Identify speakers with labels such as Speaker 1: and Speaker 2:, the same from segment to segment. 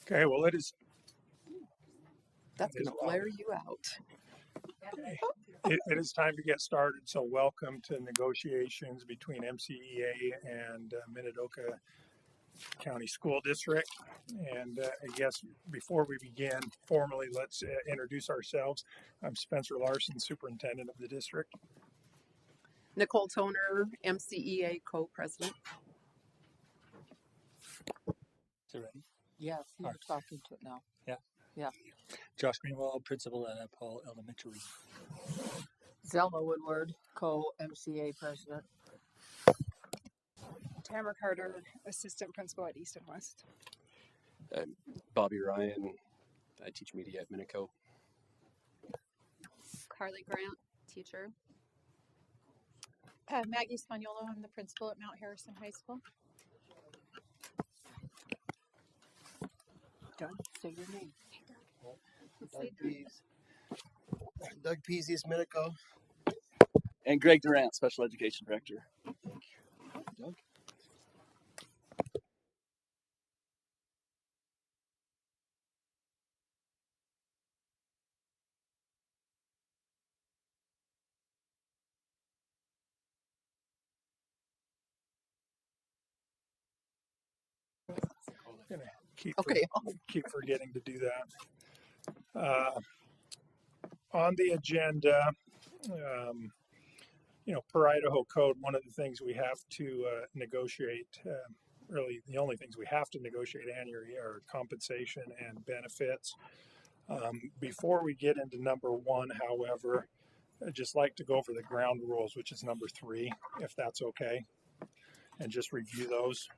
Speaker 1: Okay, well,
Speaker 2: That's going to flare you out.
Speaker 1: it is time to get started. So welcome to negotiations between MCEA and Minidoka County School District. And I guess before we begin formally, let's introduce ourselves. I'm Spencer Larson, Superintendent of the district.
Speaker 2: Nicole Toner, MCEA co-president.
Speaker 3: Is it ready?
Speaker 4: Yes, you're
Speaker 3: Alright.
Speaker 4: talking to it now.
Speaker 3: Yeah. Josh Greenwald, principal at Paul Elementary.
Speaker 4: Zelma Woodward, co-MCA president.
Speaker 5: Tamara Carter, assistant principal at East and West.
Speaker 6: Bobby Ryan, I teach media at Minico.
Speaker 7: Carly Grant, teacher.
Speaker 8: Maggie Spaniolo, I'm the principal at Mount Harrison High School.
Speaker 4: Doug, say your name.
Speaker 9: Doug Peasius, Minico.
Speaker 10: And Greg Durant, Special Education Director.
Speaker 9: Doug?
Speaker 1: I'm gonna keep forgetting to do that. On the agenda, per Idaho code, one of the things we have to negotiate, really the only things we have to negotiate annually are compensation and benefits. Before we get into number one, however, I'd just like to go over the ground rules, which is number 3, if that's okay, and just review those.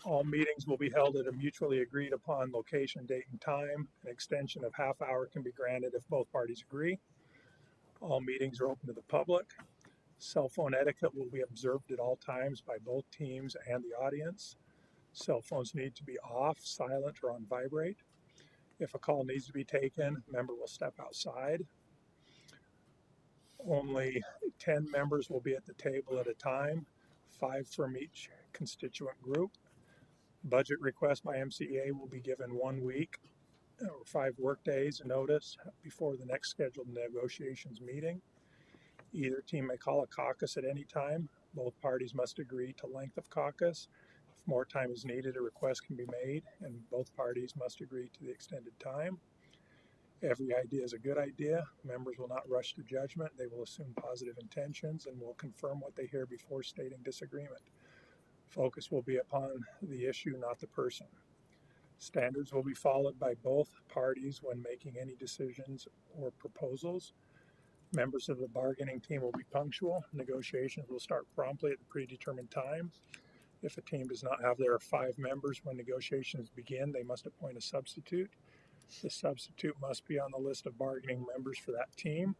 Speaker 1: All meetings will be held at a mutually agreed upon location, date, and time. An extension of half hour can be granted if both parties agree. All meetings are open to the public. Cell phone etiquette will be observed at all times by both teams and the audience. Cell phones need to be off, silent, or on vibrate. If a call needs to be taken, a member will step outside. Only 10 members will be at the table at a time, 5 from each constituent group. Budget request by MCEA will be given 1 week or 5 work days notice before the next scheduled negotiations meeting. Either team may call a caucus at any time. Both parties must agree to length of caucus. If more time is needed, a request can be made, and both parties must agree to the extended time. Every idea is a good idea. Members will not rush to judgment. They will assume positive intentions and will confirm what they hear before stating disagreement. Focus will be upon the issue, not the person. Standards will be followed by both parties when making any decisions or proposals. Members of the bargaining team will be punctual. Negotiations will start promptly at the predetermined time. If a team does not have their 5 members when negotiations begin, they must appoint a substitute. The substitute must be on the list of bargaining members for that team.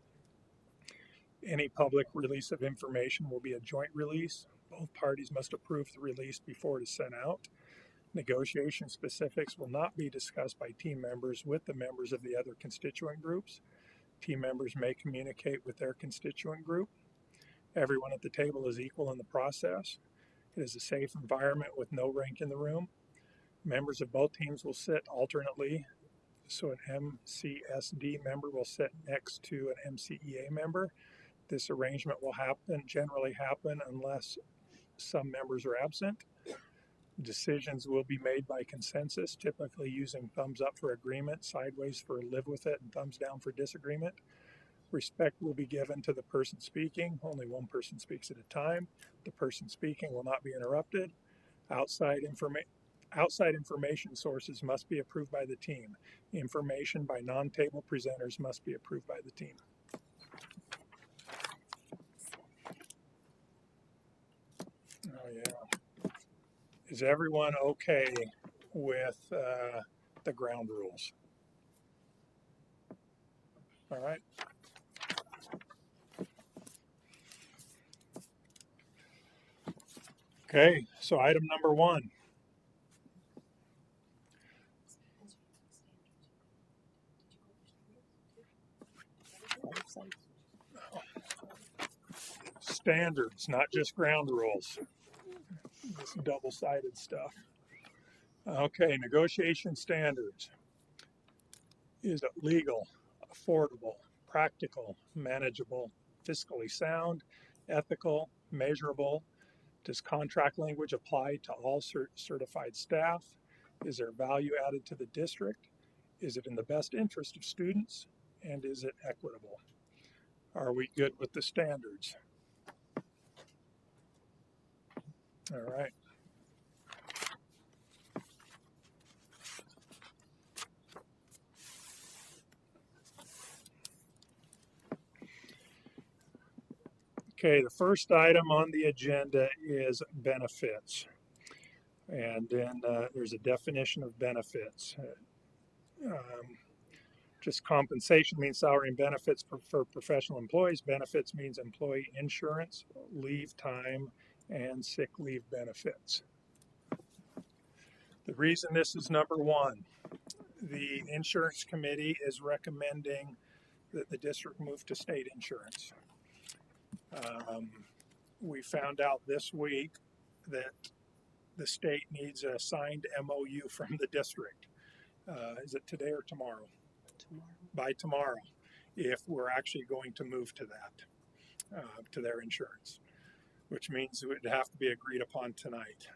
Speaker 1: Any public release of information will be a joint release. Both parties must approve the release before it is sent out. Negotiation specifics will not be discussed by team members with the members of the other constituent groups. Team members may communicate with their constituent group. Everyone at the table is equal in the process. It is a safe environment with no rank in the room. Members of both teams will sit alternately, so an MCSD member will sit next to an MCEA member. This arrangement will generally happen unless some members are absent. Decisions will be made by consensus, typically using thumbs up for agreement, sideways for live with it, and thumbs down for disagreement. Respect will be given to the person speaking. Only one person speaks at a time. The person speaking will not be interrupted. Outside information sources must be approved by the team. Information by non-table presenters must be approved by the team. Oh yeah. Is everyone okay with the ground rules? All right. Okay, so item number 1. Standards, not just ground rules. This double-sided stuff. Okay, negotiation standards. Is it legal, affordable, practical, manageable, fiscally sound, ethical, measurable? Does contract language apply to all certified staff? Is there value added to the district? Is it in the best interest of students? And is it equitable? Are we good with the standards? All right. Okay, the first item on the agenda is benefits. And then there's a definition of benefits. Just compensation means salary and benefits for professional employees. Benefits means employee insurance, leave time, and sick leave benefits. The reason this is number one, the insurance committee is recommending that the district move to state insurance. We found out this week that the state needs a signed MOU from the district. Is it today or tomorrow?
Speaker 2: Tomorrow.
Speaker 1: By tomorrow, if we're actually going to move to that, to their insurance, which means it would have to be agreed upon tonight.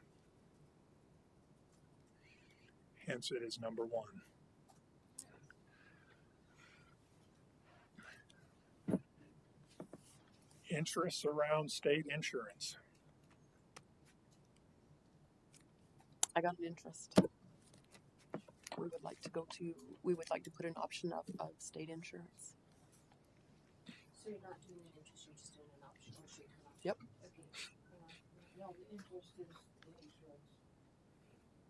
Speaker 1: Hence, it is number one. Interests around state insurance.
Speaker 2: I got an interest. We would like to put an option of state insurance.
Speaker 4: So you're not doing an interest, you're just doing an option.
Speaker 2: Yep.
Speaker 4: Okay. No, the interest is the insurance.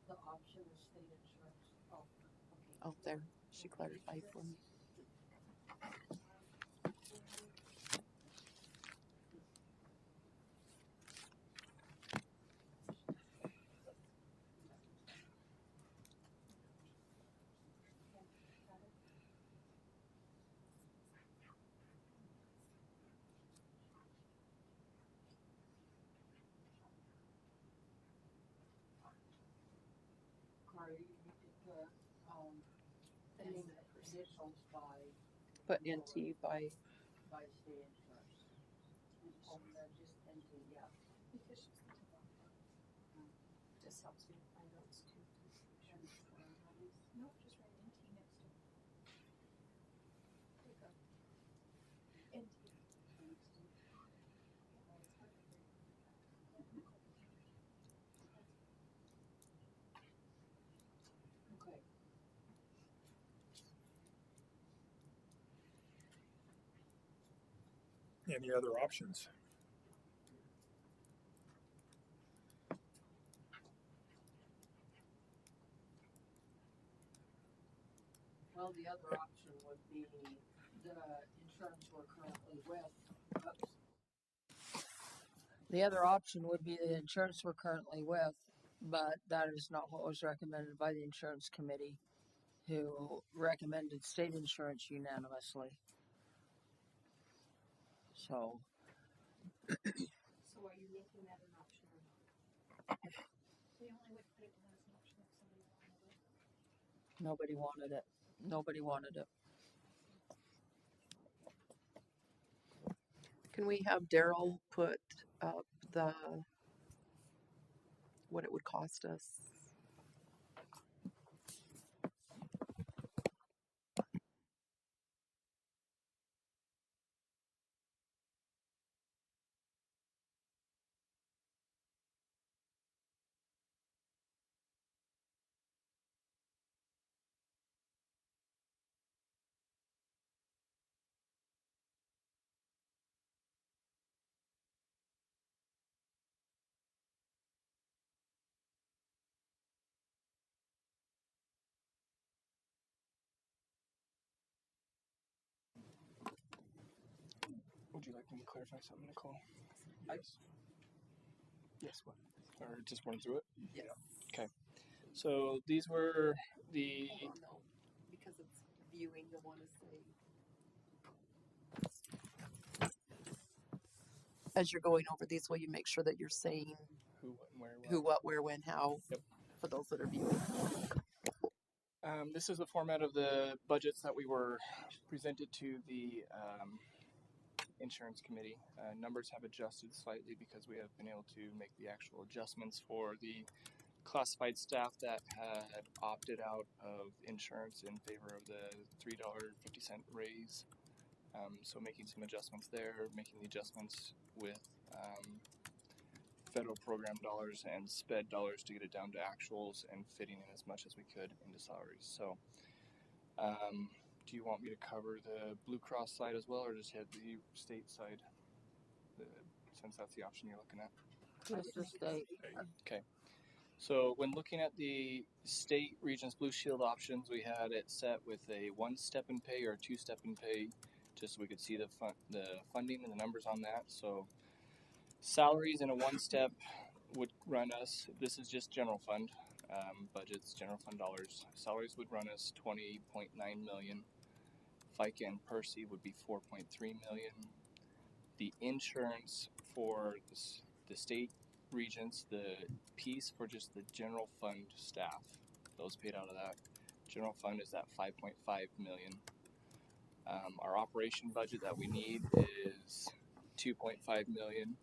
Speaker 4: The option is state insurance. Oh, okay.
Speaker 2: Oh, there. She clarified for me.
Speaker 4: Carly, you could put, any initials
Speaker 2: Put NT by.
Speaker 4: by state insurance. Oh, no, just NT, yeah.
Speaker 8: Just helps me with my notes too. Nope, just write NT next to it. There you go. NT.
Speaker 4: Okay.
Speaker 1: Any other options?
Speaker 4: Well, the other option would be the insurance we're currently with. The other option would be the insurance we're currently with, but that is not what was recommended by the insurance committee, who recommended state insurance unanimously. So,
Speaker 8: So are you making that an option or not? We only would put it in as an option if somebody wanted it.
Speaker 4: nobody wanted it. Nobody wanted it.
Speaker 2: Can we have Daryl put up what it would cost us?
Speaker 3: Would you like me to clarify something, Nicole? Yes. Yes, what? Or just run through it?
Speaker 2: Yes.
Speaker 3: Okay. So these were the.
Speaker 2: Hold on, no, because it's viewing. You'll want to say. As you're going over these, will you make sure that you're saying
Speaker 3: Who, what, and where,
Speaker 2: who, what, where, when, how,
Speaker 3: Yep.
Speaker 2: for those that are viewing.
Speaker 3: This is the format of the budgets that we were presented to the insurance committee. Numbers have adjusted slightly because we have been able to make the actual adjustments for the classified staff that had opted out of insurance in favor of the $3.50 raise. So making some adjustments there, making the adjustments with federal program dollars and sped dollars to get it down to actuals and fitting in as much as we could into salaries. So do you want me to cover the Blue Cross side as well, or just hit the state side, since that's the option you're looking at?
Speaker 4: Just the state.
Speaker 3: Okay. So when looking at the state Regions Blue Shield options, we had it set with a 1-step in pay or a 2-step in pay, just so we could see the funding and the numbers on that. So salaries in a 1-step would run us, this is just general fund budgets, general fund dollars. Salaries would run us $20.9 million. FICA and Percy would be $4.3 million. The insurance for the state regions, the piece for just the general fund staff, those paid out of that general fund is at $5.5 million. Our operation budget that we need is $2.5 million.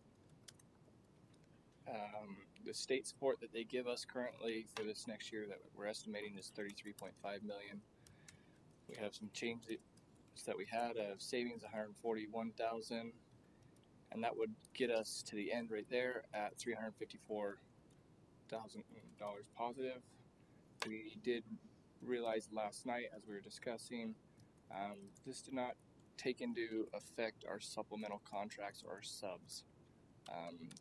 Speaker 3: The state support that they give us currently for this next year that we're estimating is $33.5 million. We have some changes that we had of savings, $141,000, and that would get us to the end right there at $354,000 positive. We did realize last night, as we were discussing, this did not take into effect our supplemental contracts or our subs.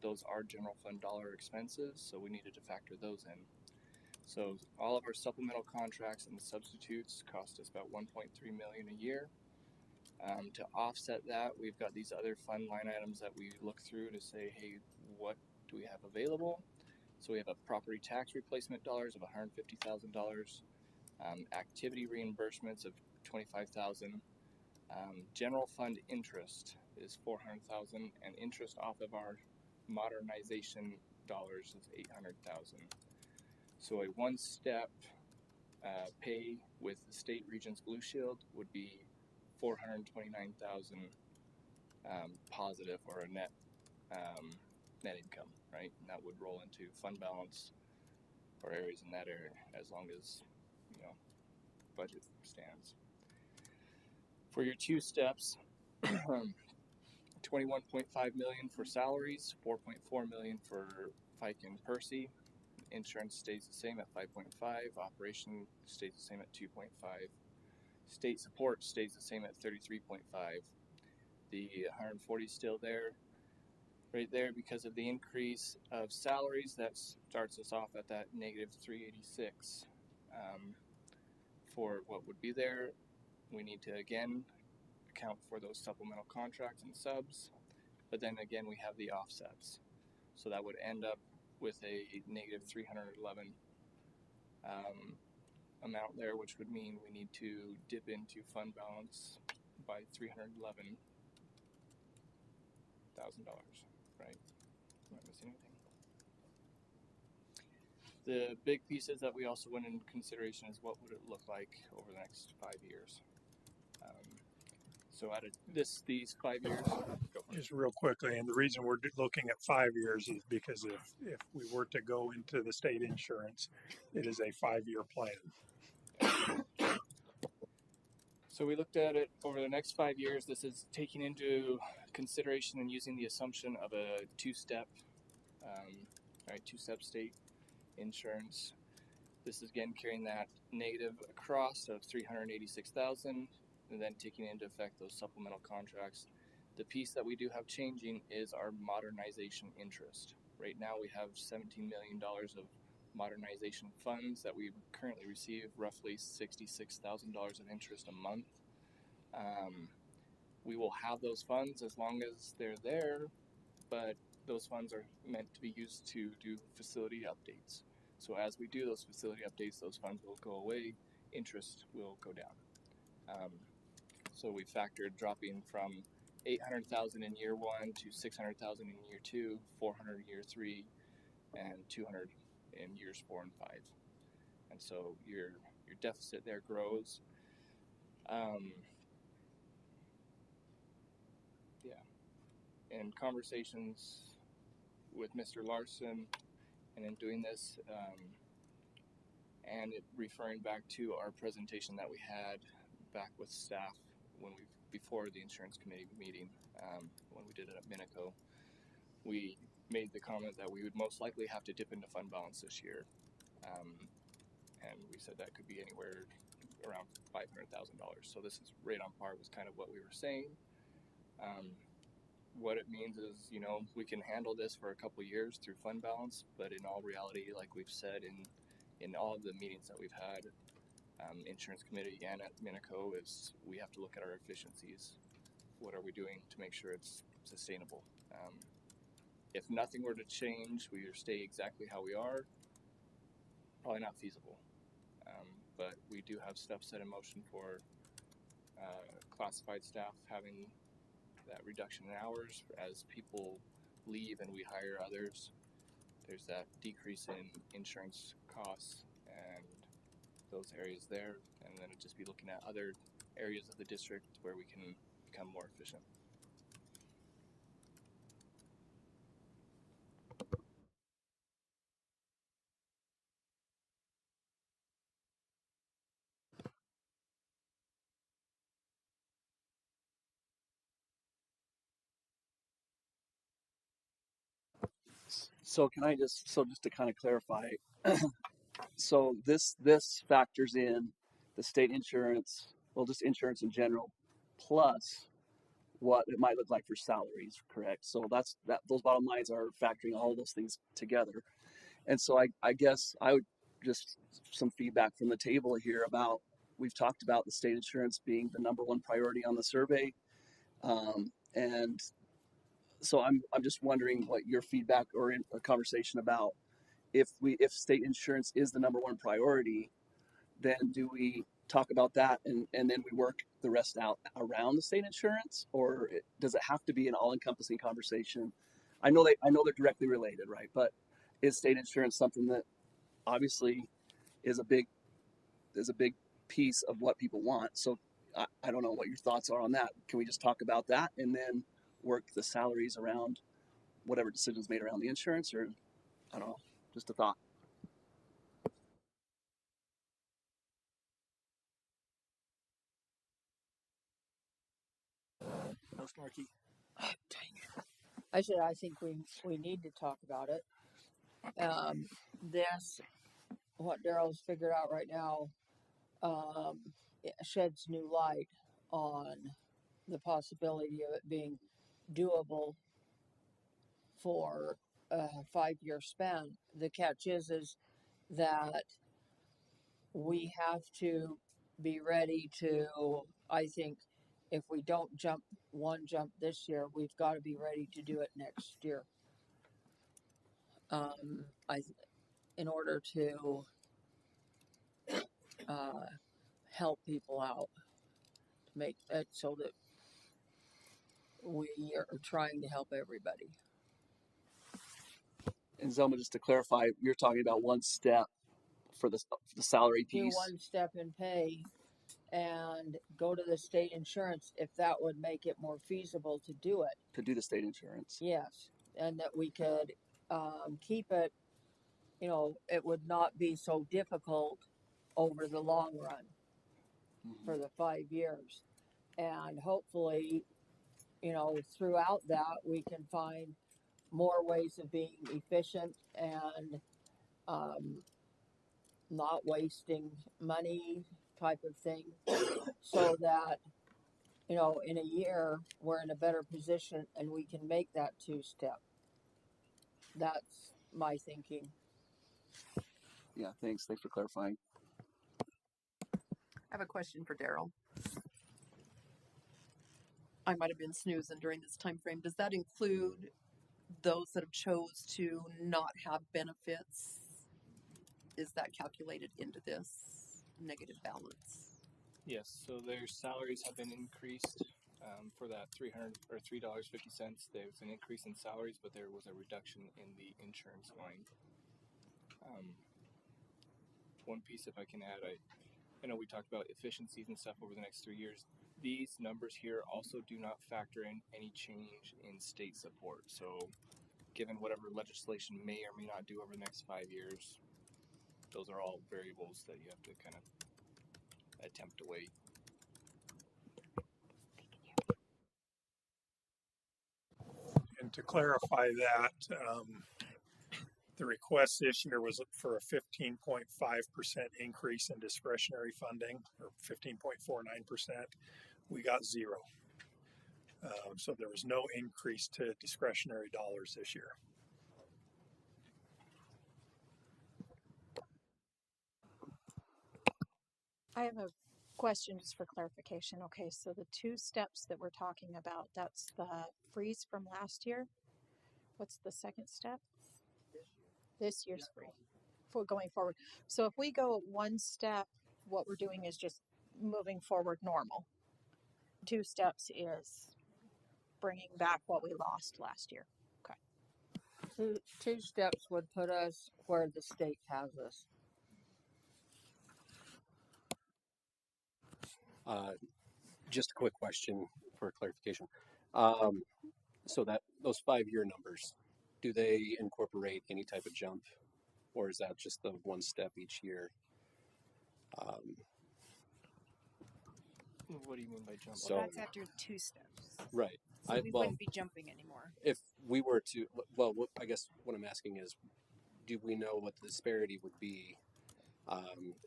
Speaker 3: Those are general fund dollar expenses, so we needed to factor those in. So all of our supplemental contracts and substitutes cost us about $1.3 million a year. To offset that, we've got these other fund line items that we look through to say, hey, what do we have available? So we have a property tax replacement dollars of $150,000, activity reimbursements of $25,000, general fund interest is $400,000, and interest off of our modernization dollars is $800,000. So a 1-step pay with the state Regions Blue Shield would be $429,000 positive, or a net income, right? And that would roll into fund balance or areas in that area as long as budget stands. For your 2 steps, $21.5 million for salaries, $4.4 million for FICA and Percy. Insurance stays the same at 5.5. Operation stays the same at 2.5. State support stays the same at 33.5. The 140 is still there, right there, because of the increase of salaries. That starts us off at that negative 386. For what would be there, we need to again account for those supplemental contracts and subs, but then again we have the offsets, so that would end up with a negative 311 amount there, which would mean we need to dip into fund balance by $311,000, right? Am I missing anything? The big pieces that we also went into consideration is what would it look like over the next 5 years. So out of these 5 years,
Speaker 1: Just real quickly, and the reason we're looking at 5 years is because if we were to go into the state insurance, it is a 5-year plan.
Speaker 3: So we looked at it over the next 5 years. This is taking into consideration and using the assumption of a 2-step, two-step state insurance. This is again carrying that negative across of $386,000, and then taking into effect those supplemental contracts. The piece that we do have changing is our modernization interest. Right now we have $17 million of modernization funds that we currently receive roughly $66,000 of interest a month. We will have those funds as long as they're there, but those funds are meant to be used to do facility updates. So as we do those facility updates, those funds will go away, interest will go down. So we factored dropping from $800,000 in year 1 to $600,000 in year 2, $400,000 in year 3, and 200 in years 4 and 5. And so your deficit there grows. In conversations with Mr. Larson and in doing this, and referring back to our presentation that we had back with staff before the insurance committee meeting, when we did it at Minico, we made the comment that we would most likely have to dip into fund balance this year, and we said that could be anywhere around $500,000. So this is right on par with kind of what we were saying. What it means is, we can handle this for a couple years through fund balance, but in all reality, like we've said in all of the meetings that we've had, insurance committee and at Minico, is we have to look at our efficiencies. What are we doing to make sure it's sustainable? If nothing were to change, we would stay exactly how we are. Probably not feasible. But we do have stuff set in motion for classified staff having that reduction in hours as people leave and we hire others. There's that decrease in insurance costs and those areas there, and then it'd just be looking at other areas of the district where we can become more efficient.
Speaker 10: So just to kind of clarify, so this factors in the state insurance, well, just insurance in general, plus what it might look like for salaries, correct? So those bottom lines are factoring all those things together. And so I guess I would just some feedback from the table here about, we've talked about the state insurance being the number one priority on the survey. And so I'm just wondering what your feedback or in a conversation about, if state insurance is the number one priority, then do we talk about that and then we work the rest out around the state insurance, or does it have to be an all-encompassing conversation? I know they're directly related, right? But is state insurance something that obviously is a big piece of what people want? So I don't know what your thoughts are on that. Can we just talk about that and then work the salaries around whatever decisions made around the insurance? Or I don't know, just a thought. No snarky.
Speaker 4: I think we need to talk about it. This, what Daryl's figured out right now, it sheds new light on the possibility of it being doable for a 5-year span. The catch is that we have to be ready to, I think, if we don't jump this year, we've got to be ready to do it next year. In order to help people out, to make it so that we are trying to help everybody.
Speaker 10: And Zelma, just to clarify, you're talking about one step for the salary
Speaker 4: Do
Speaker 10: piece.
Speaker 4: one step in pay and go to the state insurance if that would make it more feasible to do it.
Speaker 10: To do the state insurance.
Speaker 4: Yes, and that we could keep it, it would not be so difficult over the long run for the 5 years. And hopefully, throughout that, we can find more ways of being efficient and not wasting money type of thing, so that, in a year, we're in a better position and we can make that 2-step. That's my thinking.
Speaker 10: Yeah, thanks for clarifying.
Speaker 2: I have a question for Daryl. I might have been snoozing during this time frame. Does that include those that have chose to not have benefits? Is that calculated into this negative balance?
Speaker 3: Yes, so their salaries have been increased For that $3.50, there was an increase in salaries, but there was a reduction in the insurance line. One piece, if I can add, I know we talked about efficiencies and stuff over the next 3 years. These numbers here also do not factor in any change in state support. So, given whatever legislation may or may not do over the next 5 years, those are all variables that you have to kind of attempt to weigh.
Speaker 1: And to clarify that, the request this year was for a 15.5% increase in discretionary funding, or 15.49%. We got zero. So there was no increase to discretionary dollars this year.
Speaker 8: I have a question just for clarification. Okay, so the two steps that we're talking about, that's the freeze from last year. What's the second step? This year's free for going forward. So if we go one step, what we're doing is just moving forward normal. Two steps is bringing back what we lost last year. Okay.
Speaker 4: Two steps would put us where the state has us.
Speaker 6: Just a quick question for clarification. So that those 5-year numbers, do they incorporate any type of jump, or is that just the one step each year?
Speaker 3: What do you mean by jump?
Speaker 6: So-
Speaker 5: Well, that's after 2 steps.
Speaker 6: Right.
Speaker 5: So we wouldn't be jumping anymore.
Speaker 6: If we were to, well, I guess what I'm asking is, do we know what the disparity would be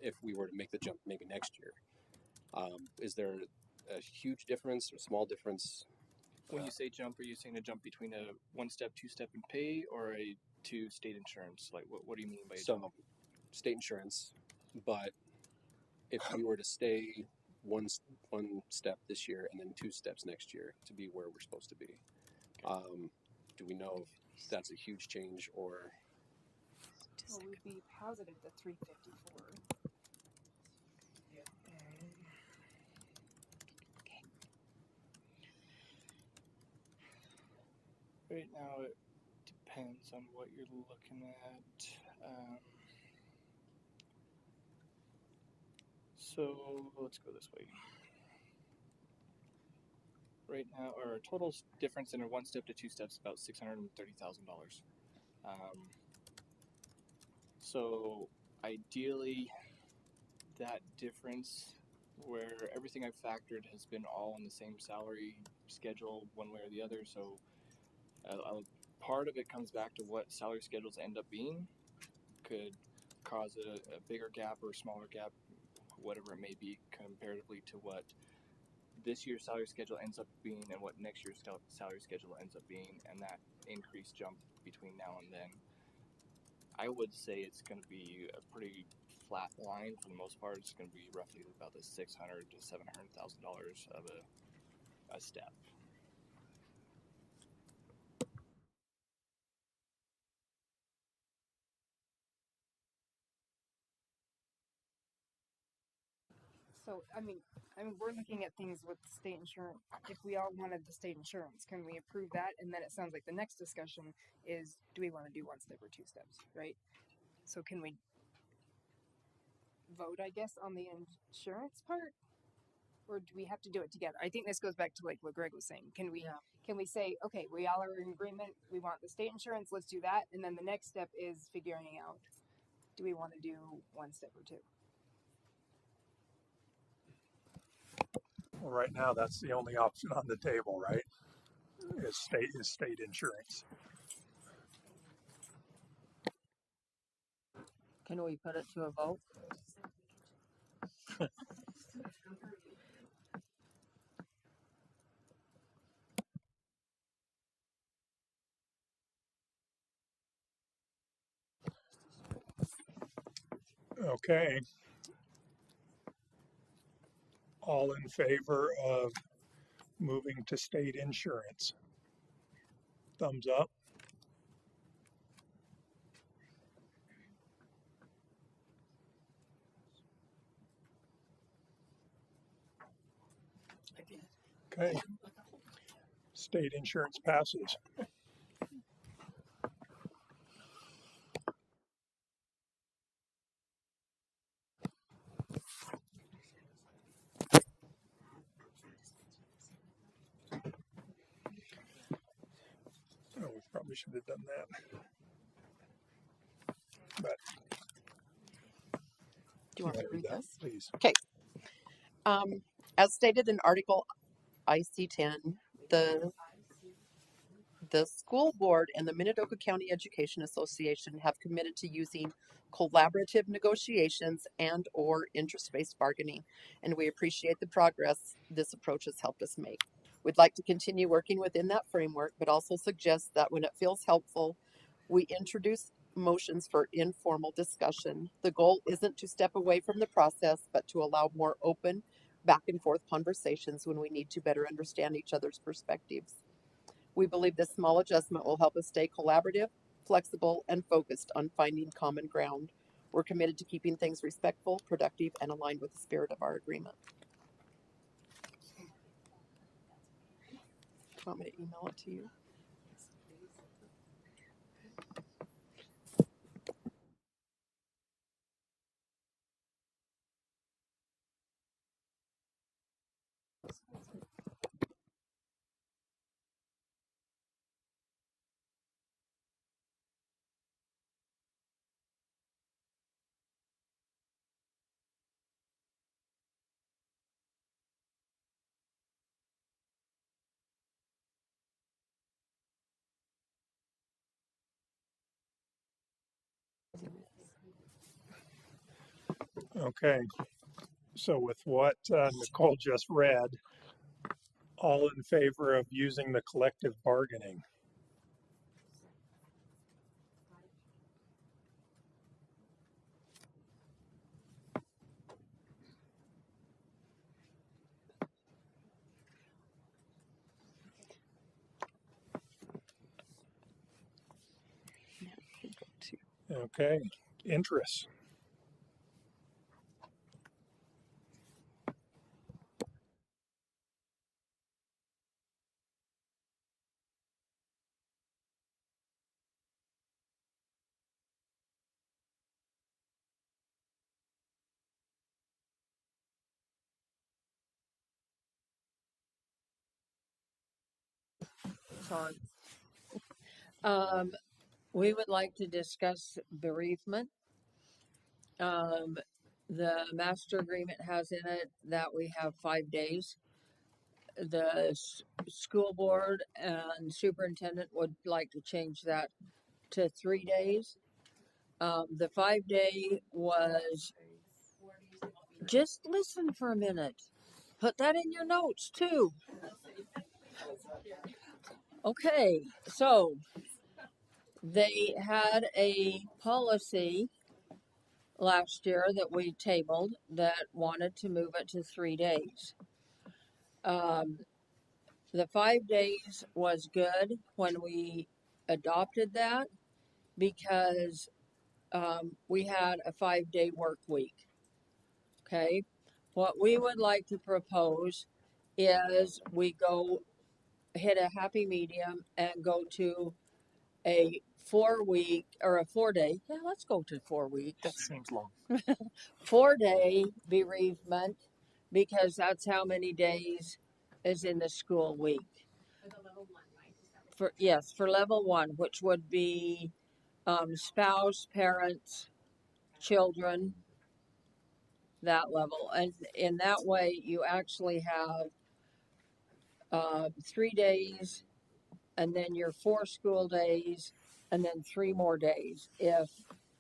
Speaker 6: if we were to make the jump maybe next year? Is there a huge difference or small difference?
Speaker 3: When you say jump, are you saying a jump between a 1-step, 2-step in pay, or a 2 state insurance? Like, what do you mean by
Speaker 6: So,
Speaker 3: jump?
Speaker 6: state insurance, but if we were to stay one step this year and then 2 steps next year to be where we're supposed to be, do we know if that's a huge change or?
Speaker 5: Well, we'd be positive the 354.
Speaker 3: Right now, it depends on what you're looking at. So let's go this way. Right now, our total difference in a 1-step to 2 steps is about $630,000. So ideally, that difference, where everything I've factored has been all on the same salary schedule, one way or the other. So part of it comes back to what salary schedules end up being, could cause a bigger gap or a smaller gap, whatever it may be, comparatively to what this year's salary schedule ends up being and what next year's salary schedule ends up being, and that increased jump between now and then. I would say it's going to be a pretty flat line for the most part. It's going to be roughly about the $600,000 to $700,000 of a step.
Speaker 5: So, I mean, we're looking at things with state insurance. If we all wanted the state insurance, can we approve that? And then it sounds like the next discussion is, do we want to do 1 step or 2 steps, right? So can we vote, I guess, on the insurance part? Or do we have to do it together? I think this goes back to like what Greg was saying. Can we say, okay, we all are in agreement, we want the state insurance, let's do that. And then the next step is figuring out, do we want to do 1 step or 2?
Speaker 1: Well, right now, that's the only option on the table, right? Is state insurance.
Speaker 4: Can we put it to a vote?
Speaker 1: Okay. All in favor of moving to state insurance? Thumbs up. Okay. State insurance passes. Oh, we probably should have done that. But
Speaker 2: Do you want me to read
Speaker 1: that,
Speaker 2: this?
Speaker 1: please?
Speaker 2: Okay. As stated in Article IC10, the school board and the Minidoka County Education Association have committed to using collaborative negotiations and or interest-based bargaining, and we appreciate the progress this approach has helped us make. We'd like to continue working within that framework, but also suggest that when it feels helpful, we introduce motions for informal discussion. The goal isn't to step away from the process, but to allow more open back and forth conversations when we need to better understand each other's perspectives. We believe this small adjustment will help us stay collaborative, flexible, and focused on finding common ground. We're committed to keeping things respectful, productive, and aligned with the spirit of our agreement. Do you want me to email it to you?
Speaker 1: Okay. So with what Nicole just read, all in favor of using the collective bargaining? Okay. Interest.
Speaker 4: Sorry. Um, we would like to discuss bereavement. The master agreement has in it that we have 5 days. The school board and superintendent would like to change that to 3 days. The 5 day was, just listen for a minute. Put that in your notes too. Okay, so they had a policy last year that we tabled that wanted to move it to 3 days. The 5 days was good when we adopted that because we had a 5 day work week. Okay. What we would like to propose is we go hit a happy medium and go to a 4 week or a 4 day. Yeah, let's go to 4 weeks.
Speaker 1: That seems long.
Speaker 4: 4 day bereavement because that's how many days is in the school week. For level 1, which would be spouse, parents, children, that level, and in that way you actually have 3 days, and then your 4 school days, and then 3 more days if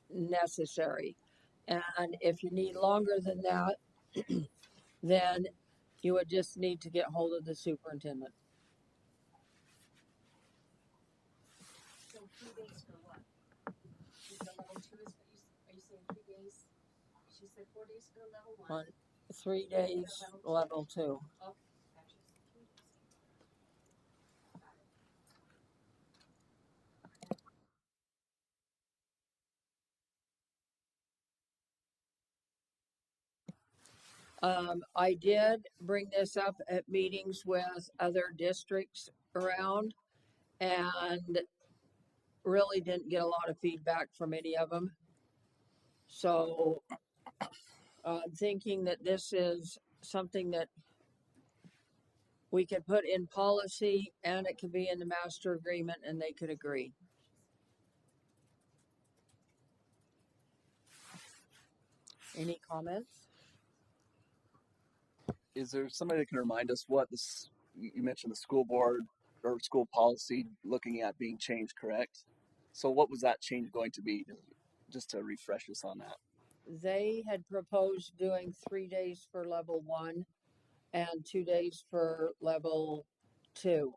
Speaker 4: necessary. And if you need longer than that, then you would just need to get hold of the superintendent.
Speaker 7: So 3 days for what? The level 2 is, are you saying 3 days? She said 4 days for the level 1.
Speaker 4: 3 days, level 2.
Speaker 7: Okay, gotcha.
Speaker 4: I did bring this up at meetings with other districts around and really didn't get a lot of feedback from any of them. So, thinking that this is something that we could put in policy and it could be in the master agreement and they could agree. Any comments?
Speaker 10: Is there somebody that can remind us what this? You mentioned the school board or school policy looking at being changed, correct? So what was that change going to be? Just to refresh us on that.
Speaker 4: They had proposed doing 3 days for level 1 and 2 days for level 2.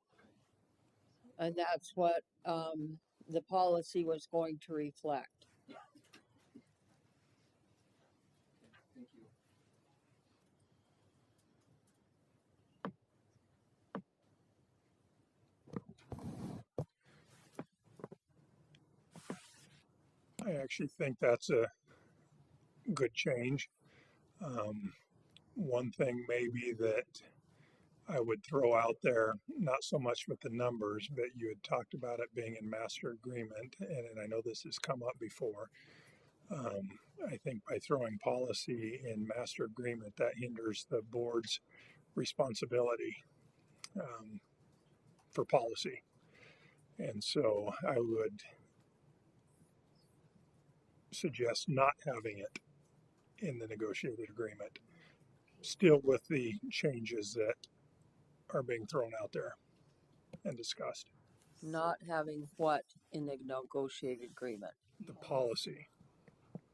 Speaker 4: And that's what the policy was going to reflect.
Speaker 10: Thank you.
Speaker 1: I actually think that's a good change. One thing maybe that I would throw out there, not so much with the numbers, but you had talked about it being in master agreement, and I know this has come up before. I think by throwing policy in master agreement, that hinders the board's responsibility for policy. And so I would suggest not having it in the negotiated agreement, still with the changes that are being thrown out there and discussed.
Speaker 4: Not having what in the negotiated agreement?
Speaker 1: The policy.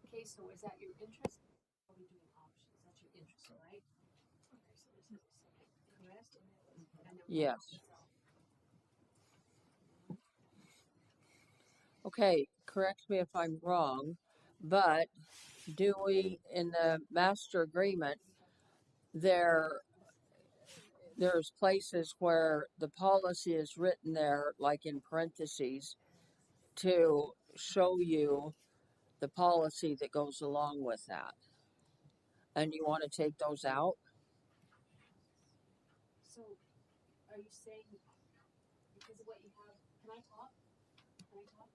Speaker 7: Okay, so is that your interest? Are we doing options? That's your interest, right? Okay, so this is a second, correct? And then
Speaker 4: Yes.
Speaker 7: itself.
Speaker 4: Okay, correct me if I'm wrong, but do we, in the master agreement, there's places where the policy is written there, like in parentheses, to show you the policy that goes along with that. And you want to take those out?
Speaker 7: So, are you saying, because of what you have, can I talk? Can I talk?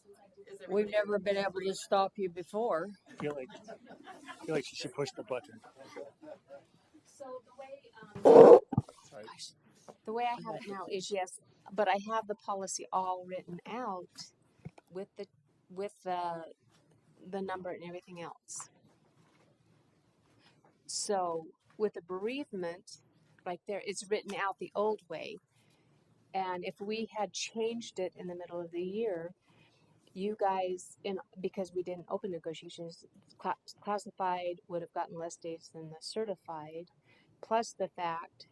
Speaker 7: Yeah. Since I did.
Speaker 4: We've never been able to stop you before.
Speaker 9: I feel like she should push the button.
Speaker 7: So the way,
Speaker 9: Sorry.
Speaker 7: the way I have it now is yes, but I have the policy all written out with the number and everything else. So with the bereavement, like there, it's written out the old way. And if we had changed it in the middle of the year, you guys, because we didn't open negotiations, classified would have gotten less days than the certified. Plus the fact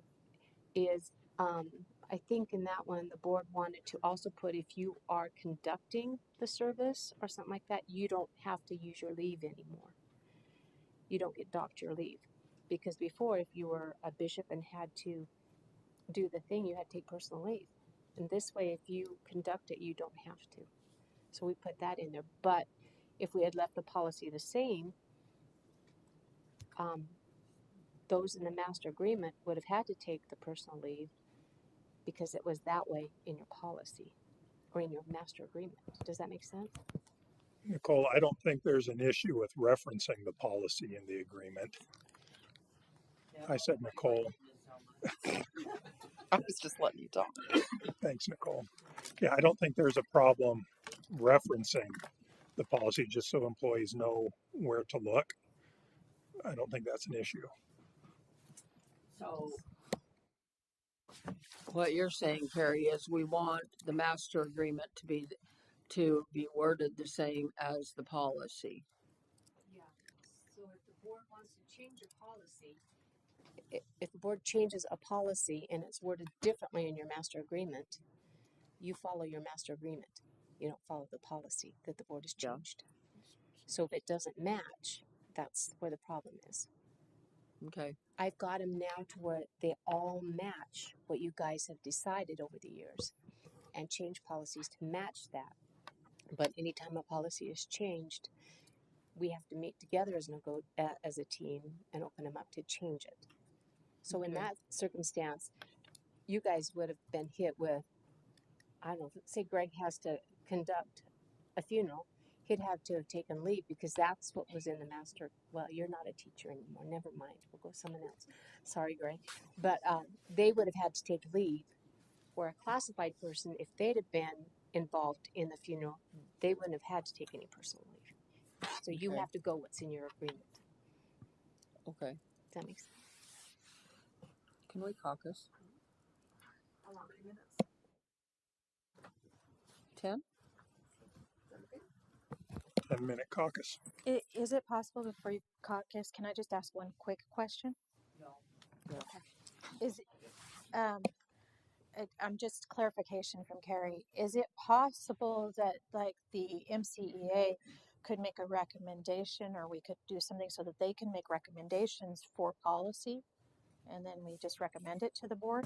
Speaker 7: is, I think in that one, the board wanted to also put if you are conducting the service or something like that, you don't have to use your leave anymore. You don't get docked your leave. Because before, if you were a bishop and had to do the thing, you had to take personal leave. And this way, if you conduct it, you don't have to. So we put that in there. But if we had left the policy the same, those in the master agreement would have had to take the personal leave because it was that way in your policy or in your master agreement. Does that make sense?
Speaker 1: Nicole, I don't think there's an issue with referencing the policy in the agreement. I said Nicole.
Speaker 2: I was just letting you talk.
Speaker 1: Thanks, Nicole. Yeah, I don't think there's a problem referencing the policy just so employees know where to look. I don't think that's an issue.
Speaker 4: So what you're saying, Perry, is we want the master agreement to be worded the same as the policy.
Speaker 7: Yeah. So if the board wants to change a policy, if the board changes a policy and it's worded differently in your master agreement, you follow your master agreement. You don't follow the policy that the board has changed. So if it doesn't match, that's where the problem is.
Speaker 4: Okay.
Speaker 7: I've got them now to where they all match what you guys have decided over the years and change policies to match that. But anytime a policy is changed, we have to meet together as a team and open them up to change it. So in
Speaker 2: Okay.
Speaker 7: that circumstance, you guys would have been hit with, I don't know, say Greg has to conduct a funeral, he'd have to have taken leave because that's what was in the master. Well, you're not a teacher anymore. Never mind. We'll go someone else. Sorry, Greg. But they would have had to take leave. Where a classified person, if they'd have been involved in the funeral, they wouldn't have had to take any personal leave. So you
Speaker 2: Okay.
Speaker 7: have to go what's in your agreement.
Speaker 2: Okay.
Speaker 7: Does that make sense?
Speaker 2: Can we caucus?
Speaker 11: How many minutes?
Speaker 2: 10?
Speaker 1: 10-minute caucus.
Speaker 8: Is it possible before you caucus, can I just ask one quick question?
Speaker 11: No.
Speaker 2: No.
Speaker 8: Is I'm just clarification from Carrie. Is it possible that like the MCEA could make a recommendation, or we could do something so that they can make recommendations for policy, and then we just recommend it to the board?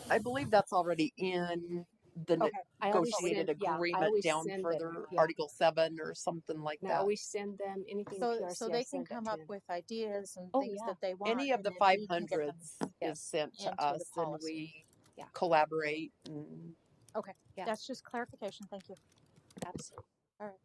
Speaker 2: I believe that's already in the
Speaker 8: Okay,
Speaker 7: I always
Speaker 2: negotiated
Speaker 7: send, I
Speaker 2: agreement
Speaker 7: always
Speaker 2: down
Speaker 7: send it.
Speaker 2: further,
Speaker 7: Yeah.
Speaker 2: Article 7 or something like
Speaker 7: And I
Speaker 2: that.
Speaker 7: always send them anything
Speaker 8: so
Speaker 7: PRC.
Speaker 8: they
Speaker 7: I
Speaker 8: can
Speaker 7: send that
Speaker 8: come
Speaker 7: to
Speaker 8: up
Speaker 7: them.
Speaker 8: with ideas and
Speaker 7: Oh,
Speaker 8: things
Speaker 7: yeah.
Speaker 8: that they want.
Speaker 2: Any of
Speaker 8: and
Speaker 2: the
Speaker 8: then we can get them
Speaker 2: 500s
Speaker 7: Yes.
Speaker 2: is sent to
Speaker 8: into the
Speaker 2: us and
Speaker 8: policy.
Speaker 2: we
Speaker 7: Yeah.
Speaker 2: collaborate. And
Speaker 8: Okay,
Speaker 7: Yeah.
Speaker 8: that's just clarification. Thank you.
Speaker 7: Absolutely.
Speaker 8: All right.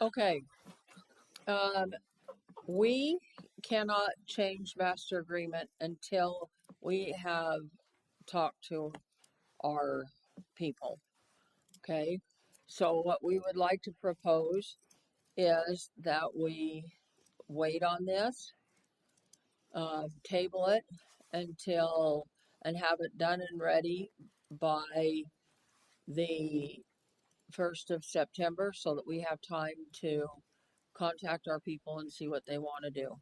Speaker 4: Okay. We cannot change master agreement until we have talked to our people. Okay. So what we would like to propose is that we wait on this, table it until, and have it done and ready by the 1st of September so that we have time to contact our people and see what they want to do.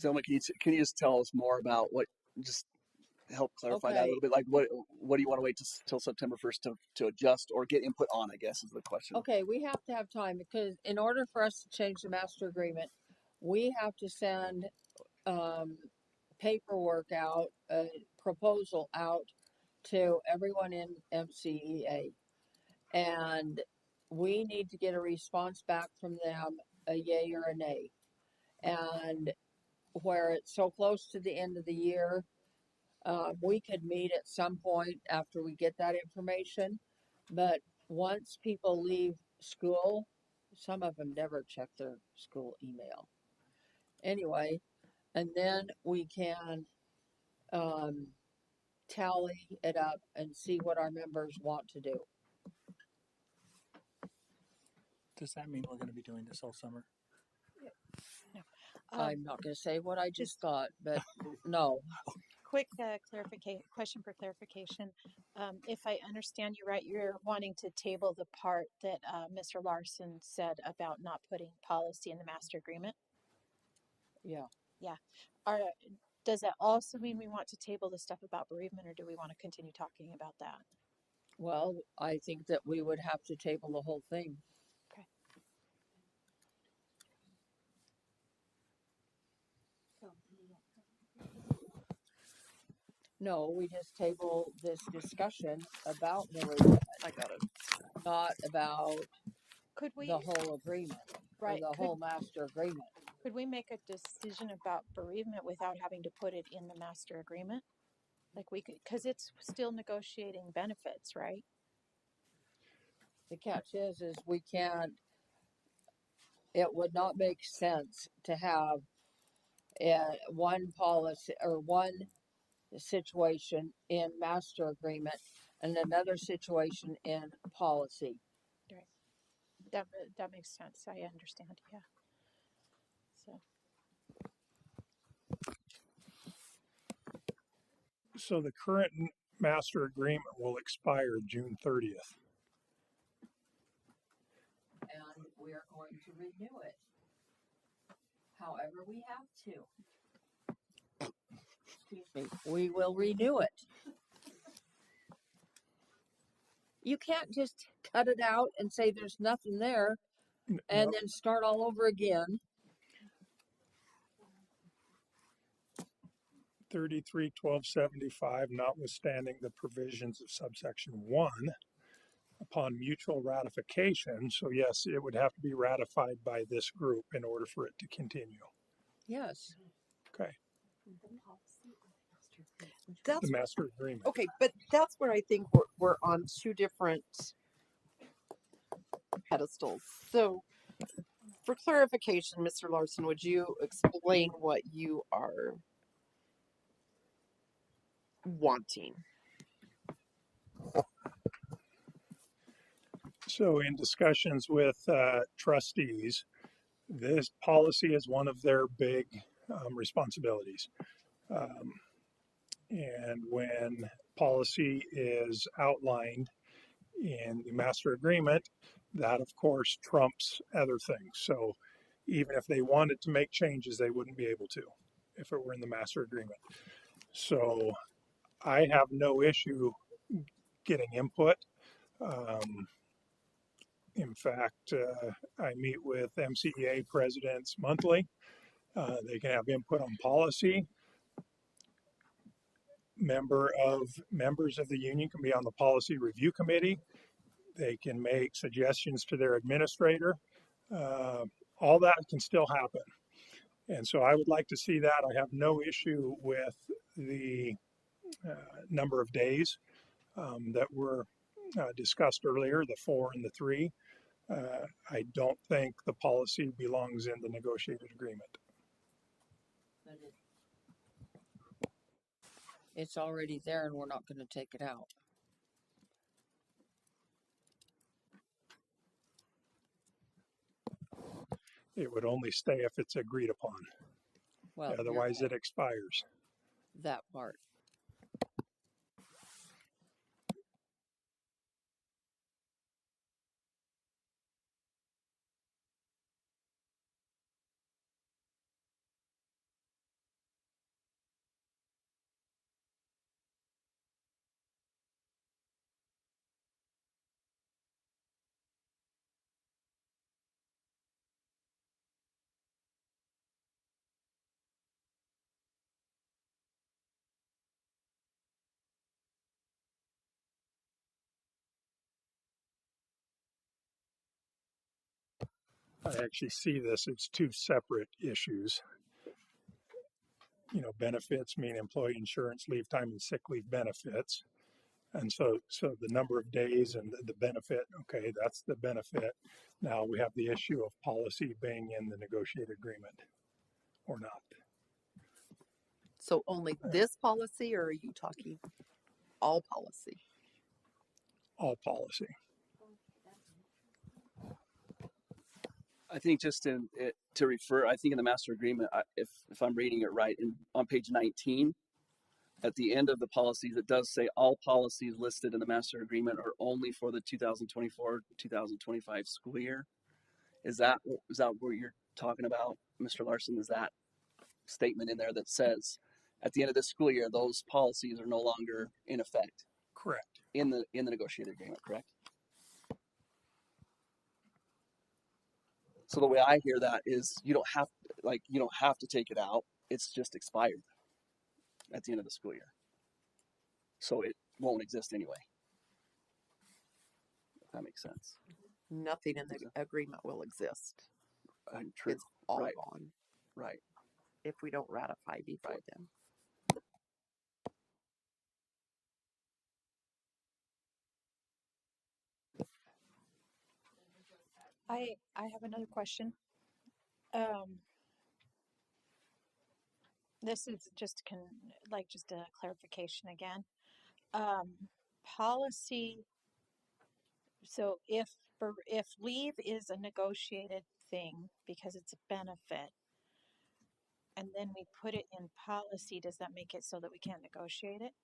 Speaker 10: Zelma, can you just tell us more about what, just help clarify that a
Speaker 4: Okay.
Speaker 10: little bit? Like what do you want to wait till September 1st to adjust or get input on, I guess is the question.
Speaker 4: Okay, we have to have time because in order for us to change the master agreement, we have to send paperwork out, a proposal out to everyone in MCEA. And we need to get a response back from them, a yay or a nay. And where it's so close to the end of the year, we could meet at some point after we get that information. But once people leave school, some of them never check their school email. Anyway, and then we can tally it up and see what our members want to do.
Speaker 9: Does that mean we're going to be doing this all summer?
Speaker 8: No.
Speaker 4: I'm not going to say what I just thought, but no.
Speaker 8: Quick question for clarification. If I understand you right, you're wanting to table the part that Mr. Larson said about not putting policy in the master agreement.
Speaker 4: Yeah.
Speaker 8: Yeah. Does that also mean we want to table the stuff about bereavement, or do we want to continue talking about that?
Speaker 4: Well, I think that we would have to table the whole thing.
Speaker 8: Okay.
Speaker 4: No, we just table this discussion about bereavement.
Speaker 2: I got it.
Speaker 4: Not about
Speaker 8: Could we,
Speaker 4: the whole agreement
Speaker 8: right,
Speaker 4: or the whole master agreement.
Speaker 8: could we make a decision about bereavement without having to put it in the master agreement? Like we could, because it's still negotiating benefits, right?
Speaker 4: The catch is we can't, it would not make sense to have one policy or one situation in master agreement and another situation in policy.
Speaker 8: Right. That makes sense. I understand. Yeah. So.
Speaker 1: So the current master agreement will expire June 30th.
Speaker 4: And we are going to renew it. However, we have to. Excuse me. We will renew it. You can't just cut it out and say there's nothing there and then start all over again.
Speaker 1: 33-1275, notwithstanding the provisions of subsection 1, upon mutual ratification. So yes, it would have to be ratified by this group in order for it to continue.
Speaker 4: Yes.
Speaker 1: Okay.
Speaker 2: That's
Speaker 1: The master agreement.
Speaker 2: okay, but that's where I think we're on two different pedestals. So, for clarification, Mr. Larson, would you explain what you are wanting?
Speaker 1: So in discussions with trustees, this policy is one of their big responsibilities. And when policy is outlined in the master agreement, that of course trumps other things. So even if they wanted to make changes, they wouldn't be able to if it were in the master agreement. So I have no issue getting input. In fact, I meet with MCEA presidents monthly. They can have input on policy. Members of the union can be on the policy review committee. They can make suggestions to their administrator. All that can still happen. And so I would like to see that. I have no issue with the number of days that were discussed earlier, the 4 and the 3. I don't think the policy belongs in the negotiated agreement.
Speaker 4: It's already there and we're not gonna take it out.
Speaker 1: It would only stay if it's agreed upon.
Speaker 4: Well,
Speaker 1: Otherwise, it expires.
Speaker 4: that part.
Speaker 1: I actually see this as 2 separate issues. Benefits mean employee insurance, leave time, and sick leave benefits. And so the number of days and the benefit, okay, that's the benefit. Now we have the issue of policy being in the negotiated agreement or not.
Speaker 2: So only this policy, or are you talking all policy?
Speaker 1: All policy.
Speaker 10: I think just to refer, I think in the master agreement, if I'm reading it right, on page 19, at the end of the policies, it does say all policies listed in the master agreement are only for the 2024-2025 school year. Is that what you're talking about, Mr. Larson? Is that statement in there that says at the end of this school year, those policies are no longer in effect?
Speaker 1: Correct.
Speaker 10: In the negotiated agreement, correct? So the way I hear that is you don't have to take it out. It's just expired at the end of the school year. So it won't exist anyway. If that makes sense.
Speaker 2: Nothing in the agreement will exist.
Speaker 10: True.
Speaker 2: It's all
Speaker 10: Right.
Speaker 2: gone
Speaker 10: Right.
Speaker 2: if we don't ratify before
Speaker 10: Right.
Speaker 2: then.
Speaker 8: I have another question. This is just just a clarification again. Policy. So if leave is a negotiated thing because it's a benefit, and then we put it in policy, does that make it so that we can't negotiate it?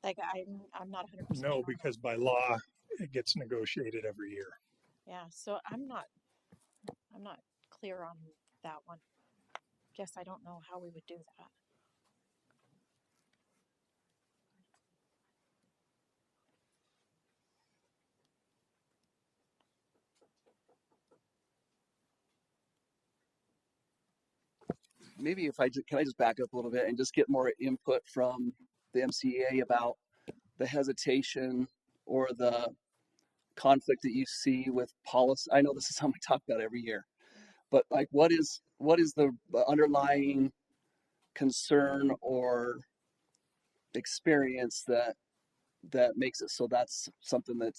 Speaker 8: Like I'm not 100% sure.
Speaker 1: No, because by law, it gets negotiated every year.
Speaker 8: Yeah, so I'm not clear on that one. Guess I don't know how we would do that.
Speaker 10: Maybe can I just back up a little bit and just get more input from the MCEA about the hesitation or the conflict that you see with policy? I know this is something we talk about every year, but like what is the underlying concern or experience that makes it so that's something that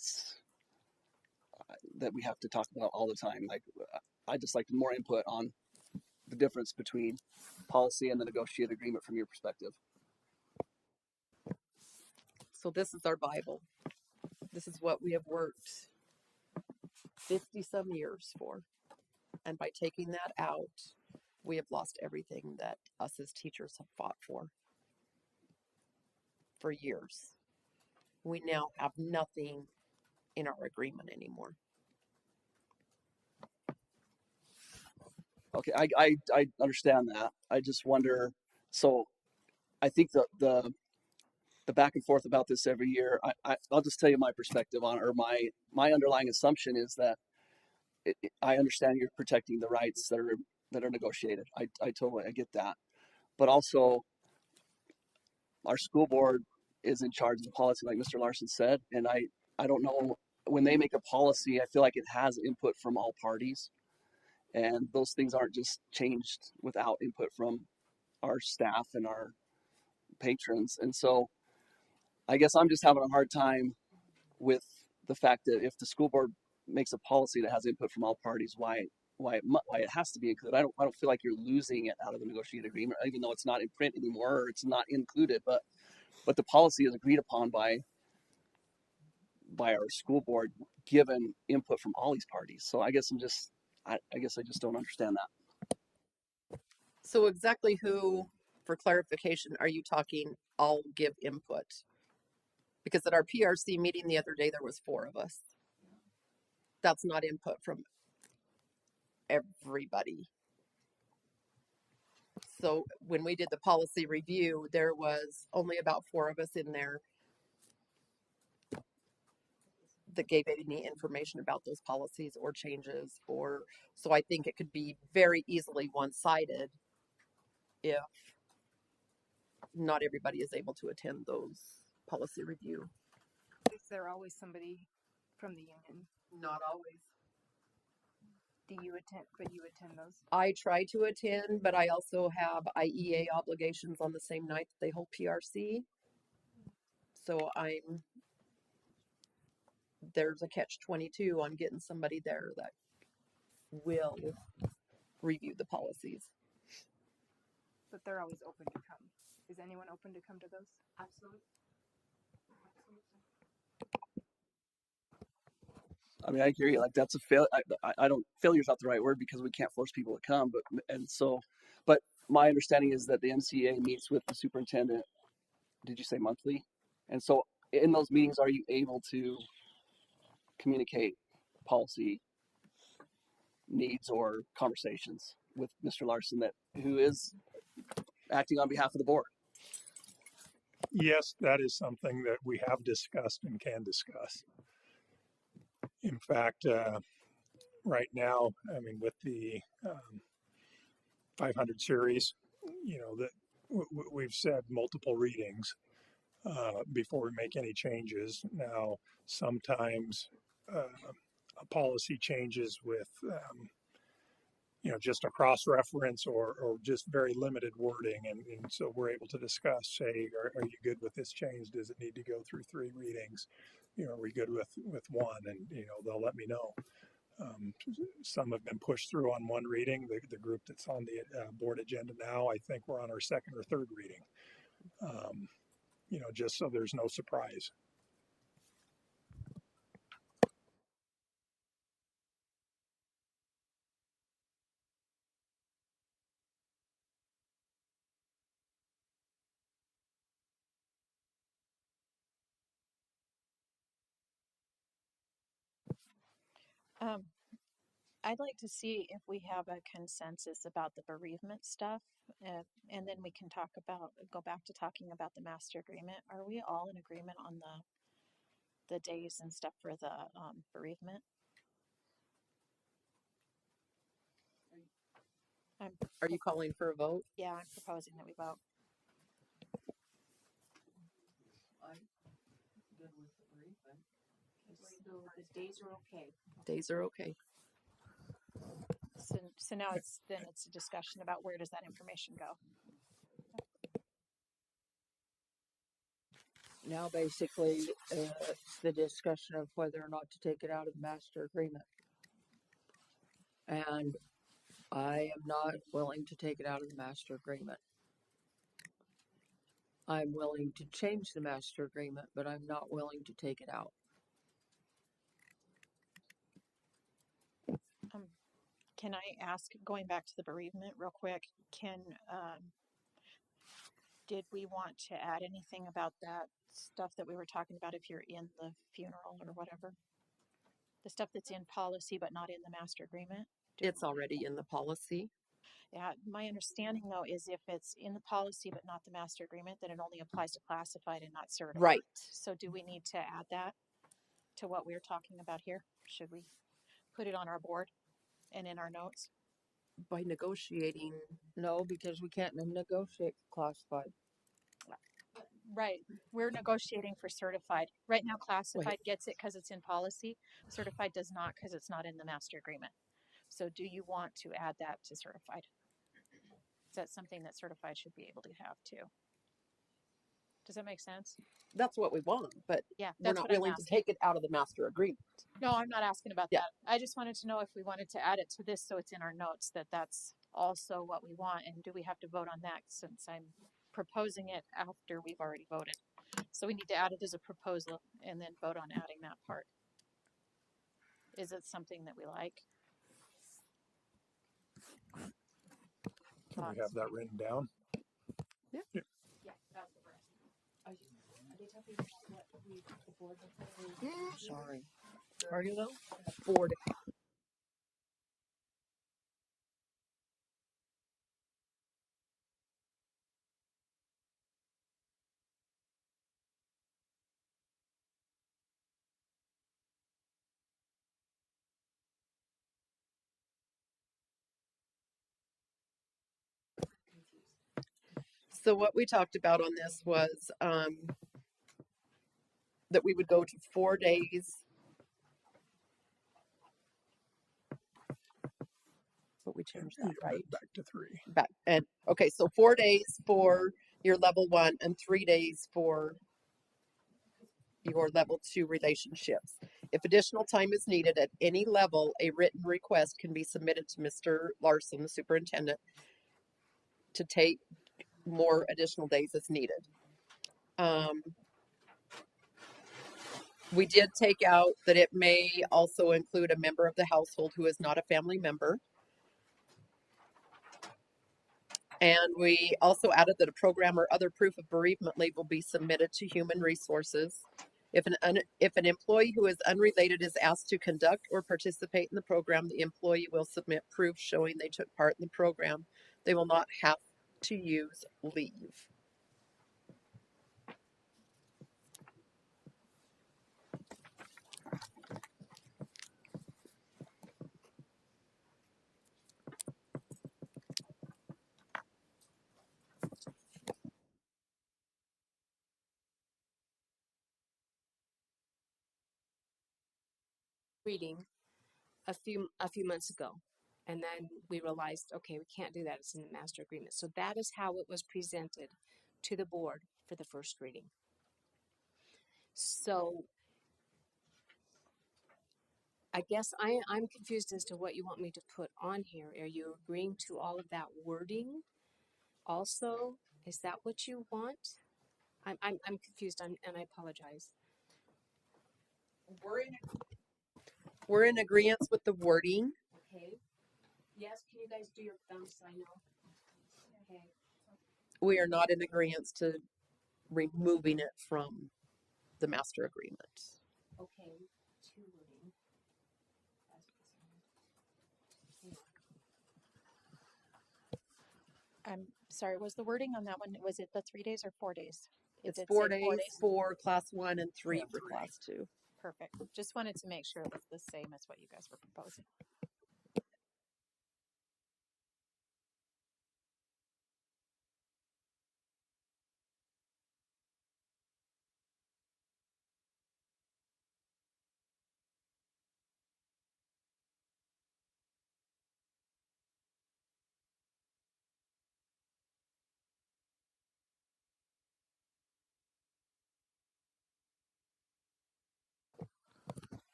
Speaker 10: we have to talk about all the time? Like I just like more input on the difference between policy and the negotiated agreement from your perspective.
Speaker 2: So this is our Bible. This is what we have worked 50 some years for. And by taking that out, we have lost everything that us as teachers have fought for years. We now have nothing in our agreement anymore.
Speaker 10: Okay, I understand that. I just wonder. So, I think the back and forth about this every year. I'll just tell you my perspective on it, or my underlying assumption is that I understand you're protecting the rights that are negotiated. I totally get that, but also our school board is in charge of the policy, like Mr. Larson said, and I don't know when they make a policy. I feel like it has input from all parties. And those things aren't just changed without input from our staff and our patrons. And so I guess I'm just having a hard time with the fact that if the school board makes a policy that has input from all parties, why it has to be included. I don't feel like you're losing it out of the negotiated agreement, even though it's not in print anymore or it's not included. But the policy is agreed upon by our school board, given input from all these parties. So I guess I guess I just don't understand that.
Speaker 2: So exactly who, for clarification, are you talking all give input? Because at our PRC meeting the other day, there was 4 of us. That's not input from everybody. So when we did the policy review, there was only about 4 of us in there that gave any information about those policies or changes, or so I think it could be very easily one-sided if not everybody is able to attend those policy review.
Speaker 5: Is there always somebody from the union?
Speaker 2: Not always.
Speaker 5: Do you attend? But you attend those?
Speaker 2: I try to attend, but I also have IEA obligations on the same night that they hold PRC. So there's a catch-22 on getting somebody there that will review the policies.
Speaker 5: But they're always open to come. Is anyone open to come to those?
Speaker 7: Absolutely.
Speaker 10: I mean, I hear you. Like that's a fail. I don't failure's not the right word because we can't force people to come. But my understanding is that the MCA meets with the superintendent. Did you say monthly? And so in those meetings, are you able to communicate policy needs or conversations with Mr. Larson, who is acting on behalf of the board?
Speaker 1: Yes, that is something that we have discussed and can discuss. In fact, right now, I mean, with the 500 series, that we've said multiple readings before we make any changes. Now, sometimes a policy changes with just a cross reference or just very limited wording. And so we're able to discuss, say, are you good with this change? Does it need to go through 3 readings? Are we good with 1? And, they'll let me know. Some have been pushed through on 1 reading. The group that's on the board agenda now, I think we're on our 2nd or 3rd reading. Just so there's no surprise.
Speaker 8: Um, I'd like to see if we have a consensus about the bereavement stuff, and then we can go back to talking about the master agreement. Are we all in agreement on the days and stuff for the bereavement?
Speaker 2: Are you calling for a vote?
Speaker 8: Yeah, I'm proposing that we vote.
Speaker 2: I'm good with the bereavement.
Speaker 7: So the days are okay.
Speaker 2: Days are okay.
Speaker 8: So now it's a discussion about where does that information go?
Speaker 12: Now basically it's the discussion of whether or not to take it out of the master agreement. And I am not willing to take it out of the master agreement. I'm willing to change the master agreement, but I'm not willing to take it out.
Speaker 8: Can I ask, going back to the bereavement real quick, did we want to add anything about that stuff that we were talking about if you're in the funeral or whatever? The stuff that's in policy but not in the master agreement?
Speaker 2: It's already in the policy.
Speaker 8: Yeah, my understanding though is if it's in the policy but not the master agreement, then it only applies to classified and not certified.
Speaker 2: Right.
Speaker 8: So do we need to add that to what we're talking about here? Should we put it on our board and in our notes?
Speaker 2: By negotiating,
Speaker 12: No, because we can't negotiate classified.
Speaker 8: Right. We're negotiating for certified. Right now, classified gets it because it's in policy. Certified does not because it's not in the master agreement. So do you want to add that to certified? Is that something that certified should be able to have too? Does that make sense?
Speaker 2: That's what we want, but
Speaker 8: Yeah,
Speaker 2: we're
Speaker 8: that's
Speaker 2: not
Speaker 8: what I'm
Speaker 2: willing to
Speaker 8: asking.
Speaker 2: take it out of the master agreement.
Speaker 8: No, I'm not asking about
Speaker 2: Yeah.
Speaker 8: that. I just wanted to know if we wanted to add it to this so it's in our notes that that's also what we want. And do we have to vote on that since I'm proposing it after we've already voted? So we need to add it as a proposal and then vote on adding that part. Is it something that we like?
Speaker 1: Can we have that written down?
Speaker 8: Yeah, that's the rest.
Speaker 7: Are they talking about what the board was
Speaker 2: Sorry. Are you though? 4 days. So what we talked about on this was that we would go to 4 days. But we changed that,
Speaker 1: Yeah,
Speaker 2: right?
Speaker 1: back to 3.
Speaker 2: Back and okay, so 4 days for your level 1 and 3 days for your level 2 relationships. If additional time is needed at any level, a written request can be submitted to Mr. Larson, the superintendent, to take more additional days as needed. We did take out that it may also include a member of the household who is not a family member. And we also added that a program or other proof of bereavement leave will be submitted to Human Resources. If an employee who is unrelated is asked to conduct or participate in the program, the employee will submit proof showing they took part in the program. They will not have to use leave.
Speaker 7: reading a few months ago, and then we realized, okay, we can't do that. It's in the master agreement. So that is how it was presented to the board for the first reading. So I guess I'm confused as to what you want me to put on here. Are you agreeing to all of that wording also? Is that what you want? I'm confused, and I apologize.
Speaker 2: We're in agreement with the wording.
Speaker 7: Okay. Yes, can you guys do your thumbs so I know? Okay.
Speaker 2: We are not in agreement to removing it from the master agreement.
Speaker 7: Okay. Two wording.
Speaker 8: I'm sorry, was the wording on that one, was it the 3 days or 4 days?
Speaker 2: It's
Speaker 8: It
Speaker 2: 4
Speaker 8: say 4
Speaker 2: days
Speaker 8: days?
Speaker 2: for class 1 and 3
Speaker 1: Yeah,
Speaker 2: for
Speaker 1: 3.
Speaker 2: class 2.
Speaker 8: Perfect. Just wanted to make sure it was the same as what you guys were proposing.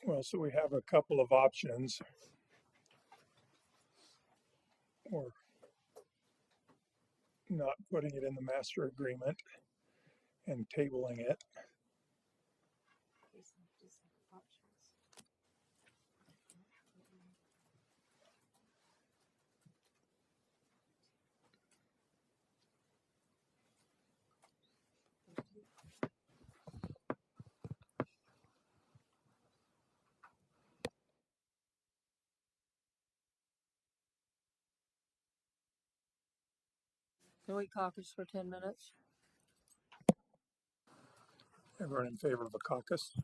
Speaker 1: Well, so we have a couple of options, or not putting it in the master agreement and tabling it.
Speaker 12: Can we caucus for 10 minutes?
Speaker 1: Everyone in favor of a caucus?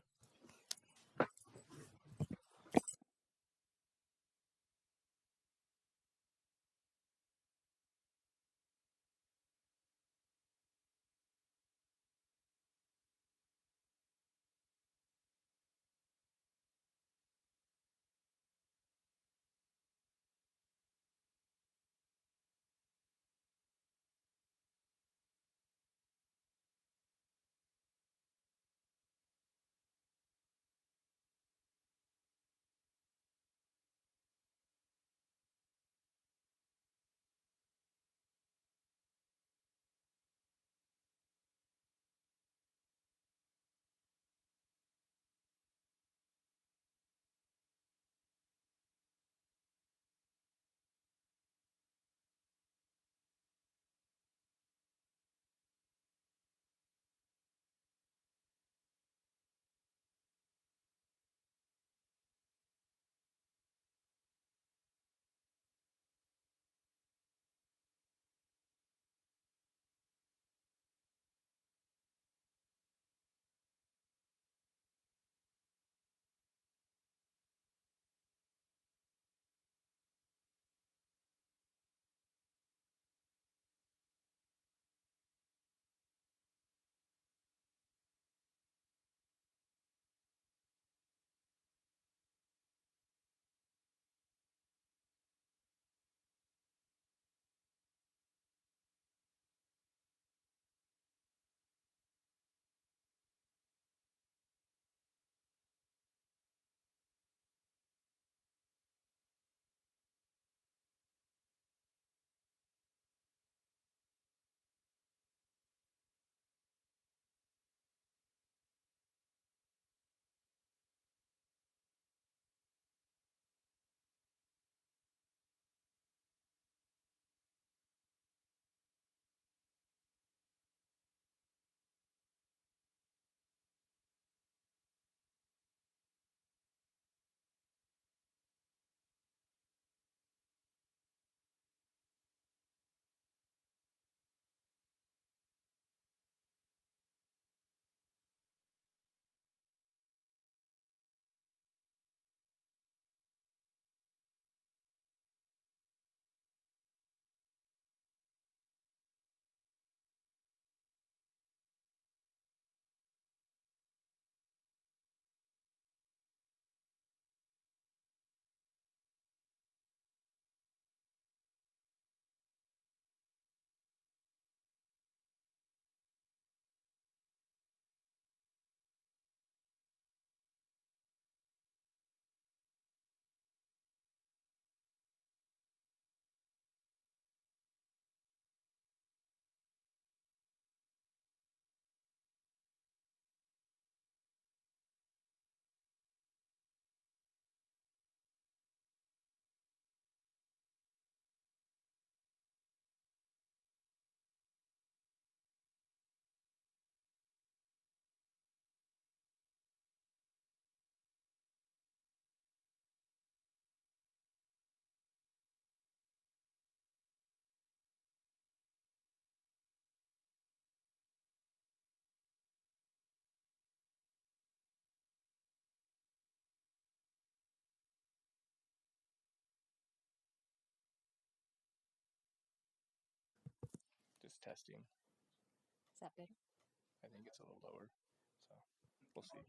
Speaker 3: testing.
Speaker 7: Is that better?
Speaker 3: I think it's a little lower. So we'll see.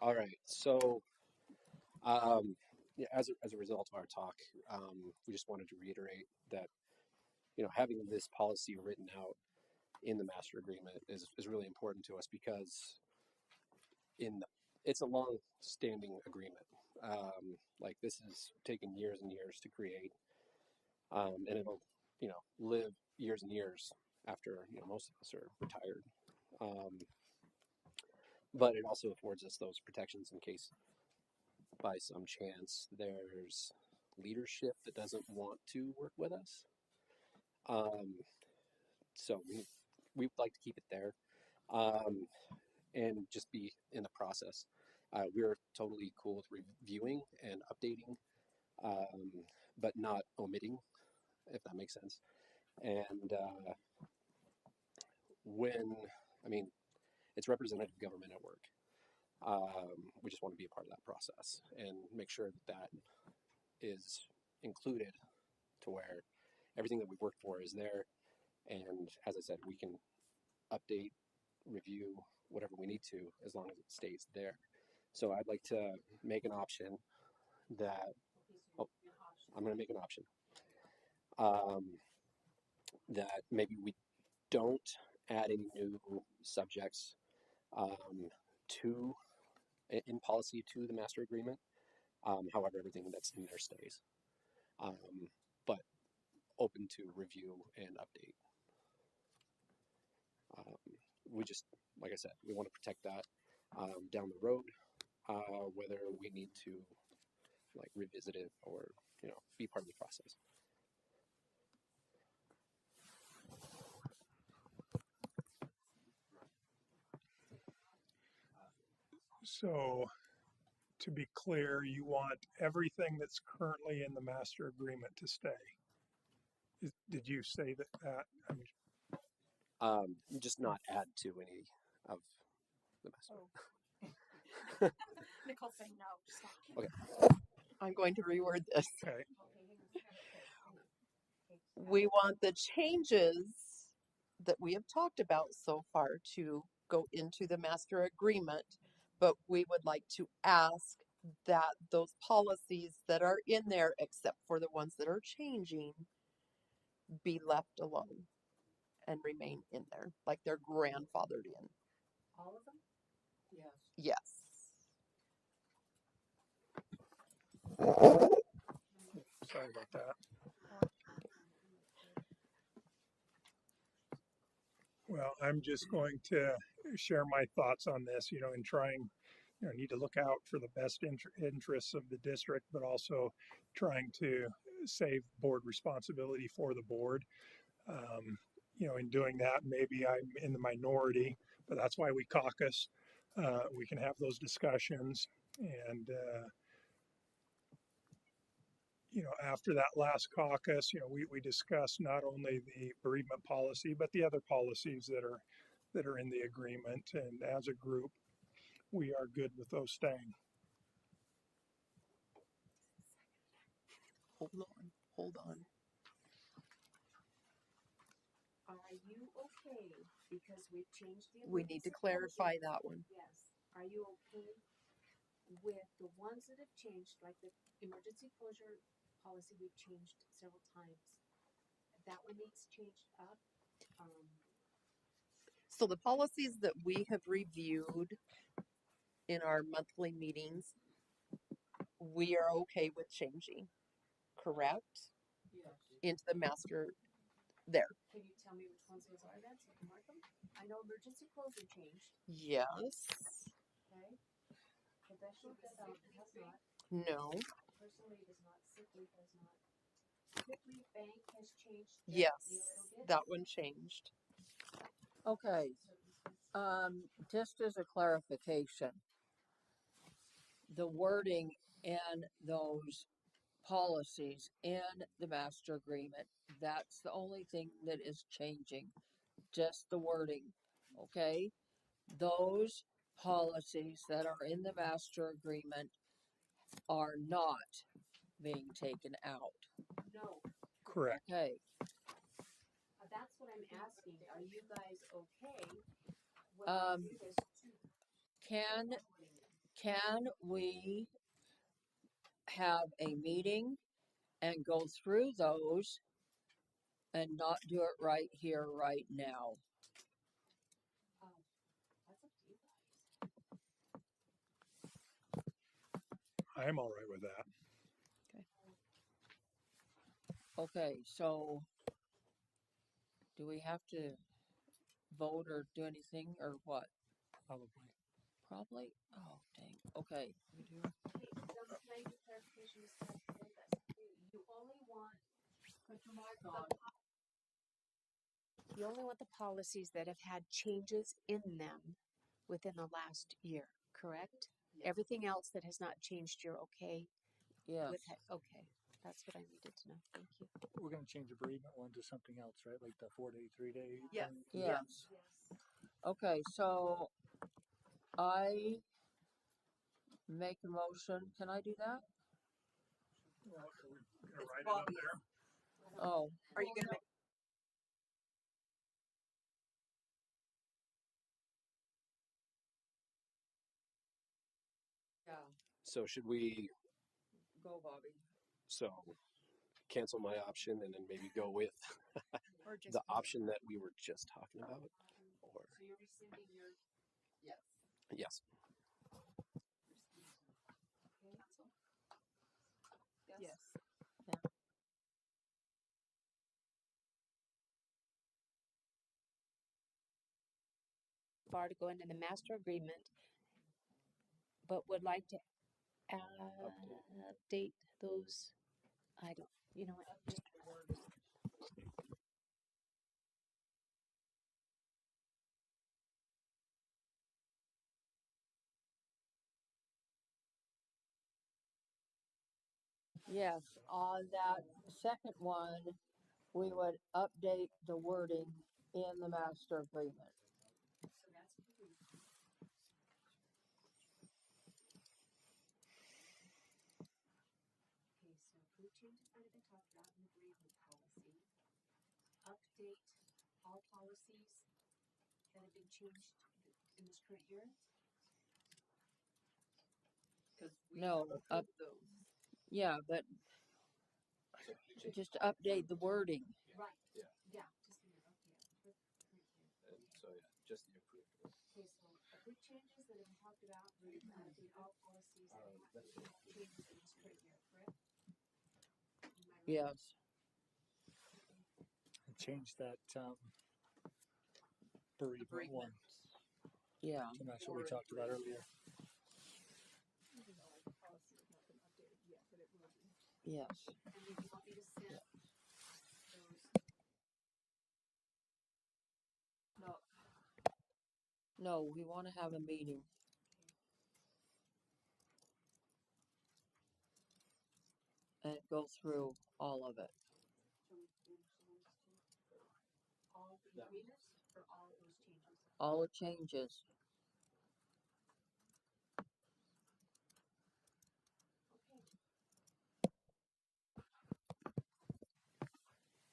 Speaker 6: All right. So, yeah, as a result of our talk, we just wanted to reiterate that having this policy written out in the master agreement is really important to us because it's a long-standing agreement. Like this has taken years and years to create, and it'll live years and years after most of us are retired. But it also affords us those protections in case by some chance there's leadership that doesn't want to work with us. So we'd like to keep it there, and just be in the process. We're totally cool with reviewing and updating, but not omitting, if that makes sense. And it's representative government at work. We just want to be a part of that process and make sure that is included to where everything that we've worked for is there. And as I said, we can update, review, whatever we need to, as long as it stays there. So I'd like to make an option that, I'm going to make an option that maybe we don't add any new subjects in policy to the master agreement. However, everything that's in there stays, but open to review and update. We just, like I said, we want to protect that down the road, whether we need to revisit it or be part of the process.
Speaker 1: So, to be clear, you want everything that's currently in the master agreement to stay. Did you say that? I mean,
Speaker 6: Just not add to any of the master.
Speaker 8: Oh. Nicole's saying no. Stop.
Speaker 6: Okay.
Speaker 2: I'm going to reword this.
Speaker 1: okay.
Speaker 2: We want the changes that we have talked about so far to go into the master agreement, but we would like to ask that those policies that are in there, except for the ones that are changing, be left alone and remain in there, like they're grandfathered in.
Speaker 12: All of them? Yes.
Speaker 2: Yes.
Speaker 1: Sorry about that. Well, I'm just going to share my thoughts on this, in trying, need to look out for the best interests of the district, but also trying to save board responsibility for the board. In doing that, maybe I'm in the minority, but that's why we caucus. We can have those discussions. And, after that last caucus, we discussed not only the bereavement policy, but the other policies that are in the agreement. And as a group, we are good with those staying.
Speaker 2: Hold on.
Speaker 7: Are you okay? Because we've changed the.
Speaker 2: We need to clarify that one.
Speaker 7: Yes. Are you okay with the ones that have changed, like the emergency closure policy we've changed several times? That one needs changed up.
Speaker 2: So the policies that we have reviewed in our monthly meetings, we are okay with changing, correct?
Speaker 12: Yes.
Speaker 2: Into the master there.
Speaker 7: Can you tell me which ones those are then so I can mark them? I know emergency closure changed.
Speaker 2: Yes.
Speaker 7: Okay. Professional development has not.
Speaker 2: No.
Speaker 7: Personal leave is not. Sick leave has not. Sick leave bank has changed.
Speaker 2: Yes.
Speaker 7: A little bit.
Speaker 2: That one changed.
Speaker 12: Okay. Just as a clarification, the wording in those policies in the master agreement, that's the only thing that is changing. Just the wording. Okay. Those policies that are in the master agreement are not being taken out.
Speaker 7: No.
Speaker 1: Correct.
Speaker 12: Okay.
Speaker 7: That's what I'm asking. Are you guys okay?
Speaker 12: can we have a meeting and go through those and not do it right here, right now?
Speaker 7: That's up to you guys.
Speaker 1: I'm all right with that.
Speaker 12: Okay, so do we have to vote or do anything or what?
Speaker 9: Probably.
Speaker 12: Probably? Oh, dang. Okay. We do.
Speaker 7: Okay, can I do clarification just to say that you only want
Speaker 12: Put your mic on.
Speaker 7: you only want the policies that have had changes in them within the last year, correct? Everything else that has not changed, you're okay
Speaker 12: Yes.
Speaker 7: with it? Okay, that's what I needed to know. Thank you.
Speaker 9: We're gonna change the bereavement one to something else, right? Like the 4-day, 3-day.
Speaker 2: Yes.
Speaker 9: thing?
Speaker 12: Yes. Okay, so I make a motion. Can I do that?
Speaker 1: Well, we're gonna write it up there.
Speaker 12: Oh,
Speaker 2: Are you gonna make?
Speaker 12: yeah.
Speaker 6: So should we
Speaker 12: Go, Bobby.
Speaker 6: cancel my option and then maybe go with
Speaker 5: Or just
Speaker 6: the option that we were just talking about? Or
Speaker 2: So you're rescinding your yes.
Speaker 6: yes.
Speaker 2: Cancel.
Speaker 5: yes.
Speaker 7: Far to go into the master agreement, but would like to update those. I don't, you know what? Just
Speaker 12: Yes, on that second one, we would update the wording in the master agreement.
Speaker 2: So that's okay. So approve changes that have been talked about in the bereavement policy. Update all policies that have been changed in this current year.
Speaker 1: Because
Speaker 12: No, up,
Speaker 2: those.
Speaker 12: yeah, but just update the wording.
Speaker 2: Right.
Speaker 6: Yeah.
Speaker 2: Yeah. Just a minute. Okay. Approve current year.
Speaker 6: And so yeah, just the approved.
Speaker 2: Okay. So approve changes that have been talked about. Update all policies that have changes in this current year. Correct. Am I right?
Speaker 12: Yes.
Speaker 9: And change that bereavement one
Speaker 12: Yeah.
Speaker 9: to match what we talked about earlier.
Speaker 5: Even though the policy has not been updated yet, but it will be.
Speaker 12: Yes.
Speaker 2: And then you want me to send those.
Speaker 12: No. No, we want to have a meeting. And go through all of it.
Speaker 2: All the agreements or all of those changes?
Speaker 12: All the changes.
Speaker 2: Okay.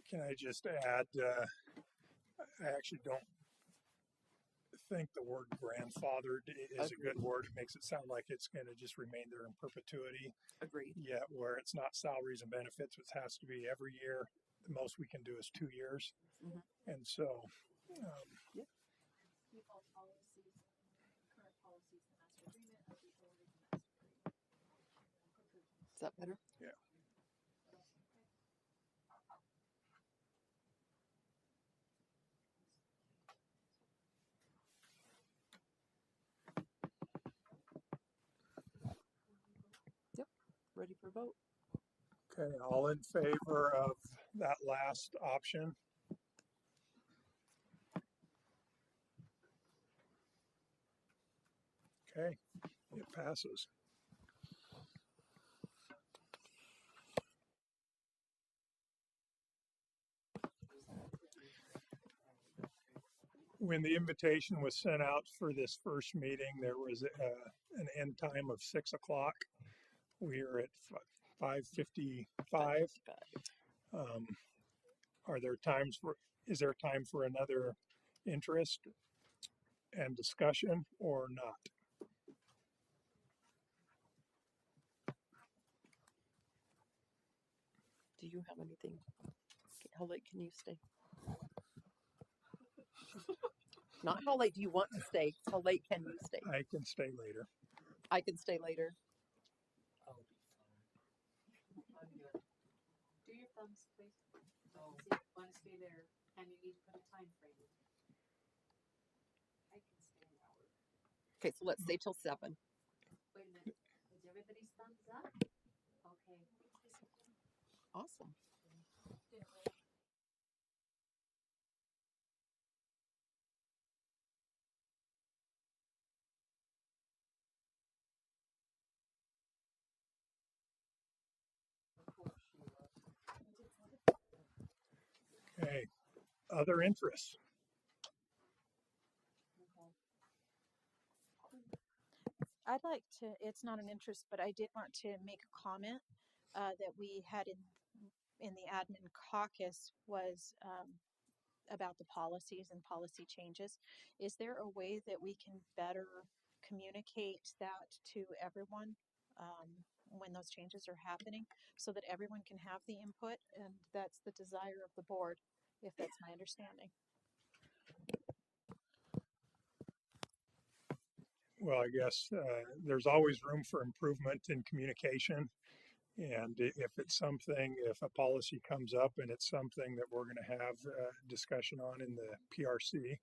Speaker 1: Can I just add, I actually don't think the word grandfathered is a good word. It makes it sound like it's going to just remain there in perpetuity.
Speaker 2: Agreed.
Speaker 1: Yet where it's not salaries and benefits, it has to be every year. The most we can do is 2 years.
Speaker 2: Mhm.
Speaker 1: And so,
Speaker 5: Keep all policies, current policies, the master agreement, update the wording, the master agreement.
Speaker 2: Is that better?
Speaker 1: yeah.
Speaker 2: Ready for vote?
Speaker 1: Okay, all in favor of that last option? Okay, it passes. When the invitation was sent out for this first meeting, there was an end time of 6 o'clock. We are at 5:55. Are there times for, is there time for another interest and discussion or not?
Speaker 2: Do you have anything? How late can you stay? Not how late do you want to stay, how late can you stay?
Speaker 1: I can stay later.
Speaker 2: I can stay later.
Speaker 9: I'll be fine.
Speaker 7: Do your thumbs, please. Oh. See, you want to stay there, and you need to put a time frame. I can stay an hour.
Speaker 2: Okay, so let's stay till 7.
Speaker 7: Wait a minute. Is everybody's thumbs up? Okay.
Speaker 2: Awesome.
Speaker 1: Okay. Other interests.
Speaker 8: I'd like to, it's not an interest, but I did want to make a comment that we had in the admin caucus was about the policies and policy changes. Is there a way that we can better communicate that to everyone when those changes are happening so that everyone can have the input? And that's the desire of the board, if that's my understanding.
Speaker 1: Well, I guess there's always room for improvement in communication. And if it's something, if a policy comes up and it's something that we're going to have discussion on in the PRC,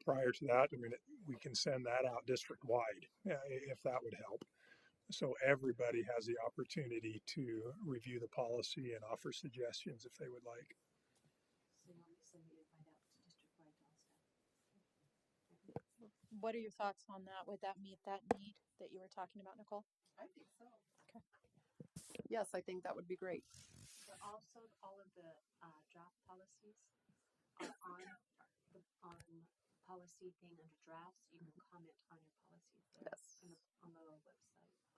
Speaker 1: prior to that, I mean, we can send that out district wide if that would help. So everybody has the opportunity to review the policy and offer suggestions if they would like.
Speaker 7: So you want me to send the invite out to district-wide to all staff?
Speaker 8: What are your thoughts on that? Would that meet that need that you were talking about, Nicole?
Speaker 2: I think so.
Speaker 8: Okay.
Speaker 2: Yes, I think that would be great.
Speaker 7: But also, all of the draft policies are on policy thing under drafts. You can comment on your policies there
Speaker 2: Yes.
Speaker 7: on the website.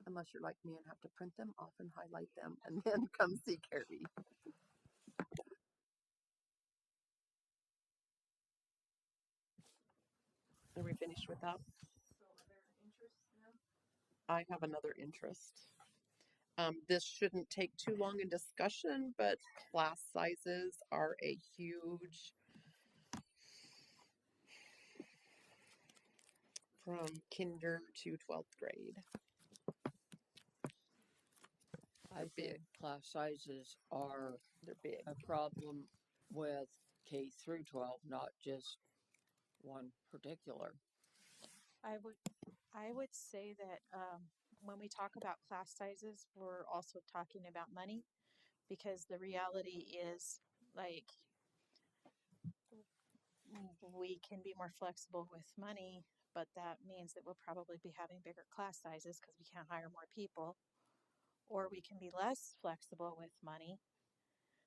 Speaker 2: Unless you're like me and have to print them off and highlight them and then come see Carrie. Are we finished with that?
Speaker 5: So other interests now?
Speaker 2: I have another interest. This shouldn't take too long in discussion, but class sizes are a huge from kinder to 12th grade.
Speaker 12: I think class sizes are
Speaker 2: They're big.
Speaker 12: a problem with K through 12, not just one particular.
Speaker 8: I would say that when we talk about class sizes, we're also talking about money, because the reality is, like, we can be more flexible with money, but that means that we'll probably be having bigger class sizes because we can't hire more people. Or we can be less flexible with money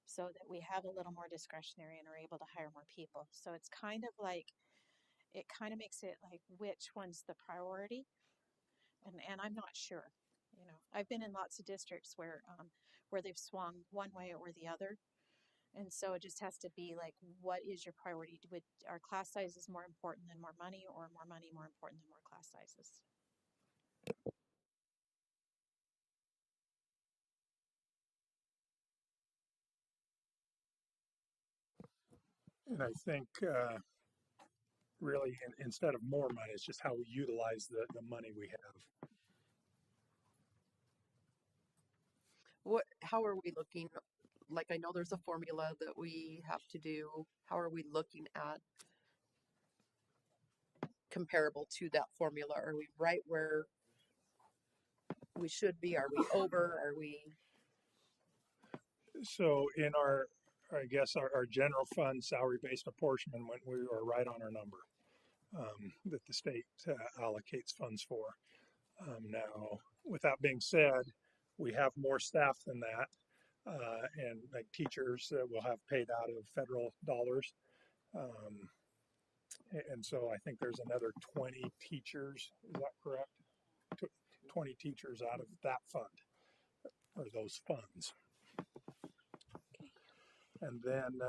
Speaker 8: so that we have a little more discretionary and are able to hire more people. So it's kind of like, it kind of makes it like, which one's the priority? And I'm not sure. I've been in lots of districts where they've swung one way or the other. And so it just has to be like, what is your priority? Would our class sizes more important than more money, or more money more important than more class sizes?
Speaker 1: And I think really instead of more money, it's just how we utilize the money we have.
Speaker 2: How are we looking? Like, I know there's a formula that we have to do. How are we looking at comparable to that formula? Are we right where we should be? Are we over? Are we?
Speaker 1: So in I guess our general fund salary-based apportionment, we are right on our number that the state allocates funds for. Now, with that being said, we have more staff than that, and like teachers will have paid out of federal dollars. And so I think there's another 20 teachers, is that correct? 20 teachers out of that fund, or those funds. And then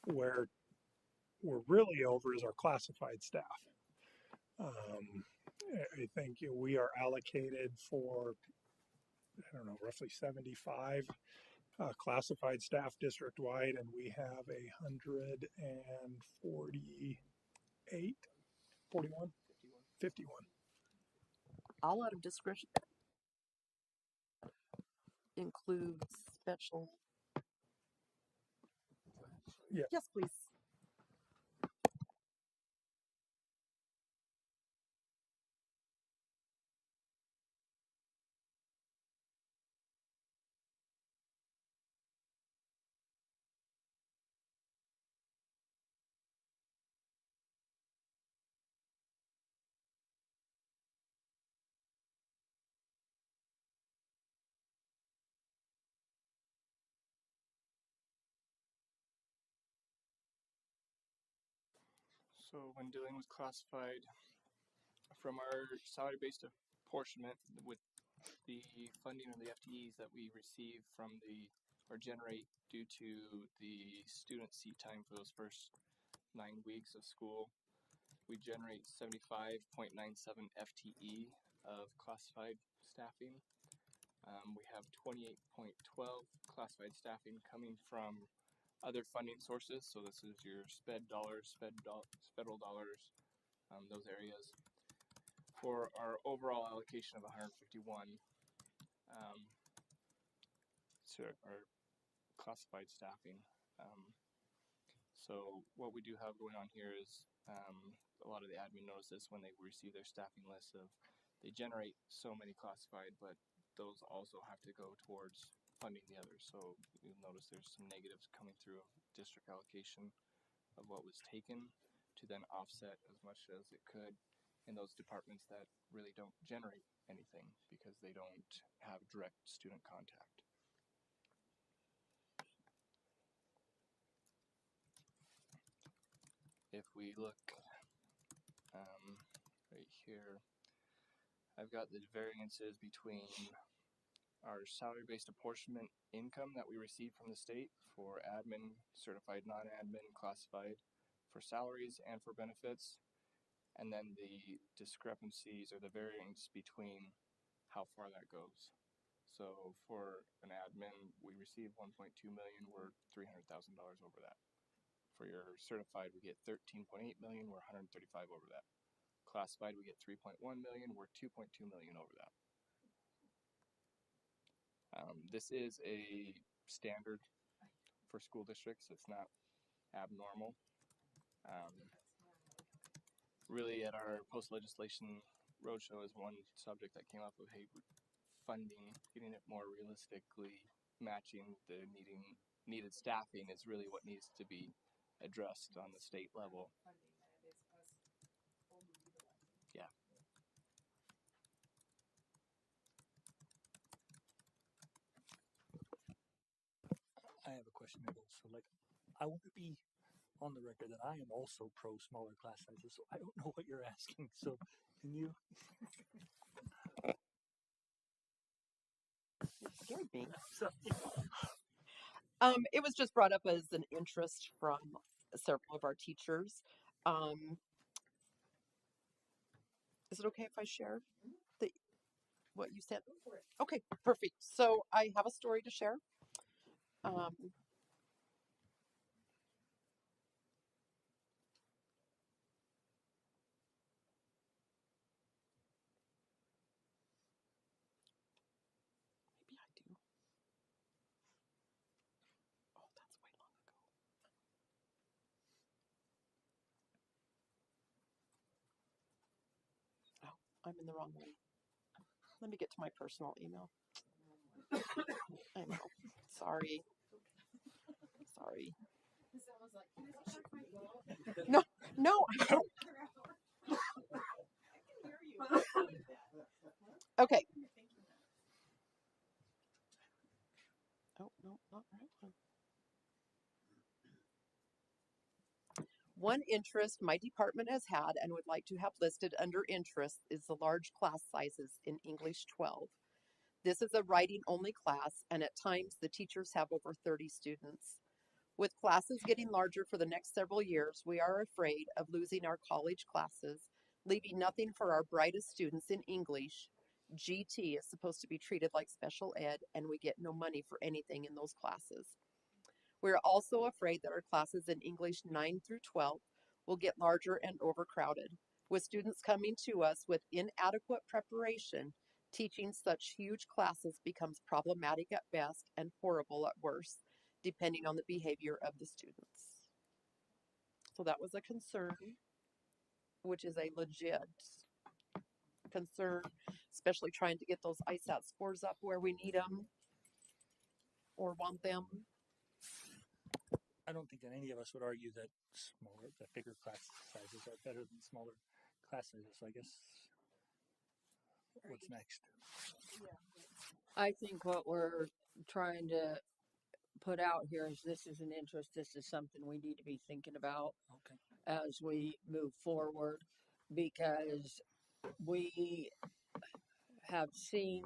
Speaker 1: where we're really over is our classified staff. I think we are allocated for, I don't know, roughly 75 classified staff district-wide, and we have 148, 41, 51.
Speaker 2: All out of discretion includes special.
Speaker 1: Yeah.
Speaker 2: Yes, please.
Speaker 3: So when dealing with classified, from our salary-based apportionment with the funding of the FTEs that we receive from the or generate due to the student seat time for those first 9 weeks of school, we generate 75.97 FTE of classified staffing. We have 28.12 classified staffing coming from other funding sources. So this is your SPED dollars, federal dollars, those areas. For our overall allocation of 151 to our classified staffing. So what we do have going on here is a lot of the admin notices when they receive their staffing list of they generate so many classified, but those also have to go towards funding the others. So you'll notice there's some negatives coming through of district allocation of what was taken to then offset as much as it could in those departments that really don't generate anything because they don't have direct student contact. If we look right here, I've got the variances between our salary-based apportionment income that we receive from the state for admin, certified non-admin, classified, for salaries and for benefits, and then the discrepancies or the variance between how far that goes. So for an admin, we receive 1.2 million, we're $300,000 over that. For your certified, we get 13.8 million, we're 135 over that. Classified, we get 3.1 million, we're 2.2 million over that. This is a standard for school districts. It's not abnormal. Really, at our post-legislation roadshow is one subject that came up of, hey, funding, getting it more realistically matching the needed staffing is really what needs to be addressed on the state level. Yeah.
Speaker 9: I have a question, Nicole. So, like, I want to be on the record that I am also pro smaller class sizes. So I don't know what you're asking. So, can you?
Speaker 2: Scared me.
Speaker 9: So,
Speaker 2: It was just brought up as an interest from several of our teachers. Is it okay if I share what you said? Okay, perfect. So I have a story to share. Maybe I do. Oh, that's way long ago. Oh, I'm in the wrong one. Let me get to my personal email. I know. Sorry. Sorry. No, no, I don't. Okay. Oh, no, not the right one. One interest my department has had and would like to have listed under interests is the large class sizes in English 12. This is a writing only class, and at times the teachers have over 30 students. With classes getting larger for the next several years, we are afraid of losing our college classes, leaving nothing for our brightest students in English, GT is supposed to be treated like special ed, and we get no money for anything in those classes. We're also afraid that our classes in English 9 through 12 will get larger and overcrowded. With students coming to us with inadequate preparation, teaching such huge classes becomes problematic at best and horrible at worst, depending on the behavior of the students. So that was a concern, which is a legit concern, especially trying to get those ISAT scores up where we need them or want them.
Speaker 9: I don't think that any of us would argue that bigger class sizes are better than smaller class sizes. So I guess what's next?
Speaker 12: I think what we're trying to put out here is this is an interest. This is something we need to be thinking about
Speaker 9: Okay.
Speaker 12: as we move forward, because we have seen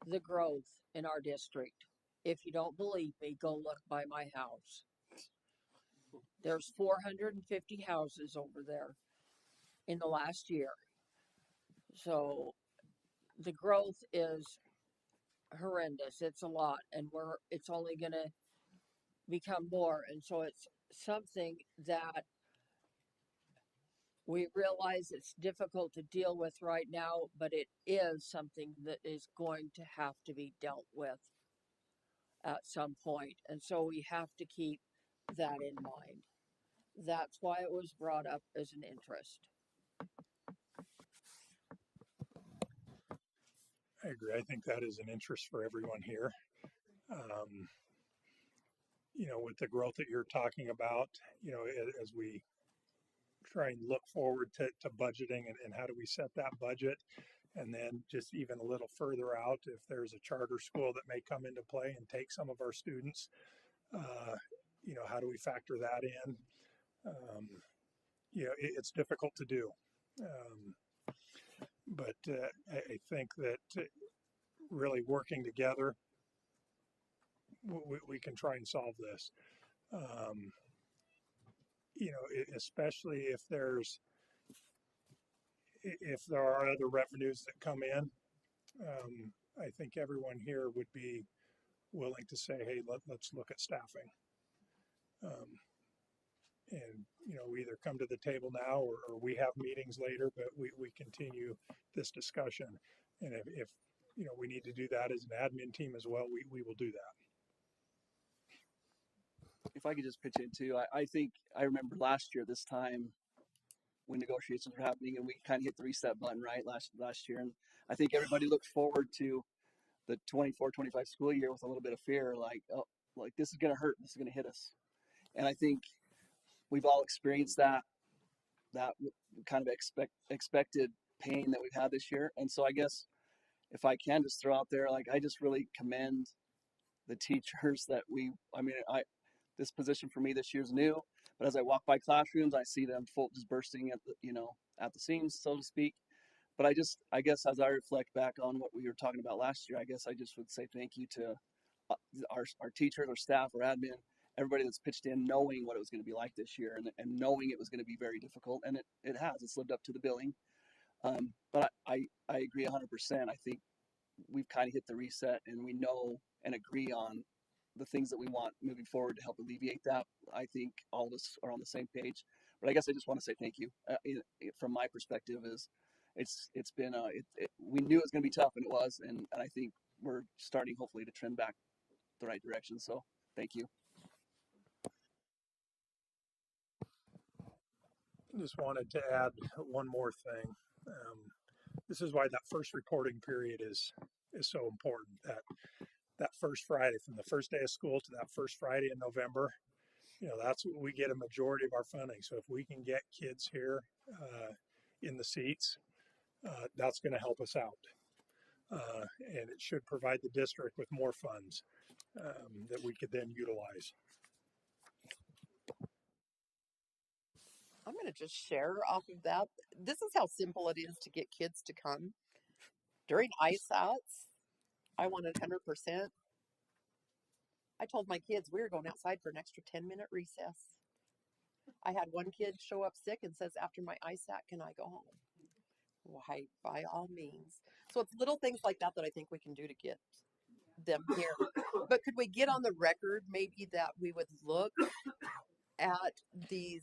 Speaker 12: the growth in our district. If you don't believe me, go look by my house. There's 450 houses over there in the last year. So the growth is horrendous. It's a lot, and it's only going to become more. And so it's something that we realize it's difficult to deal with right now, but it is something that is going to have to be dealt with at some point. And so we have to keep that in mind. That's why it was brought up as an interest.
Speaker 1: I agree. I think that is an interest for everyone here. Um, with the growth that you're talking about, as we try and look forward to budgeting and how do we set that budget, and then just even a little further out, if there's a charter school that may come into play and take some of our students, how do we factor that in? It's difficult to do. But I think that really working together, we can try and solve this. Especially if there are other revenues that come in, I think everyone here would be willing to say, hey, let's look at staffing. And we either come to the table now or we have meetings later, but we continue this discussion. And if we need to do that as an admin team as well, we will do that.
Speaker 10: If I could just pitch in too, I think I remember last year this time when negotiations were happening and we kind of hit the reset button right last year, and I think everybody looked forward to the 24-25 school year with a little bit of fear, like, oh, like this is going to hurt, this is going to hit us. And I think we've all experienced that kind of expected pain that we've had this year. And so I guess if I can just throw out there, like, I just really commend the teachers that this position for me this year is new, but as I walk by classrooms, I see them full, just bursting at the seams, so to speak. But I guess as I reflect back on what we were talking about last year, I guess I just would say thank you to our teachers, our staff, our admin, everybody that's pitched in, knowing what it was going to be like this year and knowing it was going to be very difficult. And it has. It's lived up to the billing. But I agree 100%. I think we've kind of hit the reset and we know and agree on the things that we want moving forward to help alleviate that. I think all of us are on the same page. But I guess I just want to say thank you. From my perspective, it's been we knew it was going to be tough, and it was, and I think we're starting hopefully to trend back the right direction. So thank you.
Speaker 1: Just wanted to add one more thing. This is why that first reporting period is so important. That first Friday, from the first day of school to that first Friday in November, that's what we get a majority of our funding. So if we can get kids here in the seats, that's going to help us out. And it should provide the district with more funds that we could then utilize.
Speaker 2: I'm going to just share off of that. This is how simple it is to get kids to come. During ISATs, I wanted 100%. I told my kids we were going outside for an extra 10-minute recess. I had one kid show up sick and says, after my ISAT, can I go home? why, by all means. So it's little things like that that I think we can do to get them here. But could we get on the record maybe that we would look at these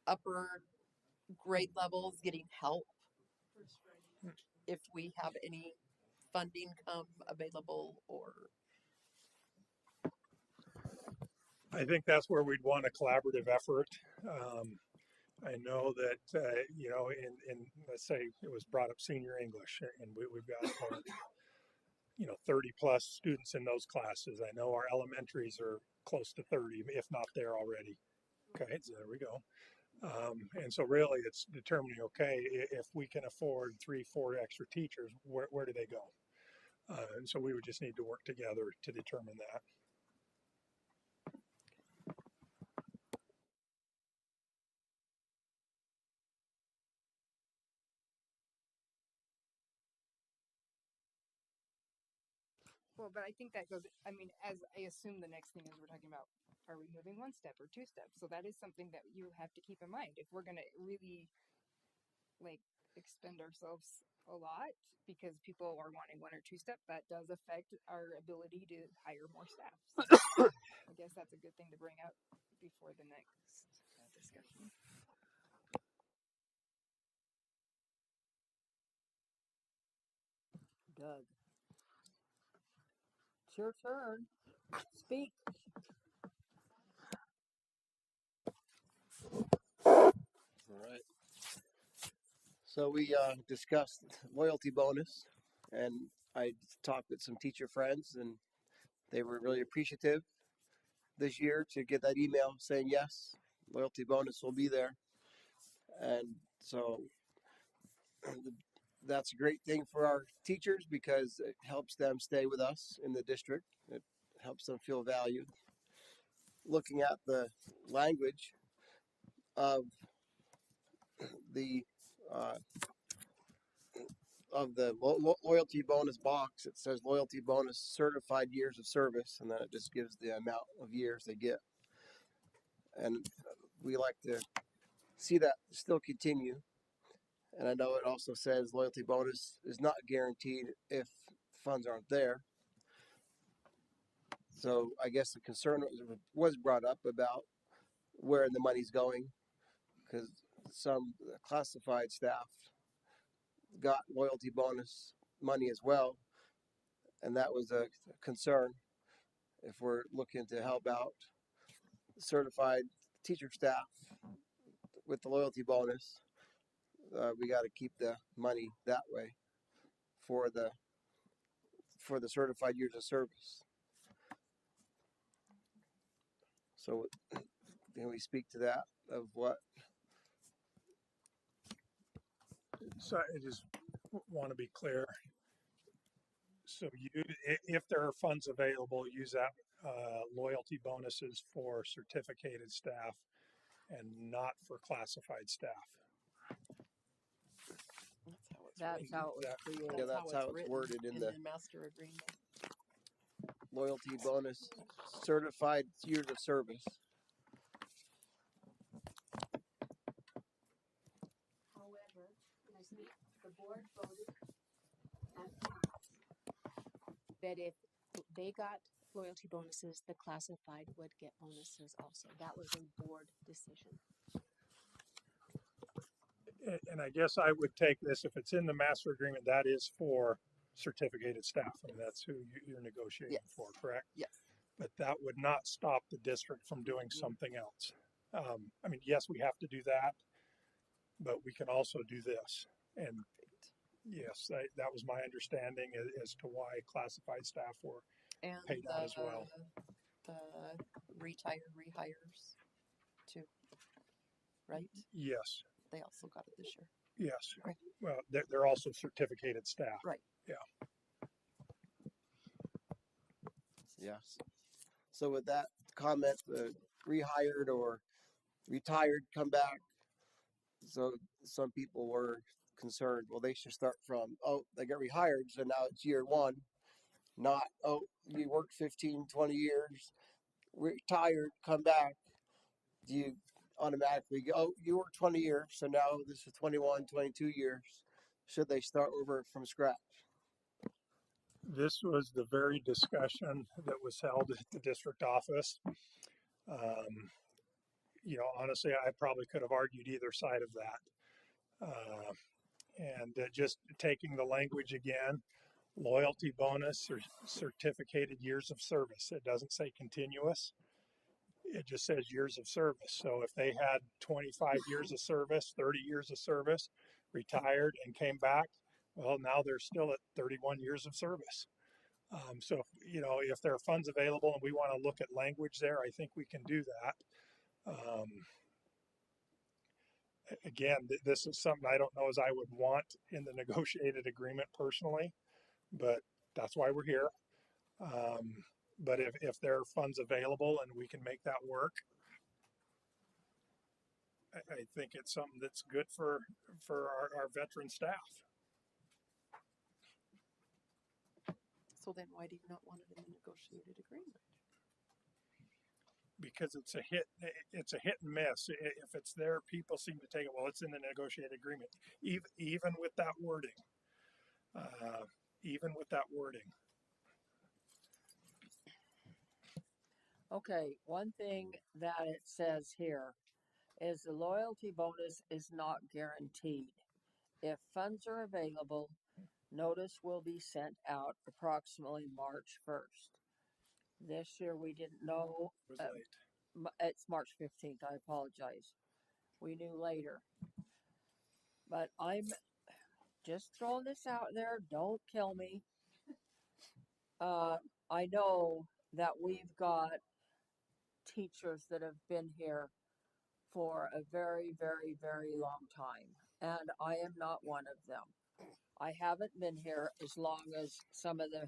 Speaker 2: upper grade levels getting help if we have any funding come available, or
Speaker 1: I think that's where we'd want a collaborative effort. I know that, in let's say it was brought up senior English, and we've got, 30 plus students in those classes. I know our elementaries are close to 30, if not there already. Okay, so there we go. And so really it's determining, okay, if we can afford 3, 4 extra teachers, where do they go? And so we would just need to work together to determine that.
Speaker 5: Well, but I think that goes, I mean, as I assume the next thing is we're talking about, are we moving 1 step or 2 steps? So that is something that you have to keep in mind. If we're going to really like expend ourselves a lot because people are wanting 1 or 2 step, that does affect our ability to hire more staff. So I guess that's a good thing to bring up before the next discussion.
Speaker 12: Doug, it's your turn. Speak.
Speaker 13: All right. So we discussed loyalty bonus, and I talked with some teacher friends, and they were really appreciative this year to get that email saying yes, loyalty bonus will be there, and so that's a great thing for our teachers because it helps them stay with us in the district. It helps them feel valued. Looking at the language of the uh, loyalty bonus box, it says loyalty bonus certified years of service, and then it just gives the amount of years they get. And we like to see that still continue. And I know it also says loyalty bonus is not guaranteed if funds aren't there. So I guess the concern was brought up about where the money's going, because some classified staff got loyalty bonus money as well, and that was a concern. If we're looking to help out certified teacher staff with the loyalty bonus, we got to keep the money that way for the certified years of service. So can we speak to that of what?
Speaker 1: So I just want to be clear. So if there are funds available, use that loyalty bonuses for certificated staff and not for classified staff.
Speaker 2: That's how it's
Speaker 12: That's
Speaker 2: written.
Speaker 12: how it was created.
Speaker 13: Yeah, that's how it's
Speaker 2: written
Speaker 13: worded in the
Speaker 2: master agreement.
Speaker 13: loyalty bonus certified years of service.
Speaker 7: However, I think the board voted and passed that if they got loyalty bonuses, the classified would get bonuses also. That was a board decision.
Speaker 1: And I guess I would take this, if it's in the master agreement, that is for certificated staff. I mean, that's who you're negotiating for, correct?
Speaker 2: Yes.
Speaker 1: But that would not stop the district from doing something else. I mean, yes, we have to do that, but we can also do this. And yes, that was my understanding as to why classified staff were
Speaker 2: And
Speaker 1: paid out as well.
Speaker 2: The retired rehires too, right?
Speaker 1: Yes.
Speaker 2: They also got it this year.
Speaker 1: Yes.
Speaker 2: Okay.
Speaker 1: Well, they're also certificated staff.
Speaker 2: Right.
Speaker 1: Yeah.
Speaker 13: Yes. So with that comment, rehired or retired come back. So some people were concerned, well, they should start from, oh, they got rehired, so now it's year one, not, oh, you worked 15, 20 years, retired, come back. Do you automatically go, oh, you worked 20 years, so now this is 21, 22 years. Should they start over from scratch?
Speaker 1: This was the very discussion that was held at the district office. Um, honestly, I probably could have argued either side of that. And just taking the language again, loyalty bonus or certificated years of service. It doesn't say continuous. It just says years of service. So if they had 25 years of service, 30 years of service, retired and came back, well, now they're still at 31 years of service. So, if there are funds available and we want to look at language there, I think we can do that. Again, this is something I don't know as I would want in the negotiated agreement personally, but that's why we're here. But if there are funds available and we can make that work, I think it's something that's good for our veteran staff.
Speaker 2: So then why do you not want it in the negotiated agreement?
Speaker 1: Because it's a hit and miss. If it's there, people seem to take it. Well, it's in the negotiated agreement, even with that wording. Even with that wording.
Speaker 12: Okay, one thing that it says here is the loyalty bonus is not guaranteed. If funds are available, notice will be sent out approximately March 1st. This year we didn't know.
Speaker 1: It was late.
Speaker 12: It's March 15th. I apologize. We knew later. But I'm just throwing this out there. Don't kill me. I know that we've got teachers that have been here for a very, very, very long time, and I am not one of them. I haven't been here as long as some of the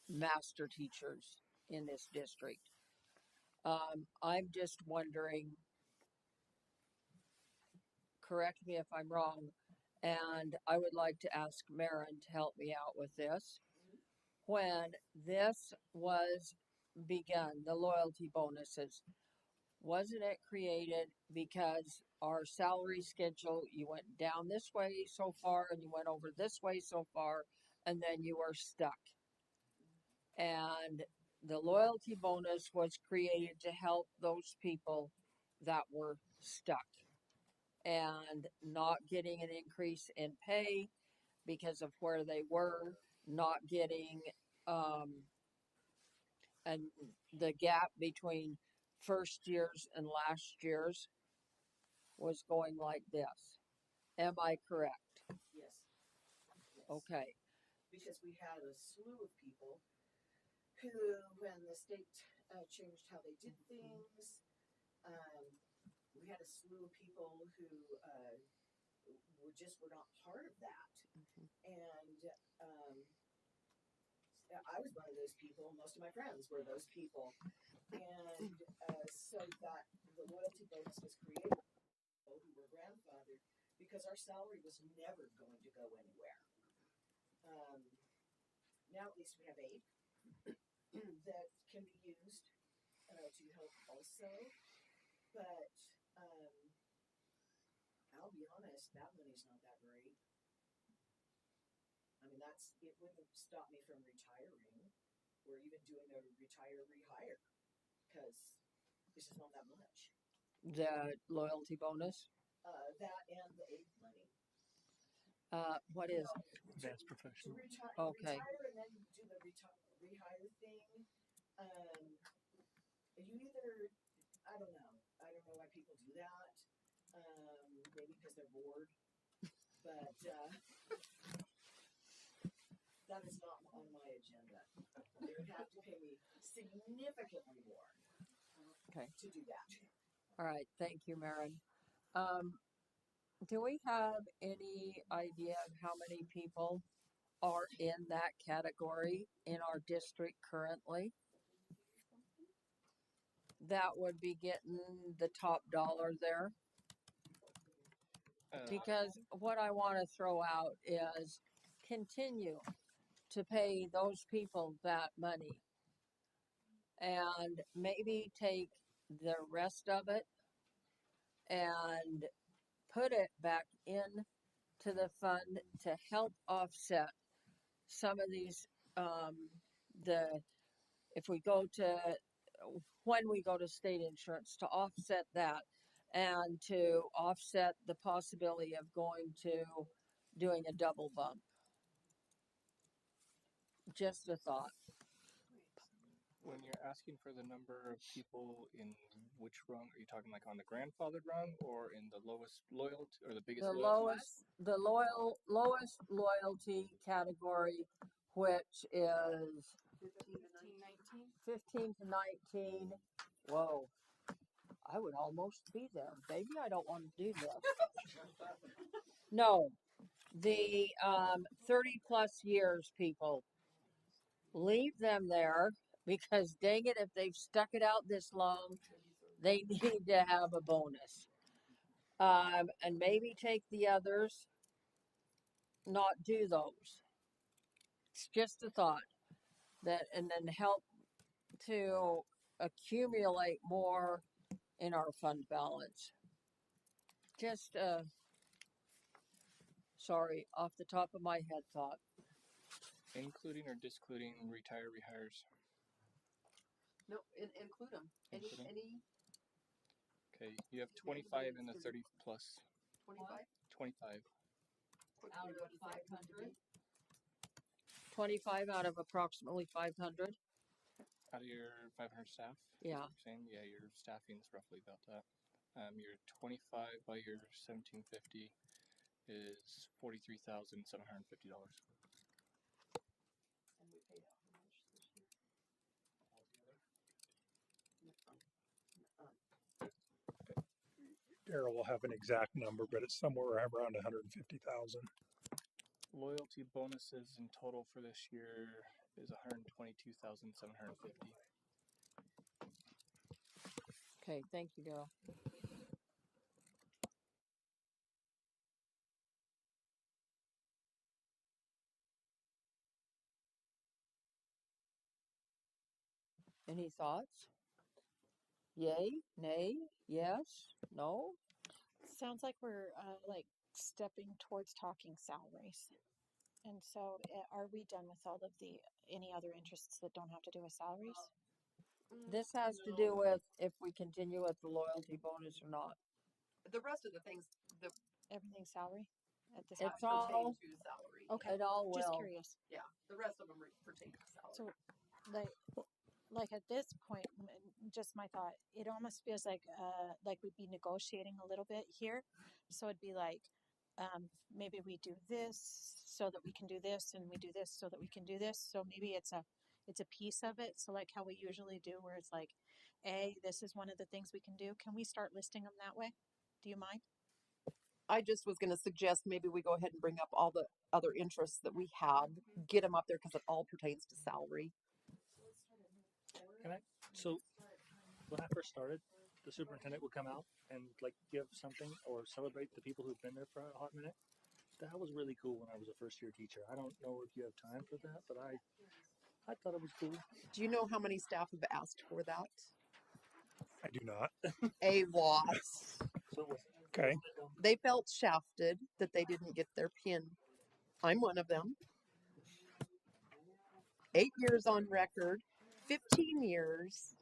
Speaker 12: master teachers in this district. I'm just wondering, correct me if I'm wrong, and I would like to ask Marin to help me out with this. When this was begun, the loyalty bonuses, wasn't it created because our salary schedule, you went down this way so far and you went over this way so far, and then you were stuck? And the loyalty bonus was created to help those people that were stuck and not getting an increase in pay because of where they were, not getting and the gap between first years and last year's was going like this. Am I correct?
Speaker 11: Yes. Yes.
Speaker 12: Okay.
Speaker 11: Because we had a slew of people who, when the state changed how they did things, we had a slew of people who were not part of that. And I was one of those people. Most of my friends were those people. And so that the loyalty bonus was created for people who were grandfathered because our salary was never going to go anywhere. Now at least we have aid that can be used to help also. But I'll be honest, that money's not that great. I mean, it wouldn't stop me from retiring or even doing a retire rehire because it's just not that much.
Speaker 12: The loyalty bonus?
Speaker 11: That and the aid money.
Speaker 12: What is
Speaker 9: Advanced professional.
Speaker 12: Okay.
Speaker 11: Retire and then do the rehire thing. You either, I don't know why people do that. Maybe because they're bored. But that is not on my agenda. They would have to pay me significantly more to do that.
Speaker 12: All right. Thank you, Marin. Do we have any idea of how many people are in that category in our district currently that would be getting the top dollar there? Because what I want to throw out is continue to pay those people that money and maybe take the rest of it and put it back in to the fund to help offset some of these, the, if we go to, when we go to state insurance, to offset that and to offset the possibility of going to doing a double bump. Just a thought.
Speaker 3: When you're asking for the number of people in which rung, are you talking like on the grandfathered rung or in the lowest loyalty or the biggest loyalty?
Speaker 12: The lowest loyalty category, which is 15 to 19. Whoa, I would almost be there. Maybe I don't want to do this. No, the 30 plus years people, leave them there because dang it, if they've stuck it out this long, they need to have a bonus. And maybe take the others, not do those. It's just a thought that, and then help to accumulate more in our fund balance. Just, sorry, off the top of my head thought.
Speaker 3: Including or discluding retire rehires?
Speaker 2: No, include them.
Speaker 3: Include 'em?
Speaker 2: Any
Speaker 3: Okay, you have 25 in the 30 plus.
Speaker 2: 25
Speaker 3: 25.
Speaker 12: Out of 500. 25 out of approximately 500.
Speaker 3: Out of your 500 staff?
Speaker 12: Yeah.
Speaker 3: Saying, yeah, your staffing is roughly about that. Your 25 by your 1750 is $43,750.
Speaker 2: and we paid out how much this year?
Speaker 1: Daryl will have an exact number, but it's somewhere around 150,000.
Speaker 3: Loyalty bonuses in total for this year is 122,750.
Speaker 12: Okay, thank you, Daryl. Any thoughts? Yay, nay, yes, no?
Speaker 8: Sounds like we're like stepping towards talking salaries. And so are we done with all of the any other interests that don't have to do with salaries?
Speaker 12: This has to do with if we continue with the loyalty bonus or not.
Speaker 2: The rest of the things, the
Speaker 8: Everything salary at this
Speaker 12: It's
Speaker 8: point?
Speaker 12: all,
Speaker 2: pertain to salary.
Speaker 8: Okay.
Speaker 12: it all
Speaker 8: Just
Speaker 12: will.
Speaker 8: curious.
Speaker 2: Yeah, the rest of them pertain to salary.
Speaker 8: So like at this point, just my thought, it almost feels like we'd be negotiating a little bit here. So it'd be like maybe we do this so that we can do this, and we do this so that we can do this. So maybe it's a piece of it. So like how we usually do, where it's like, this is one of the things we can do. Can we start listing them that way? Do you mind?
Speaker 2: I just was going to suggest maybe we go ahead and bring up all the other interests that we have, get them up there because it all pertains to salary.
Speaker 9: Can I? So when I first started, the superintendent would come out and like give something or celebrate the people who've been there for a hot minute. That was really cool when I was a first year teacher. I don't know if you have time for that, but I thought it was cool.
Speaker 2: Do you know how many staff have asked for that?
Speaker 1: I do not.
Speaker 2: A lot.
Speaker 9: So
Speaker 1: Okay.
Speaker 2: They felt shafted that they didn't get their pin. I'm one of them. 8 years on record, 15 years.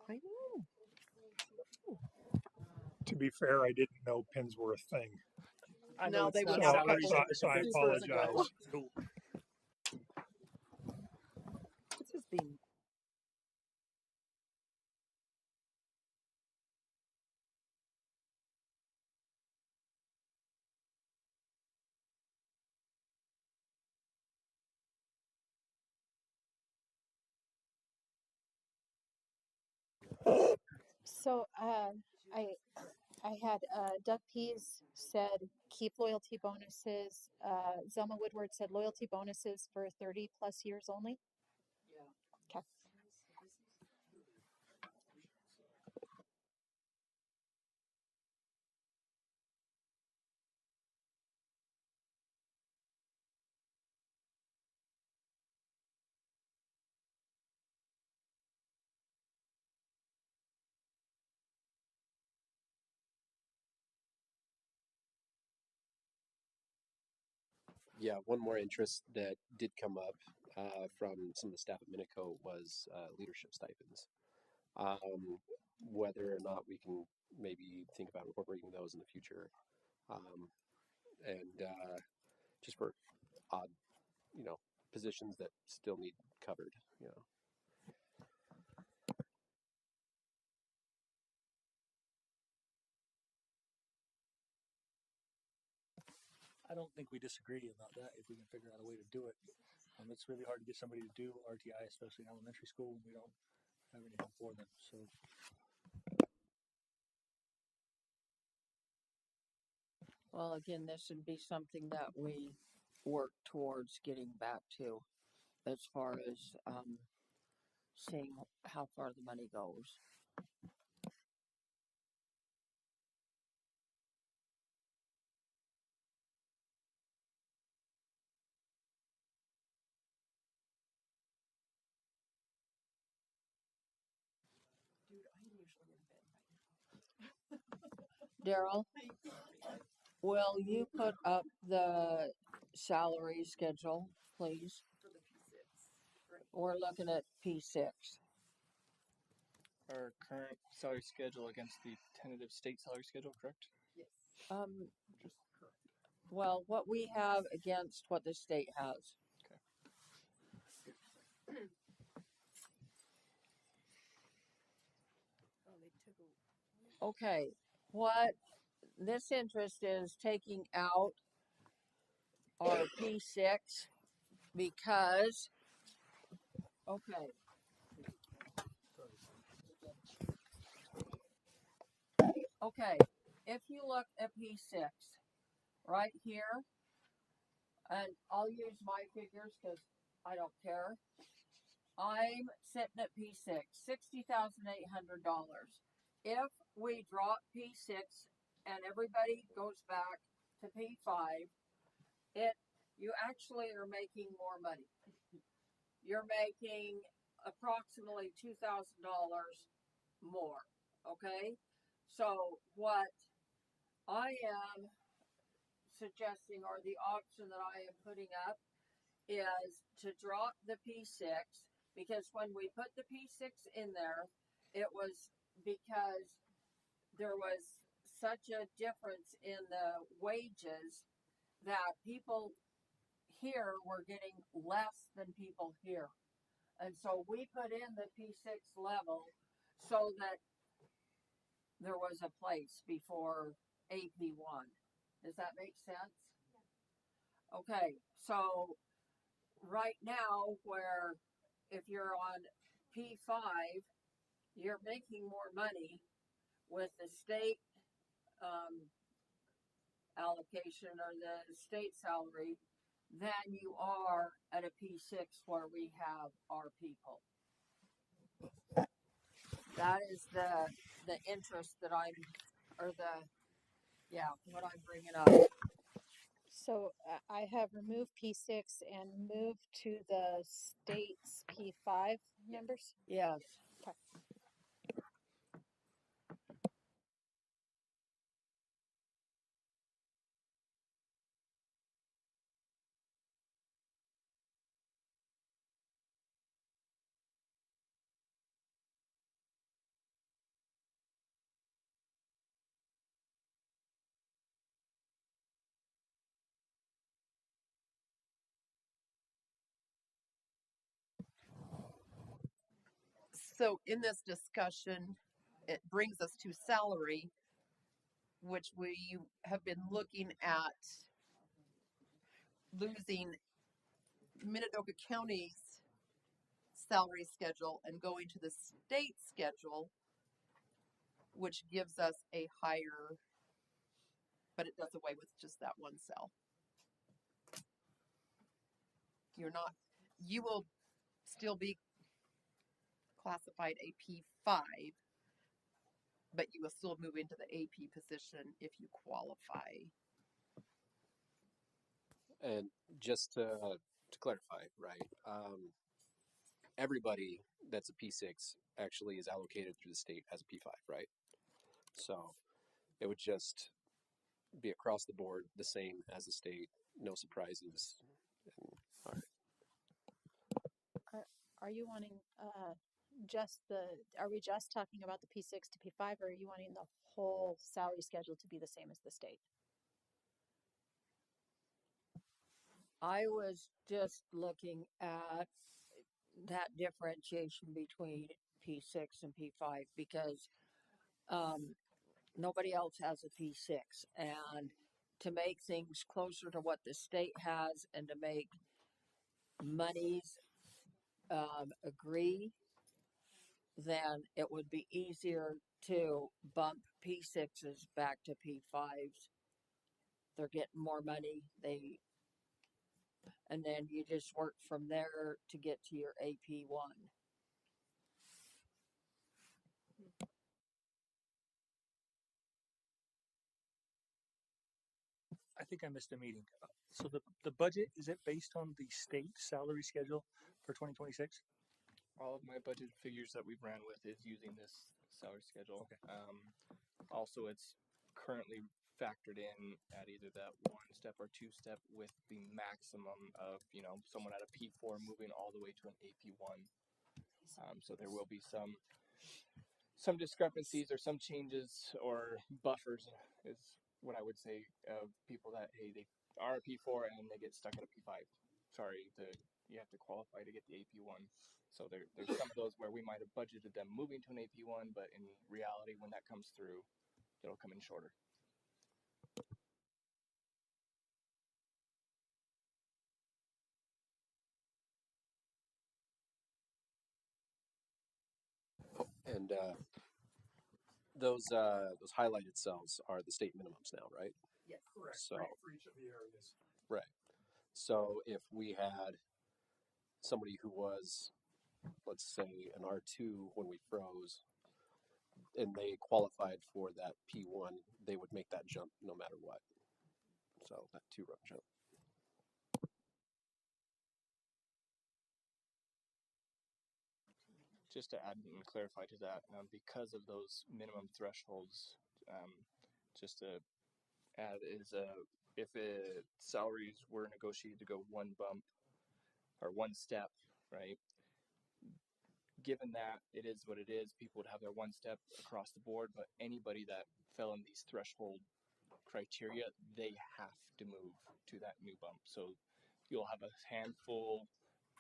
Speaker 2: I know.
Speaker 1: To be fair, I didn't know pins were a thing.
Speaker 9: I know
Speaker 2: No,
Speaker 9: it's
Speaker 2: they
Speaker 9: not
Speaker 2: went out a
Speaker 9: salary,
Speaker 2: couple
Speaker 1: so I
Speaker 9: it's
Speaker 2: supers ago.
Speaker 1: apologize.
Speaker 9: cool.
Speaker 2: This is being
Speaker 8: So I had Doug Pease said keep loyalty bonuses. Zelma Woodward said loyalty bonuses for 30 plus years only.
Speaker 12: Yeah.
Speaker 8: Okay.
Speaker 6: Yeah, one more interest that did come up from some of the staff at Minico was leadership stipends. Whether or not we can maybe think about incorporating those in the future, and just for odd, positions that still need covered.
Speaker 9: I don't think we disagree about that if we can figure out a way to do it. It's really hard to get somebody to do RTI, especially in elementary school, when we don't have anything for them. So
Speaker 12: Well, again, this would be something that we work towards getting back to as far as seeing how far the money goes.
Speaker 2: Dude, I'm usually in bed by
Speaker 12: Daryl, will you put up the salary schedule, please?
Speaker 2: for the P6. Right.
Speaker 12: We're looking at P6.
Speaker 3: Our current salary schedule against the tentative state salary schedule, correct?
Speaker 2: Yes.
Speaker 12: Um,
Speaker 2: Just correct.
Speaker 12: well, what we have against what the state has.
Speaker 3: Okay.
Speaker 2: Oh, they took a.
Speaker 12: Okay, what this interest is taking out our P6 because, okay, okay, if you look at P6 right here, and I'll use my figures because I don't care. I'm sitting at P6, $60,800. If we drop P6 and everybody goes back to P5, you actually are making more money. You're making approximately $2,000 more. Okay, so what I am suggesting, or the option that I am putting up, is to drop the P6, because when we put the P6 in there, it was because there was such a difference in the wages that people here were getting less than people here. And so we put in the P6 level so that there was a place before AP1. Does that make sense? Okay, so right now, where if you're on P5, you're making more money with the state um, allocation or the state salary than you are at a P6 where we have our people. That is the interest that I'm, or what I'm bringing up.
Speaker 8: So I have removed P6 and moved to the state's P5 numbers.
Speaker 12: Yes.
Speaker 8: Okay.
Speaker 2: So in this discussion, it brings us to salary, which we have been looking at losing Minidoka County's salary schedule and going to the state schedule, which gives us a higher, but it does away with just that one cell. You will still be classified a P5, but you will still move into the AP position if you qualify.
Speaker 6: And just to clarify, right? Everybody that's a P6 actually is allocated through the state as a P5, right? So it would just be across the board the same as the state, no surprises. And, all right.
Speaker 8: Are you wanting are we just talking about the P6 to P5, or are you wanting the whole salary schedule to be the same as the state?
Speaker 12: I was just looking at that differentiation between P6 and P5 because nobody else has a P6. And to make things closer to what the state has and to make monies agree, then it would be easier to bump P6s back to P5s. They're getting more money. And then you just work from there to get to your AP1.
Speaker 9: I think I missed a meeting. So the budget, is it based on the state salary schedule for 2026?
Speaker 3: All of my budget figures that we've ran with is using this salary schedule.
Speaker 9: Okay.
Speaker 3: Also, it's currently factored in at either that one step or two step with the maximum of, someone at a P4 moving all the way to an AP1. So there will be some discrepancies or some changes or buffers is what I would say of people that, hey, they are a P4 and they get stuck at a P5. Sorry, you have to qualify to get the AP1. So there's some of those where we might have budgeted them moving to an AP1, but in reality, when that comes through, it'll come in shorter.
Speaker 6: And those highlighted cells are the state minimums now, right?
Speaker 12: Yes.
Speaker 1: Correct.
Speaker 6: So
Speaker 1: For each of the areas.
Speaker 6: right. So if we had somebody who was, let's say, an R2 when we froze, and they qualified for that P1, they would make that jump no matter what. So that 2-row jump.
Speaker 3: Just to add and clarify to that, because of those minimum thresholds, just to add is if salaries were negotiated to go one bump or one step, right? Given that it is what it is, people would have their one step across the board, but anybody that fell in these threshold criteria, they have to move to that new bump. So you'll have a handful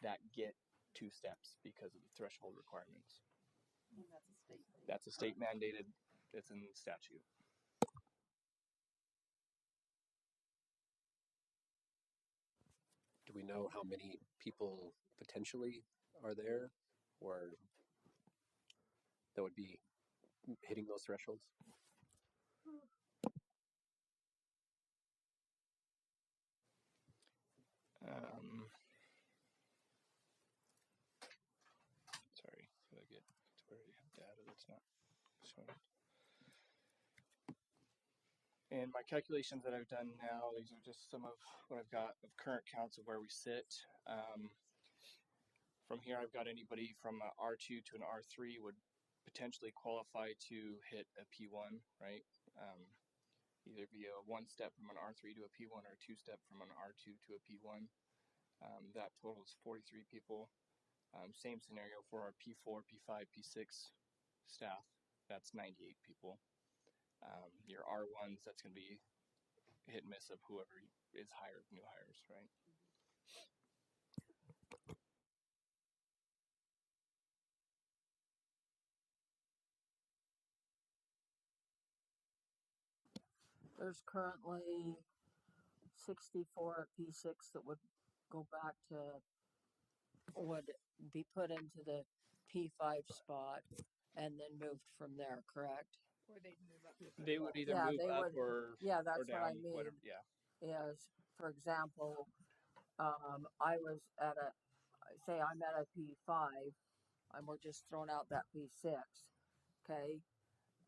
Speaker 3: that get 2 steps because of the threshold requirements.
Speaker 2: And that's a state thing.
Speaker 3: That's a state mandated, it's in statute.
Speaker 6: Do we know how many people potentially are there, or that would be hitting those thresholds?
Speaker 3: Sorry, did I get to where you have data that's not showing? And my calculations that I've done now, these are just some of what I've got of current counts of where we sit. From here, I've got anybody from an R2 to an R3 would potentially qualify to hit a P1, right? Either be a one step from an R3 to a P1 or a two step from an R2 to a P1. That total is 43 people. Same scenario for our P4, P5, P6 staff. That's 98 people. Your R1s, that's going to be hit and miss of whoever is hired, new hires, right?
Speaker 12: There's currently 64 P6 that would go back to, would be put into the P5 spot and then moved from there, correct?
Speaker 5: Or they'd move up.
Speaker 3: They would either
Speaker 12: Yeah,
Speaker 3: move
Speaker 12: they
Speaker 3: up
Speaker 12: would.
Speaker 3: or
Speaker 12: Yeah, that's what I
Speaker 3: down, whatever.
Speaker 12: mean.
Speaker 3: Yeah.
Speaker 12: Is, for example, I was at say I'm at a P5, and we're just throwing out that P6, okay?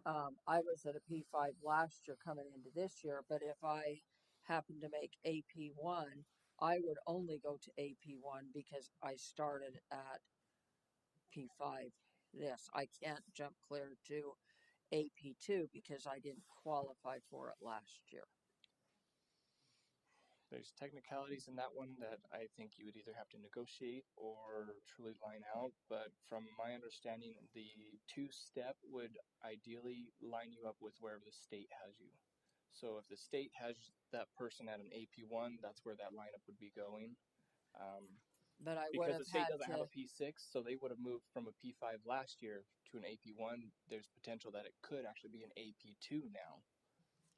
Speaker 12: I was at a P5 last year coming into this year, but if I happen to make AP1, I would only go to AP1 because I started at P5. This, I can't jump clear to AP2 because I didn't qualify for it last year.
Speaker 3: There's technicalities in that one that I think you would either have to negotiate or truly line out. But from my understanding, the two-step would ideally line you up with wherever the state has you. So if the state has that person at an AP1, that's where that lineup would be going.
Speaker 12: But I would
Speaker 3: Because
Speaker 12: have
Speaker 3: the state
Speaker 12: had
Speaker 3: doesn't have
Speaker 12: to.
Speaker 3: a P6, so they would have moved from a P5 last year to an AP1. There's potential that it could actually be an AP2 now.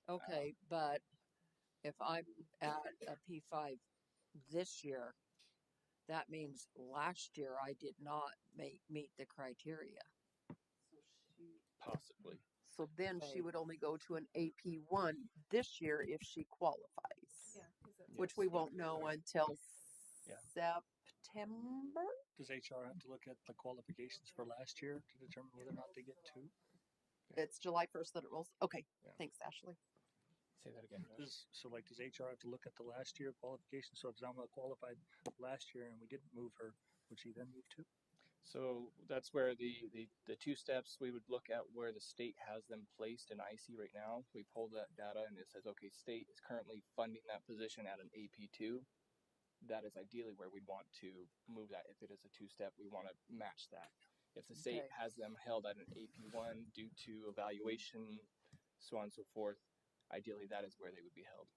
Speaker 12: Okay, but if I'm at a P5 this year, that means last year I did not meet the criteria.
Speaker 3: Possibly.
Speaker 2: So then she
Speaker 12: Okay.
Speaker 2: would only go to an AP1 this year if she qualifies.
Speaker 5: Yeah, 'cause that's
Speaker 2: Which
Speaker 3: Yes.
Speaker 2: we won't know until
Speaker 3: Yeah.
Speaker 2: September.
Speaker 9: Does HR have to look at the qualifications for last year to determine whether or not they get two?
Speaker 2: It's July 1st that it rolls. Okay.
Speaker 3: Yeah.
Speaker 2: Thanks, Ashley.
Speaker 3: Say that again, Josh.
Speaker 9: Does HR have to look at the last year qualifications? So if Zama qualified last year and we didn't move her, would she then move two?
Speaker 3: So that's where the two steps we would look at where the state has them placed in IC right now. We pull that data and it says, okay, state is currently funding that position at an AP2. That is ideally where we'd want to move that. If it is a two-step, we want to match that. If the state
Speaker 12: Okay.
Speaker 3: has them held at an AP1 due to evaluation, so on and so forth, ideally that is where they would be held.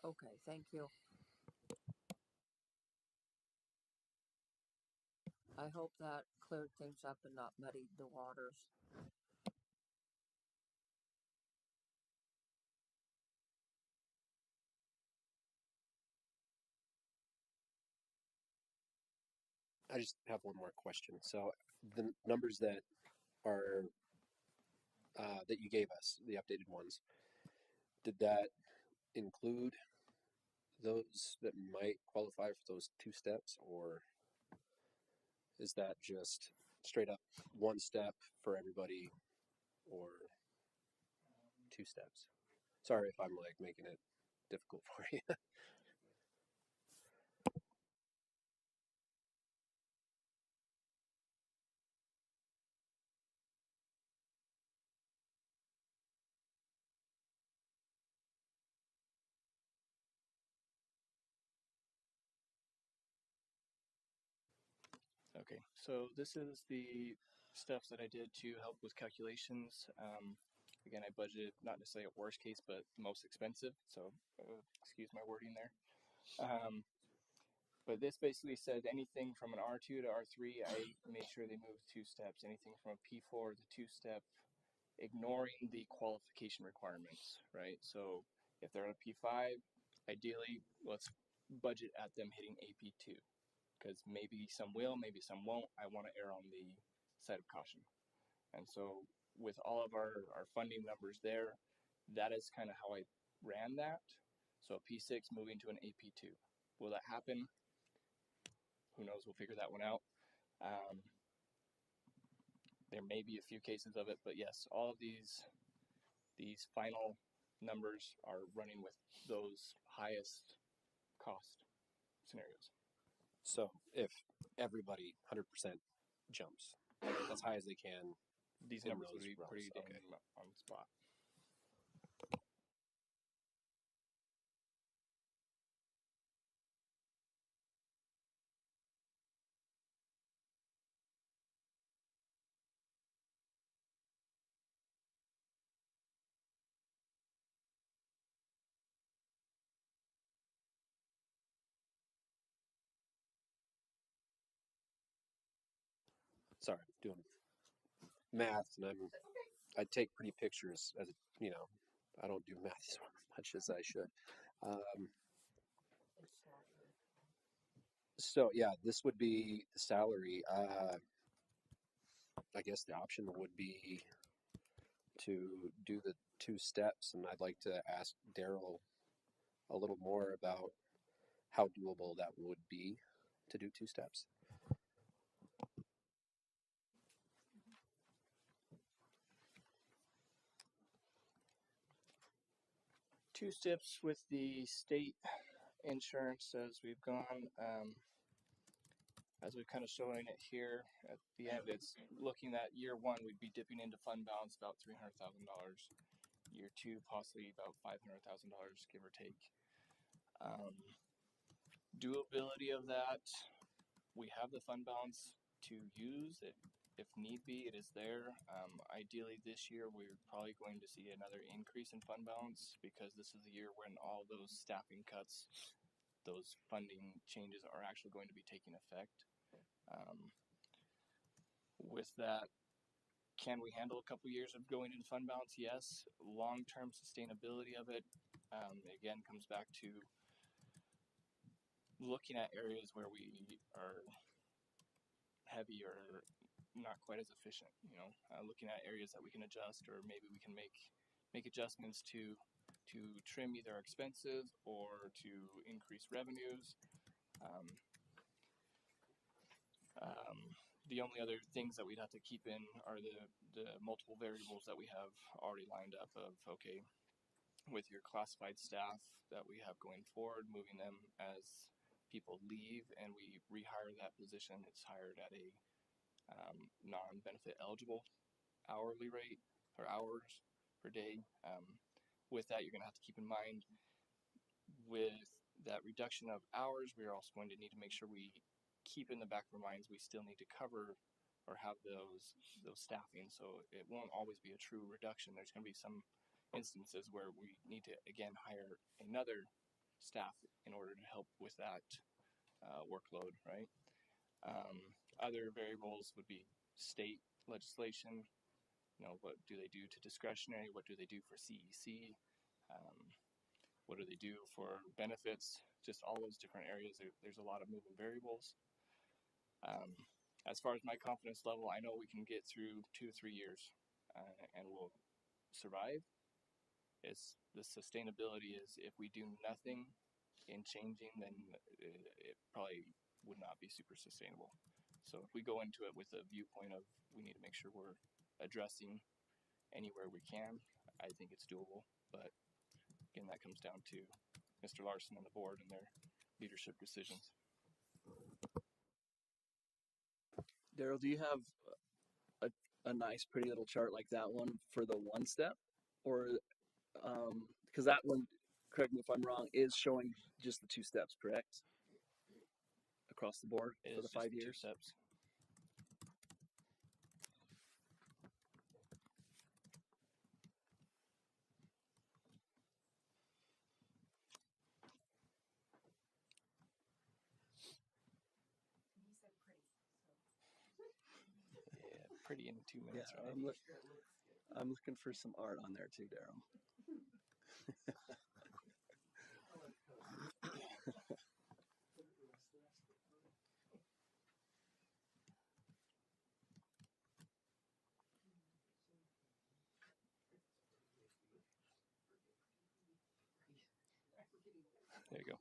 Speaker 12: Okay, thank you. I hope that cleared things up and not muddied the waters.
Speaker 6: I just have one more question. So the numbers that are that you gave us, the updated ones, did that include those that might qualify for those two steps, or is that just straight up one step for everybody, or two steps? Sorry if I'm like making it difficult for you.
Speaker 3: Okay, so this is the steps that I did to help with calculations. Again, I budgeted not necessarily a worst case, but the most expensive. So excuse my wording there. But this basically said anything from an R2 to R3, I made sure they moved two steps. Anything from a P4 to two-step, ignoring the qualification requirements, right? So if they're on a P5, ideally, let's budget at them hitting AP2, because maybe some will, maybe some won't. I want to err on the side of caution. And so with all of our funding numbers there, that is kind of how I ran that. So a P6 moving to an AP2. Will that happen? Who knows? We'll figure that one out. There may be a few cases of it, but yes, all of these final numbers are running with those highest cost scenarios.
Speaker 6: So if everybody 100% jumps as high as they can
Speaker 3: These
Speaker 6: in
Speaker 3: numbers would
Speaker 6: those
Speaker 3: be
Speaker 6: rows,
Speaker 3: pretty dang
Speaker 6: okay.
Speaker 3: on the spot.
Speaker 6: Sorry, I'm doing math, and I take pretty pictures as I don't do math as much as I should. Um, so yeah, this would be the salary. I guess the option would be to do the two steps, and I'd like to ask Daryl a little more about how doable that would be to do two steps.
Speaker 3: Two steps with the state insurance as we've gone. As we've kind of showing it here at the end, it's looking at year one, we'd be dipping into fund balance about $300,000. Year two, possibly about $500,000, give or take. doability of that, we have the fund balance to use it if need be. It is there. Ideally, this year we're probably going to see another increase in fund balance because this is the year when all those staffing cuts, those funding changes are actually going to be taking effect. With that, can we handle a couple years of going into fund balance? Yes. Long-term sustainability of it, again, comes back to looking at areas where we are heavy or not quite as efficient. Looking at areas that we can adjust, or maybe we can make adjustments to trim either expenses or to increase revenues. The only other things that we'd have to keep in are the multiple variables that we have already lined up of, okay, with your classified staff that we have going forward, moving them as people leave and we rehire that position, it's hired at a non-benefit eligible hourly rate or hours per day. With that, you're going to have to keep in mind with that reduction of hours, we are also going to need to make sure we keep in the back of our minds we still need to cover or have those staffing, so it won't always be a true reduction. There's going to be some instances where we need to again hire another staff in order to help with that workload, right? Other variables would be state legislation. What do they do to discretionary? What do they do for CEC? What do they do for benefits? Just all those different areas. There's a lot of moving variables. As far as my confidence level, I know we can get through 2 to 3 years and we'll survive. It's the sustainability is if we do nothing in changing, then it probably would not be super sustainable. So if we go into it with a viewpoint of we need to make sure we're addressing anywhere we can, I think it's doable. But again, that comes down to Mr. Larson and the board and their leadership decisions.
Speaker 10: Daryl, do you have a nice, pretty little chart like that one for the one step, or because that one, correct me if I'm wrong, is showing just the 2 steps, correct? Across the board for the 5 years.
Speaker 3: 2 steps.
Speaker 5: He said pretty.
Speaker 3: Yeah, pretty in 2 minutes.
Speaker 10: Yeah,
Speaker 3: Right?
Speaker 10: I'm looking for some art on there too, Daryl.
Speaker 3: There you go.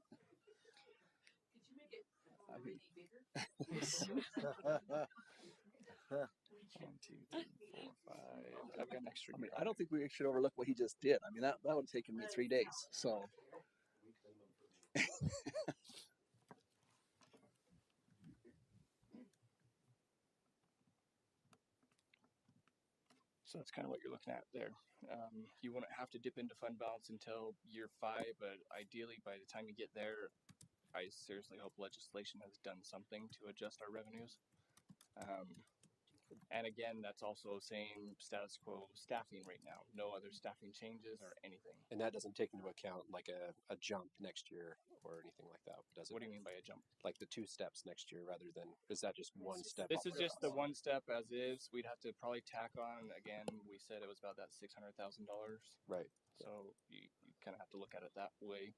Speaker 2: Could you make it
Speaker 10: I mean,
Speaker 2: bigger?
Speaker 3: 1, 2, 3, 4, 5. I've got an extra.
Speaker 10: I don't think we should overlook what he just did. I mean, that would have taken me 3 days. So.
Speaker 3: So that's kind of what you're looking at there. You wouldn't have to dip into fund balance until year 5, but ideally by the time you get there, I seriously hope legislation has done something to adjust our revenues. And again, that's also saying status quo staffing right now. No other staffing changes or anything.
Speaker 6: And that doesn't take into account like a jump next year or anything like that, does it?
Speaker 3: What do you mean by a jump?
Speaker 6: Like the 2 steps next year rather than, is that just one step?
Speaker 3: This is just the one step as is. We'd have to probably tack on, again, we said it was about that $600,000.
Speaker 6: Right.
Speaker 3: So you kind of have to look at it that way.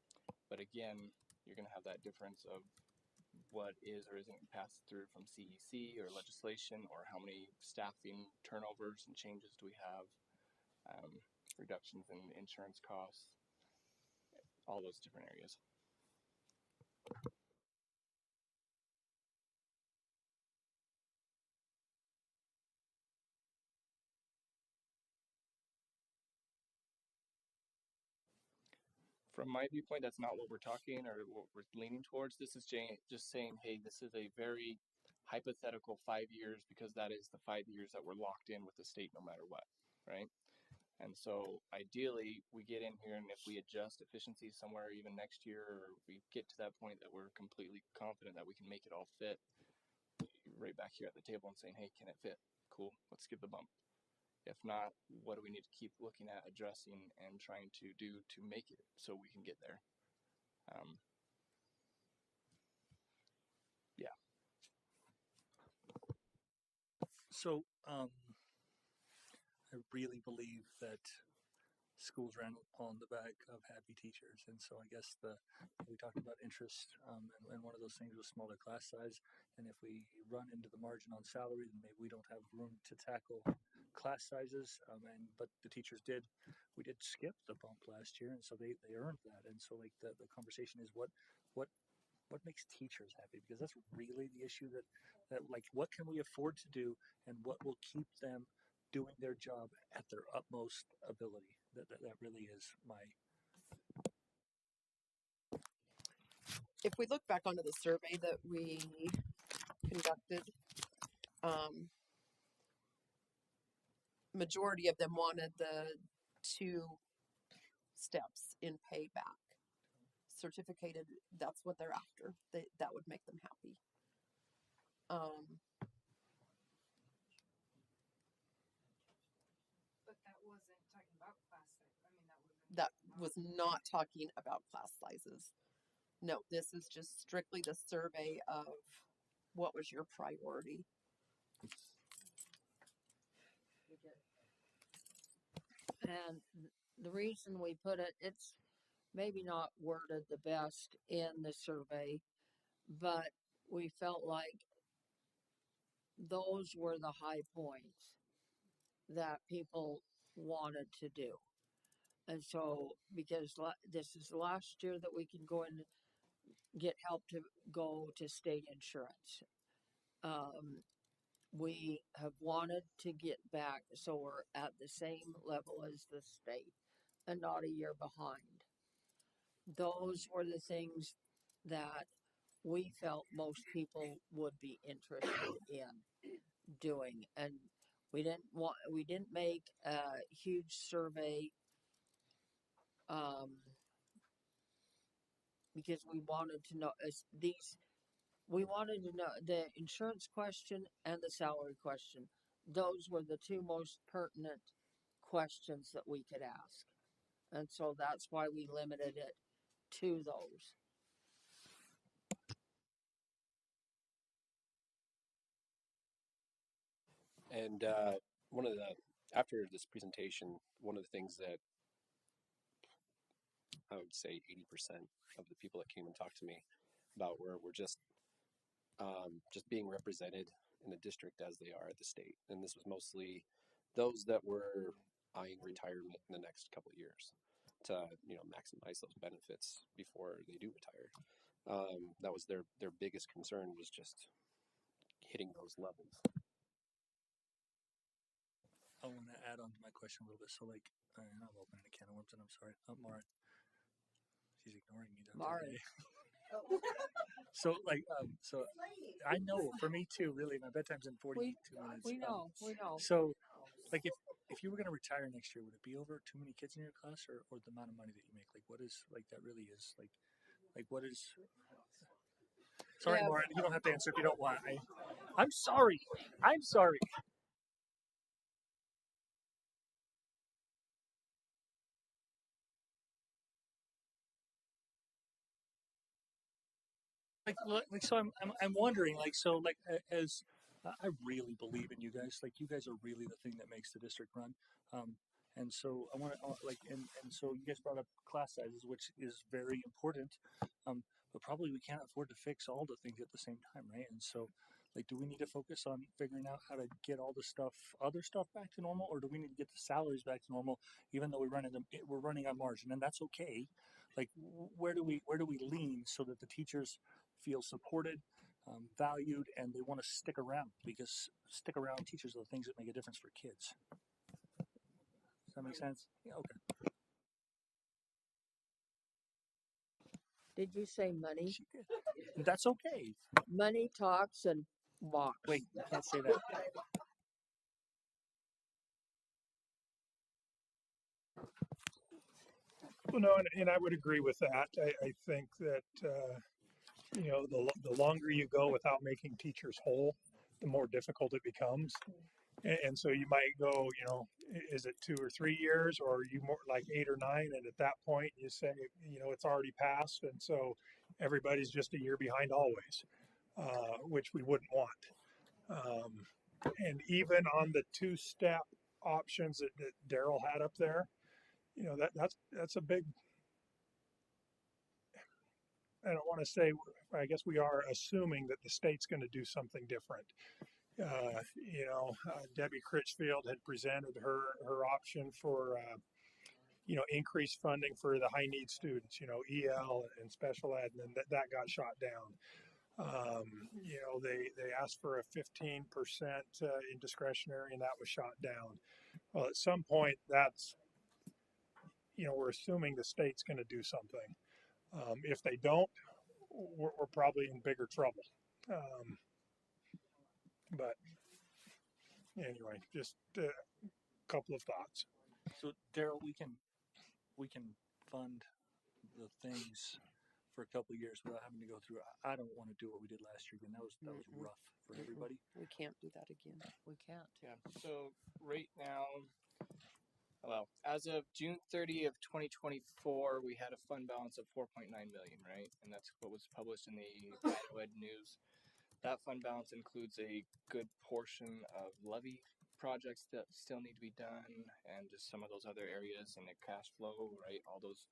Speaker 3: But again, you're going to have that difference of what is or isn't passed through from CEC or legislation, or how many staffing turnovers and changes do we have, reductions in insurance costs, all those different areas. From my viewpoint, that's not what we're talking or what we're leaning towards. This is just saying, hey, this is a very hypothetical 5 years, because that is the 5 years that we're locked in with the state no matter what, right? And so ideally we get in here, and if we adjust efficiency somewhere even next year, or we get to that point that we're completely confident that we can make it all fit, right back here at the table and saying, hey, can it fit? Cool, let's give the bump. If not, what do we need to keep looking at, addressing, and trying to do to make it so we can get there? Yeah.
Speaker 9: So I really believe that schools ran on the back of happy teachers, and so I guess we talked about interest, and one of those things was smaller class size. And if we run into the margin on salary, then maybe we don't have room to tackle class sizes. But the teachers we did skip the bump last year, and so they earned that. And so like the conversation is what what makes teachers happy, because that's really the issue, that like what can we afford to do and what will keep them doing their job at their utmost ability. That really is my.
Speaker 2: If we look back onto the survey that we conducted, majority of them wanted the 2 steps in payback. Certificated, that's what they're after. That would make them happy.
Speaker 5: But that wasn't talking about class size. I mean,
Speaker 2: that was not talking about class sizes. No, this is just strictly the survey of what was your priority.
Speaker 12: And the reason we put it, it's maybe not worded the best in the survey, but we felt like those were the high points that people wanted to do. And so, because this is the last year that we can go and get help to go to state insurance. We have wanted to get back so we're at the same level as the state and not a year behind. Those were the things that we felt most people would be interested in doing, and we didn't make a huge survey because we wanted to know we wanted to know the insurance question and the salary question. Those were the 2 most pertinent questions that we could ask, and so that's why we limited it to those.
Speaker 6: And after this presentation, one of the things that I would say 80% of the people that came and talked to me about were just being represented in the district as they are at the state. And this was mostly those that were eyeing retirement in the next couple of years to maximize those benefits before they do retire. That was their biggest concern, was just hitting those levels.
Speaker 9: I want to add on to my question a little bit. So like, I'm opening a can of worms, and I'm sorry, Mara. She's ignoring me.
Speaker 12: Mara.
Speaker 9: So like, so I know for me too. Really, my bedtime's in 42 minutes.
Speaker 12: We know.
Speaker 9: So, like, if you were going to retire next year, would it be over too many kids in your class, or the amount of money that you make? Like, what is like that really is like what is? Sorry,
Speaker 12: Yeah.
Speaker 9: Lauren, you don't have to answer if you don't want. I'm sorry. I'm sorry. Like so I'm wondering, like, so like as I really believe in you guys. Like, you guys are really the thing that makes the district run. And so I want to like, and so you guys brought up class sizes, which is very important. But probably we can't afford to fix all the things at the same time, right? And so, like, do we need to focus on figuring out how to get all the other stuff back to normal, or do we need to get the salaries back to normal, even though we're running on margin, and that's okay. Like, where do we lean so that the teachers feel supported, valued, and they want to stick around, because stick around teachers are the things that make a difference for kids. Does that make sense? Yeah, okay.
Speaker 12: Did you say money?
Speaker 9: She did. That's okay.
Speaker 12: Money talks and walks.
Speaker 9: Wait, you can't say that.
Speaker 1: Well, no, and I would agree with that. I think that, you know, the longer you go without making teachers whole, the more difficult it becomes. And so you might go, you know, is it 2 or 3 years, or are you more like 8 or 9? And at that point, you say, you know, it's already passed, and so everybody's just a year behind always, which we wouldn't want. And even on the two-step options that Daryl had up there, you know, that's a big. I don't want to say. I guess we are assuming that the state's going to do something different. You know, Debbie Critchfield had presented her option for you know, increased funding for the high need students, you know, EL and special ed, and then that got shot down. You know, they asked for a 15% in discretionary, and that was shot down. Well, at some point, that's, you know, we're assuming the state's going to do something. If they don't, we're probably in bigger trouble. But anyway, just a couple of thoughts.
Speaker 9: So Daryl, we can fund the things for a couple of years without having to go through. I don't want to do what we did last year again. That was
Speaker 2: Mm-mm.
Speaker 9: rough for everybody.
Speaker 2: We can't do that again.
Speaker 12: We can't.
Speaker 3: Yeah. So right now, well, as of June 30th of 2024, we had a fund balance of 4.9 million, right? And that's what was published in the Iowa News. That fund balance includes a good portion of levy projects that still need to be done, and just some of those other areas in the cash flow, right? All those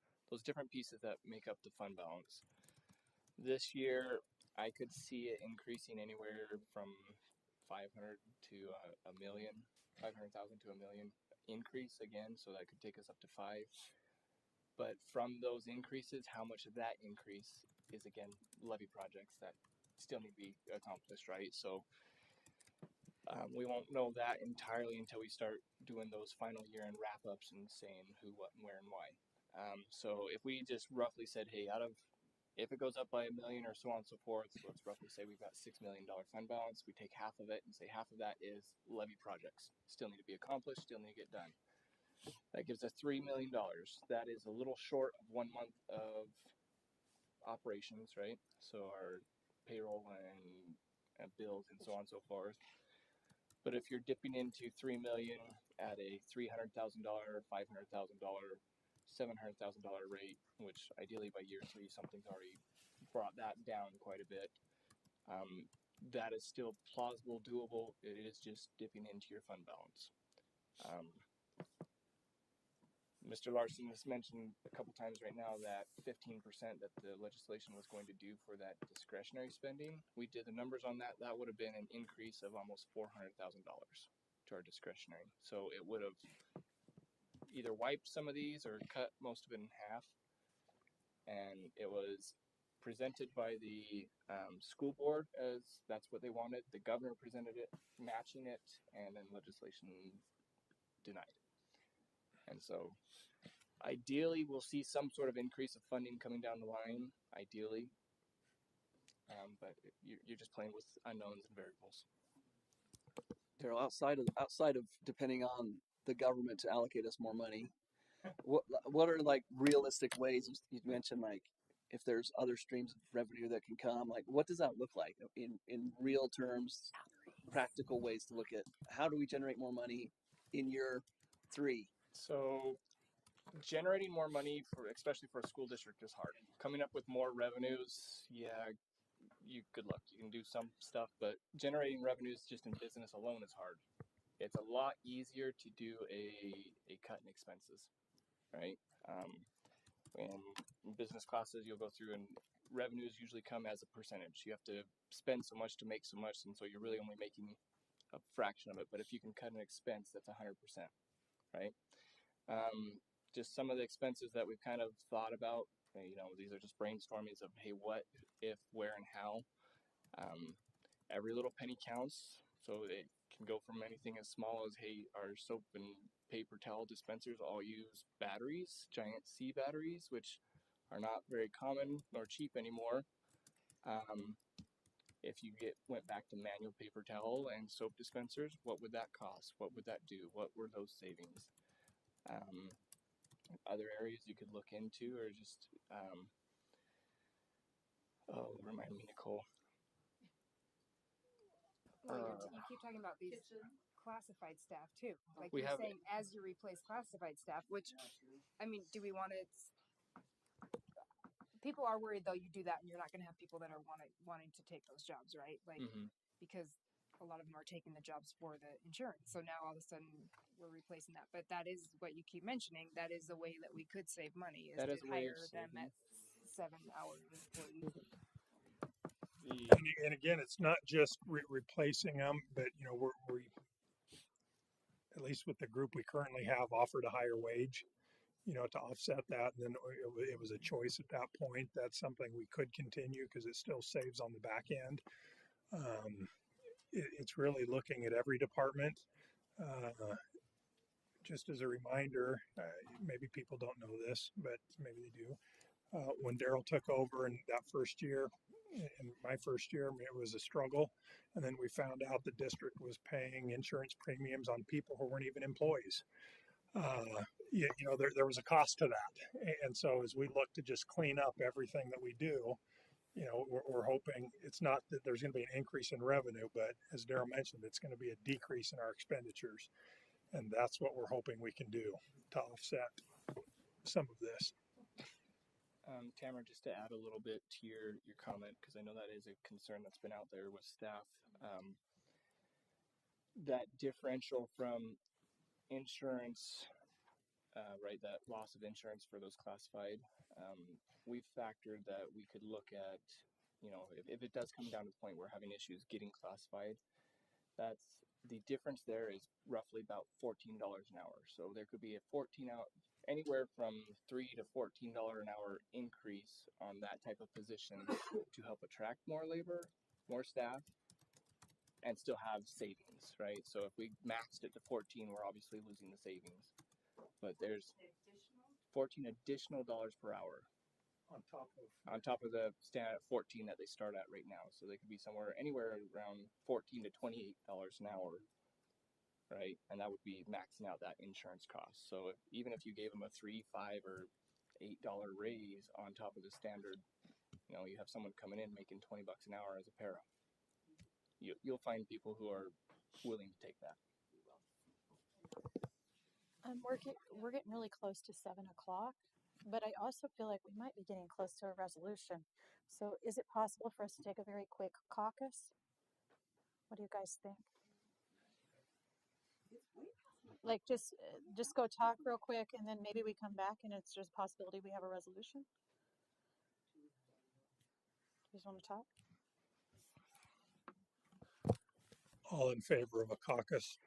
Speaker 3: different pieces that make up the fund balance. This year, I could see it increasing anywhere from 500 to a million, 500,000 to a million increase again, so that could take us up to 5. But from those increases, how much of that increase is again levy projects that still need to be accomplished, right? So we won't know that entirely until we start doing those final year end wrap ups and saying who, what, and where, and why. So if we just roughly said, hey, if it goes up by a million or so on and so forth, so let's roughly say we've got $6 million fund balance, we take half of it and say half of that is levy projects. Still need to be accomplished, still need to get done. That gives us $3 million. That is a little short of 1 month of operations, right? So our payroll and bills and so on and so forth. But if you're dipping into 3 million at a $300,000, $500,000, $700,000 rate, which ideally by year 3 something's already brought that down quite a bit. That is still plausible, doable. It is just dipping into your fund balance. Mr. Larson has mentioned a couple times right now that 15% that the legislation was going to do for that discretionary spending. We did the numbers on that. That would have been an increase of almost $400,000 to our discretionary. So it would have either wiped some of these or cut most of it in half. And it was presented by the school board as that's what they wanted. The governor presented it, matching it, and then legislation denied it. And so ideally, we'll see some sort of increase of funding coming down the line, ideally. But you're just playing with unknowns and variables.
Speaker 10: Daryl, outside of depending on the government to allocate us more money, what are like realistic ways? You mentioned like if there's other streams of revenue that can come, like what does that look like in real terms, practical ways to look at how do we generate more money in year 3?
Speaker 3: So generating more money especially for a school district is hard. Coming up with more revenues, yeah, good luck. You can do some stuff, but generating revenues just in business alone is hard. It's a lot easier to do a cut in expenses, right? In business classes, you'll go through and revenues usually come as a percentage. You have to spend so much to make so much, and so you're really only making a fraction of it. But if you can cut an expense, that's 100%, right? Just some of the expenses that we've kind of thought about, these are just brainstormings of, hey, what, if, where, and how. Every little penny counts, so it can go from anything as small as, hey, our soap and paper towel dispensers all use batteries, giant C batteries, which are not very common nor cheap anymore. If you went back to manual paper towel and soap dispensers, what would that cost? What would that do? What were those savings? other areas you could look into, or just oh, remind me, Nicole.
Speaker 5: Well, you keep talking about these classified staff too. Like
Speaker 3: We
Speaker 5: you're
Speaker 3: have
Speaker 5: saying, as you replace classified staff, which, I mean, do we want to? People are worried though. You do that, and you're not going to have people that are wanting to take those jobs, right? Like because a lot of them are taking the jobs for the insurance. So now all of a sudden we're replacing that. But that is what you keep mentioning. That is a way that we could save money is
Speaker 3: that
Speaker 5: to
Speaker 3: is a way of
Speaker 5: hire them
Speaker 3: saving.
Speaker 5: at 7 hour employees.
Speaker 1: And again, it's not just replacing them, but you know, we at least with the group we currently have offered a higher wage, you know, to offset that. And then it was a choice at that point. That's something we could continue because it still saves on the back end. It's really looking at every department. Uh, just as a reminder, maybe people don't know this, but maybe they do. When Daryl took over in that first year, in my first year, I mean, it was a struggle. And then we found out the district was paying insurance premiums on people who weren't even employees. You know, there was a cost to that. And so as we look to just clean up everything that we do, you know, we're hoping it's not that there's going to be an increase in revenue, but as Daryl mentioned, it's going to be a decrease in our expenditures. And that's what we're hoping we can do to offset some of this.
Speaker 3: Tamara, just to add a little bit to your comment, because I know that is a concern that's been out there with staff. That differential from insurance, right, that loss of insurance for those classified, we've factored that we could look at, you know, if it does come down to the point where we're having issues getting classified, that's the difference there is roughly about $14 an hour. So there could be a 14 out anywhere from $3 to $14 an hour increase on that type of position to help attract more labor, more staff, and still have savings, right? So if we maxed it to 14, we're obviously losing the savings. But there's 14 additional dollars per hour on top of the stand at 14 that they start at right now. So they could be somewhere anywhere around 14 to $28 an hour, right? And that would be maxing out that insurance cost. So even if you gave them a $3, $5, or $8 raise on top of the standard, you know, you have someone coming in making $20 an hour as a para. You'll find people who are willing to take that.
Speaker 8: We're getting really close to 7 o'clock, but I also feel like we might be getting close to a resolution. So is it possible for us to take a very quick caucus? What do you guys think? Like just go talk real quick and then maybe we come back and it's just a possibility we have a resolution? You just want to talk?
Speaker 1: All in favor of a caucus?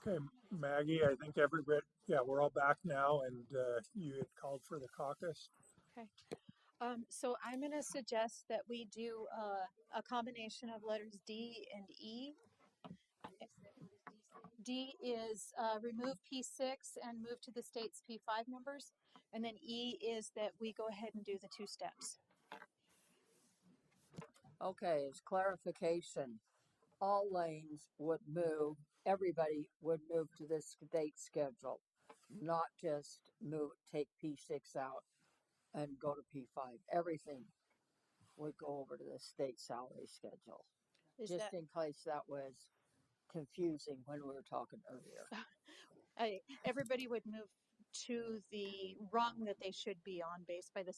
Speaker 1: Okay, Maggie, I think everybody, yeah, we're all back now, and you had called for the caucus.
Speaker 8: Okay. So I'm going to suggest that we do a combination of letters D and E. D is remove P6 and move to the state's P5 numbers. And then E is that we go ahead and do the 2 steps.
Speaker 12: Okay, as clarification, all lanes would move, everybody would move to the state schedule, not just move, take P6 out and go to P5. Everything would go over to the state salary schedule.
Speaker 8: Is
Speaker 12: Just
Speaker 8: that
Speaker 12: in case that was confusing when we were talking earlier.
Speaker 8: everybody would move to the rung that they should be on based by the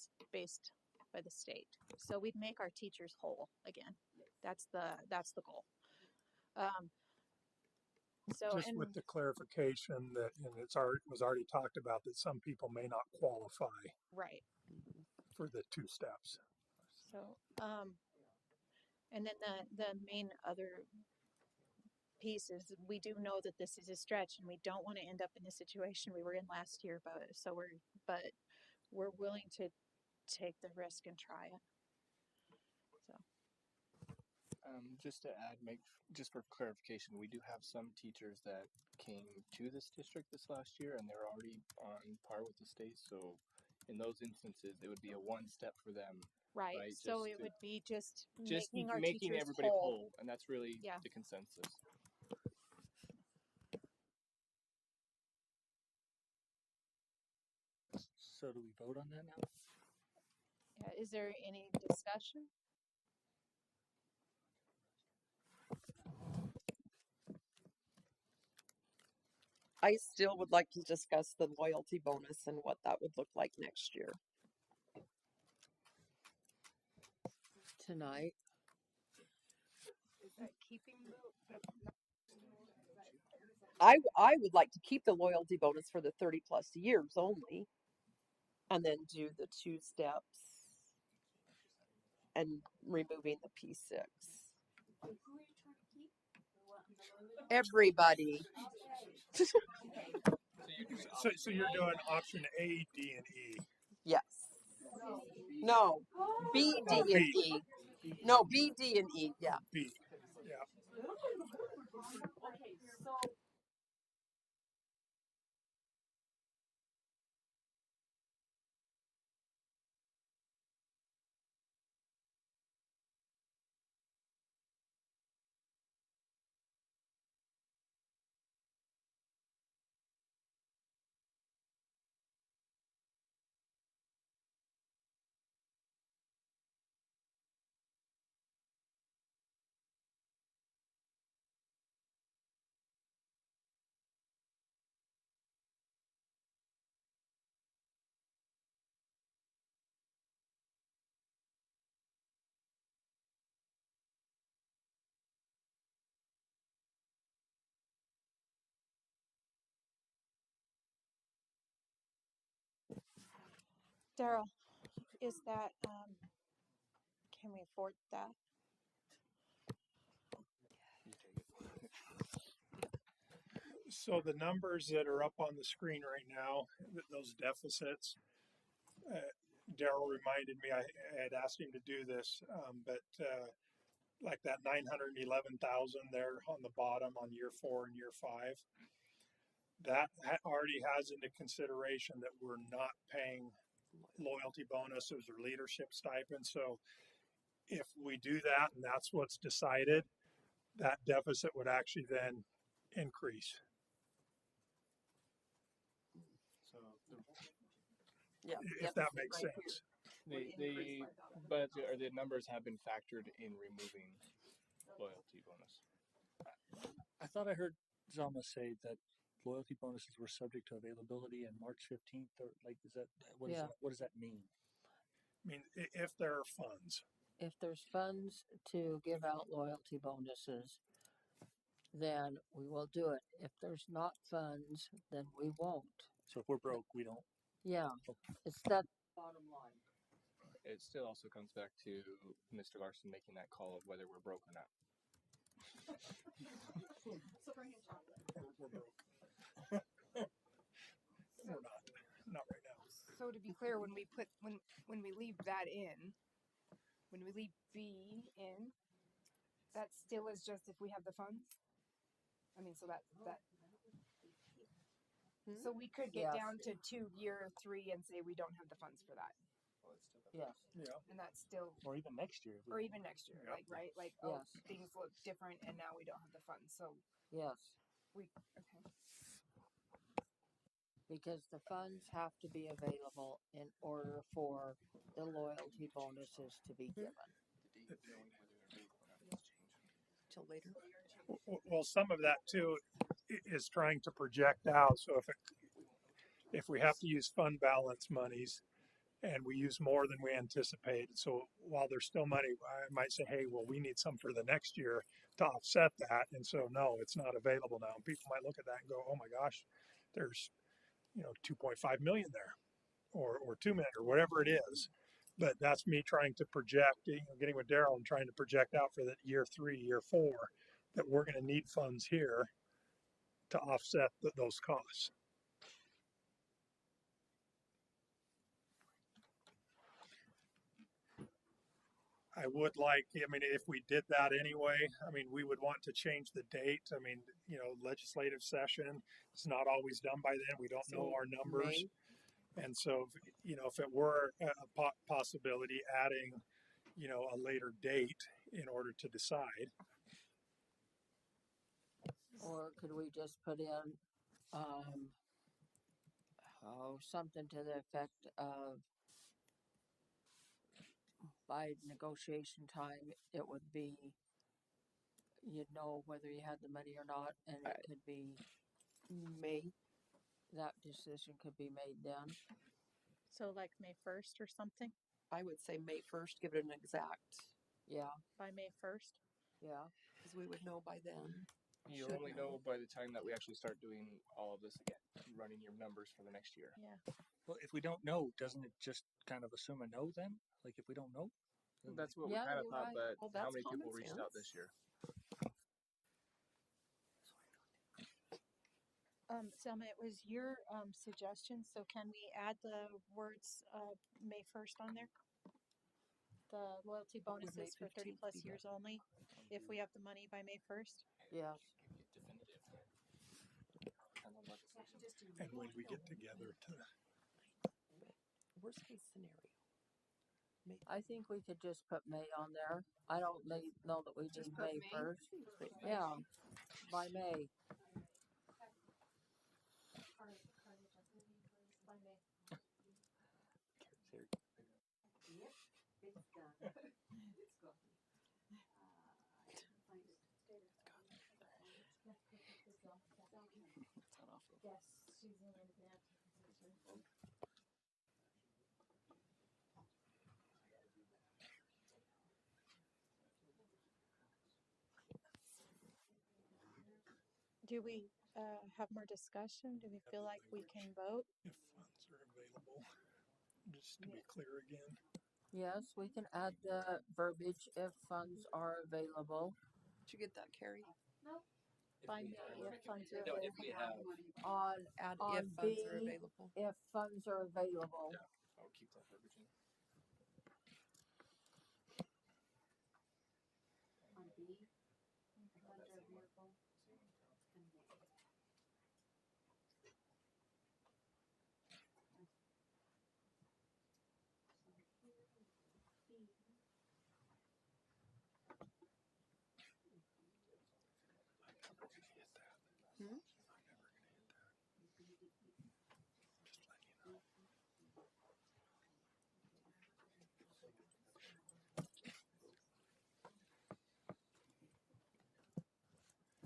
Speaker 8: state. So we'd make our teachers whole again. That's the goal. So
Speaker 1: Just with the clarification that, and was already talked about, that some people may not qualify
Speaker 8: right.
Speaker 1: for the 2 steps.
Speaker 8: So and then the main other piece is we do know that this is a stretch and we don't want to end up in the situation we were in last year, but we're willing to take the risk and try it. So
Speaker 3: Just to add, just for clarification, we do have some teachers that came to this district this last year and they're already on par with the state. So in those instances, it would be a 1 step for them.
Speaker 8: right.
Speaker 3: Right?
Speaker 8: So it would be just
Speaker 3: Just
Speaker 8: making our
Speaker 3: making
Speaker 8: teachers
Speaker 3: everybody
Speaker 8: whole.
Speaker 3: whole, and that's really
Speaker 8: Yeah.
Speaker 3: the consensus.
Speaker 9: So do we vote on that now?
Speaker 8: Yeah. Is there any discussion?
Speaker 2: I still would like to discuss the loyalty bonus and what that would look like next year.
Speaker 12: Tonight,
Speaker 5: Is that keeping the
Speaker 2: I would like to keep the loyalty bonus for the 30 plus years only, and then do the 2 steps and removing the P6. Everybody.
Speaker 1: So you're doing option A, D, and E.
Speaker 2: Yes. No. B, D,
Speaker 1: Oh,
Speaker 2: and
Speaker 1: B,
Speaker 2: E. No, B, D, and E. Yeah.
Speaker 1: B. Yeah.
Speaker 8: Daryl, is that can we afford that?
Speaker 1: So the numbers that are up on the screen right now, those deficits, Daryl reminded me, I had asked him to do this, but like that 911,000 there on the bottom on year 4 and year 5, that already has into consideration that we're not paying loyalty bonuses or leadership stipends. So if we do that and that's what's decided, that deficit would actually then increase.
Speaker 3: So
Speaker 2: Yeah.
Speaker 1: If that makes sense.
Speaker 3: the budget or the numbers have been factored in removing loyalty bonus.
Speaker 9: I thought I heard Zalma say that loyalty bonuses were subject to availability in March 15th, or like, is that
Speaker 12: Yeah.
Speaker 9: what does that mean?
Speaker 1: I mean, if there are funds.
Speaker 12: if there's funds to give out loyalty bonuses, then we will do it. If there's not funds, then we won't.
Speaker 9: So if we're broke, we don't.
Speaker 12: Yeah, it's that bottom line.
Speaker 3: It still also comes back to Mr. Larson making that call of whether we're broke or not.
Speaker 8: So bring him chocolate.
Speaker 1: We're broke. We're not right now.
Speaker 5: So to be clear, when we put when we leave that in, when we leave B in, that still is just if we have the funds. I mean, so that
Speaker 2: Hmm?
Speaker 5: so we could get
Speaker 12: Yes.
Speaker 5: down to year 3 and say we don't have the funds for that,
Speaker 3: Well, it's still
Speaker 12: Yes.
Speaker 1: Yeah.
Speaker 5: and that's still,
Speaker 9: Or even next year. If we
Speaker 5: or
Speaker 9: don't.
Speaker 5: even next year,
Speaker 1: Yeah.
Speaker 5: like right, like oh
Speaker 12: Yes.
Speaker 5: things look different and now we don't have the funds, so
Speaker 12: Yes.
Speaker 5: we okay.
Speaker 12: Because the funds have to be available in order for the loyalty bonuses to be given.
Speaker 3: the date knowing whether they're available or not has changed.
Speaker 2: Till later.
Speaker 1: Well, some of that too is trying to project out. So if we have to use fund balance monies and we use more than we anticipated, so while there's still money, I might say, hey, well, we need some for the next year to offset that. And so no, it's not available now. And people might look at that and go, oh my gosh, there's 2.5 million there, or 2 million, or whatever it is. But that's me trying to project, getting with Daryl and trying to project out for that year 3, year 4, that we're going to need funds here to offset those costs. I would like, I mean, if we did that anyway, I mean, we would want to change the date. I mean, legislative session, it's not always done by then. We don't know
Speaker 2: So
Speaker 1: our numbers.
Speaker 2: May.
Speaker 1: And so, if it were a possibility, adding, a later date in order to decide.
Speaker 12: Or could we just put in something to the effect of by negotiation time it would be you'd know whether you had the money or not, and it could be
Speaker 2: May.
Speaker 12: that decision could be made then.
Speaker 8: So like May 1st or something?
Speaker 2: I would say May 1st. Give it an exact,
Speaker 12: Yeah.
Speaker 8: By May 1st?
Speaker 12: Yeah.
Speaker 2: because we would know by then.
Speaker 3: You'll
Speaker 2: Should
Speaker 3: only know by the time that we actually start doing all of this again, running your numbers for the next year.
Speaker 8: Yeah.
Speaker 9: Well, if we don't know, doesn't it just kind of assume a no then? Like if we don't know? then-
Speaker 3: That's what
Speaker 12: Yeah,
Speaker 3: we kind of
Speaker 12: you're
Speaker 3: thought,
Speaker 12: right.
Speaker 3: but
Speaker 2: Well,
Speaker 3: how
Speaker 2: that's
Speaker 3: many people
Speaker 2: common
Speaker 3: reached out
Speaker 2: sense.
Speaker 3: this year?
Speaker 8: Selma, it was your suggestion, so can we add the words May 1st on there? The loyalty
Speaker 2: What would May
Speaker 8: bonuses for 30
Speaker 2: 15th
Speaker 8: plus
Speaker 2: be
Speaker 8: years only, if we have the money by May 1st?
Speaker 12: Yes.
Speaker 3: Give you definitive. Depends on legislation.
Speaker 1: And when we get together to,
Speaker 2: But worst case scenario, May.
Speaker 12: I think we could just put May on there. I don't know that we
Speaker 5: Just
Speaker 12: need
Speaker 5: put
Speaker 12: May
Speaker 5: May?
Speaker 12: 1st. Yeah. By May.
Speaker 8: By May. Yes, she's in advance. Do we have more discussion? Do we feel like we can vote?
Speaker 1: if funds are available, just to be clear again.
Speaker 12: Yes, we can add the verbiage if funds are available.
Speaker 2: Did you get that, Carrie?
Speaker 8: By May, if funds are
Speaker 3: No,
Speaker 8: available.
Speaker 3: if we have,
Speaker 12: On
Speaker 2: Add
Speaker 12: on
Speaker 2: if funds are
Speaker 12: B,
Speaker 2: available.
Speaker 12: if funds are available.
Speaker 3: I'll keep that verbiage in.
Speaker 2: Hmm?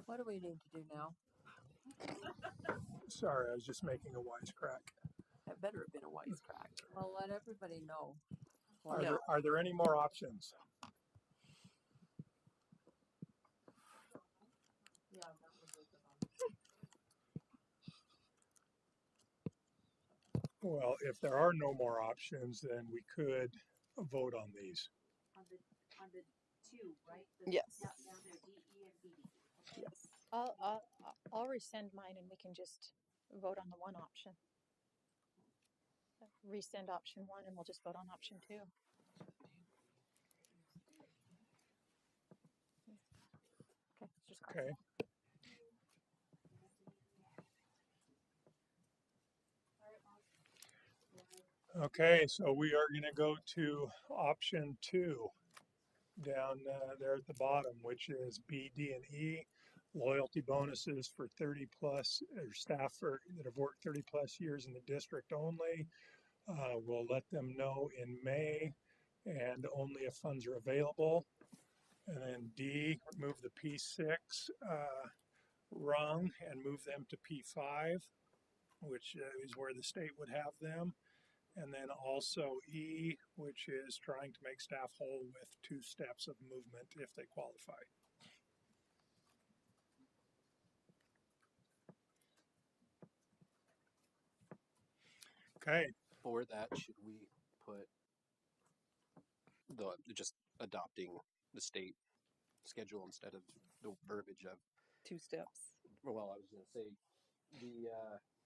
Speaker 12: What do we need to do now?
Speaker 1: Sorry, I was just making a wisecrack.
Speaker 2: That better have been a wisecrack.
Speaker 12: Well, let everybody know.
Speaker 2: No.
Speaker 1: Are there any more options?
Speaker 12: Yeah.
Speaker 1: Well, if there are no more options, then we could vote on these.
Speaker 2: Yes. Yes.
Speaker 8: I'll rescind mine and we can just vote on the one option. Rescind option 1 and we'll just vote on option 2. Okay, just
Speaker 1: Okay. Okay, so we are going to go to option 2 down there at the bottom, which is B, D, and E, loyalty bonuses for 30 plus or staff that have worked 30 plus years in the district only. We'll let them know in May and only if funds are available. And then D, remove the P6 rung and move them to P5, which is where the state would have them. And then also E, which is trying to make staff whole with 2 steps of movement if they qualify. Okay.
Speaker 6: For that, should we put just adopting the state schedule instead of the verbiage of
Speaker 2: 2 steps.
Speaker 6: Well, I was going to say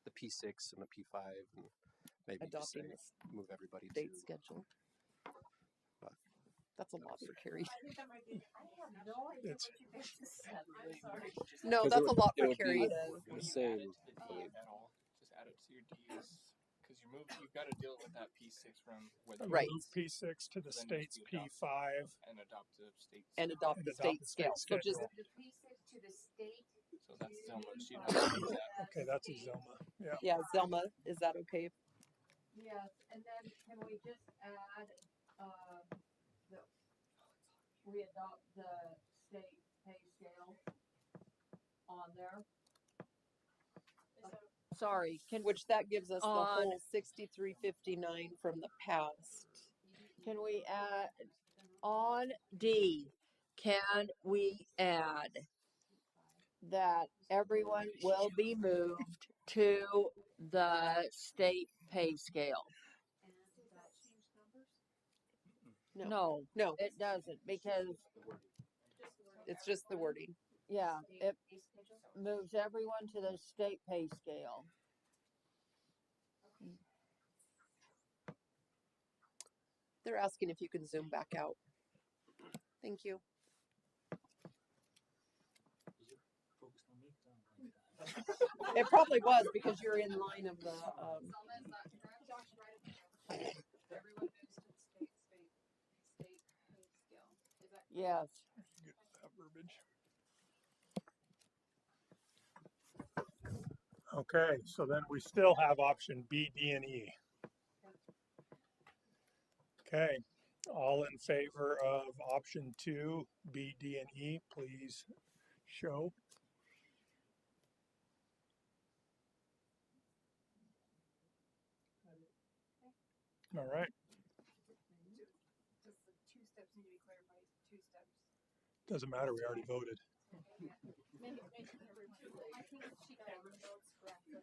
Speaker 6: the P6 and the P5, and maybe just say
Speaker 2: Adopting the
Speaker 6: move everybody
Speaker 2: state
Speaker 6: to.
Speaker 2: schedule.
Speaker 6: But
Speaker 2: That's a lot for Carrie.
Speaker 1: It's,
Speaker 2: No,
Speaker 6: 'cause
Speaker 2: that's
Speaker 6: it
Speaker 2: a lot
Speaker 6: it
Speaker 2: for
Speaker 6: would
Speaker 2: Carrie
Speaker 6: be
Speaker 2: to.
Speaker 6: the
Speaker 3: When you add
Speaker 6: same.
Speaker 3: it to the D at all, just add it to your D's because you've got to deal with that P6 from whether
Speaker 2: Right.
Speaker 1: move P6 to the
Speaker 3: So then
Speaker 1: state's
Speaker 3: just be adopt-
Speaker 1: P5
Speaker 3: and adopt the state.
Speaker 2: And adopt
Speaker 1: and
Speaker 2: the
Speaker 1: adopt
Speaker 2: state
Speaker 1: the
Speaker 2: scale.
Speaker 1: state
Speaker 2: So just
Speaker 1: schedule.
Speaker 7: The P6 to the state.
Speaker 3: So that's Zelma. She'd have to do that.
Speaker 1: Okay, that's a Zoma. Yeah.
Speaker 2: yeah, Zelma, is that okay?
Speaker 12: Yes, and then can we just add, the, we adopt the state pay scale on there? Sorry,
Speaker 2: Which that gives us the
Speaker 12: On-
Speaker 2: whole 6359 from the past.
Speaker 12: can we add, on D, can we add that everyone will be moved to the state pay scale?
Speaker 2: No.
Speaker 12: No,
Speaker 2: No,
Speaker 12: it doesn't, because,
Speaker 2: it's just the wording.
Speaker 12: yeah, it moves everyone to the state pay scale.
Speaker 2: They're asking if you can zoom back out. Thank you.
Speaker 9: Focused on me? Don't like that.
Speaker 2: It probably was because you're in line of the.
Speaker 7: Everyone moves to the state pay scale. Is that
Speaker 12: Yes.
Speaker 1: Get that verbiage. Okay, so then we still have option B, D, and E. Okay, all in favor of option 2, B, D, and E, please show. All right,
Speaker 5: Does the 2 steps need to be clarified? 2 steps.
Speaker 1: doesn't matter, we already voted.
Speaker 7: maybe everyone? I think she got our notes correctly.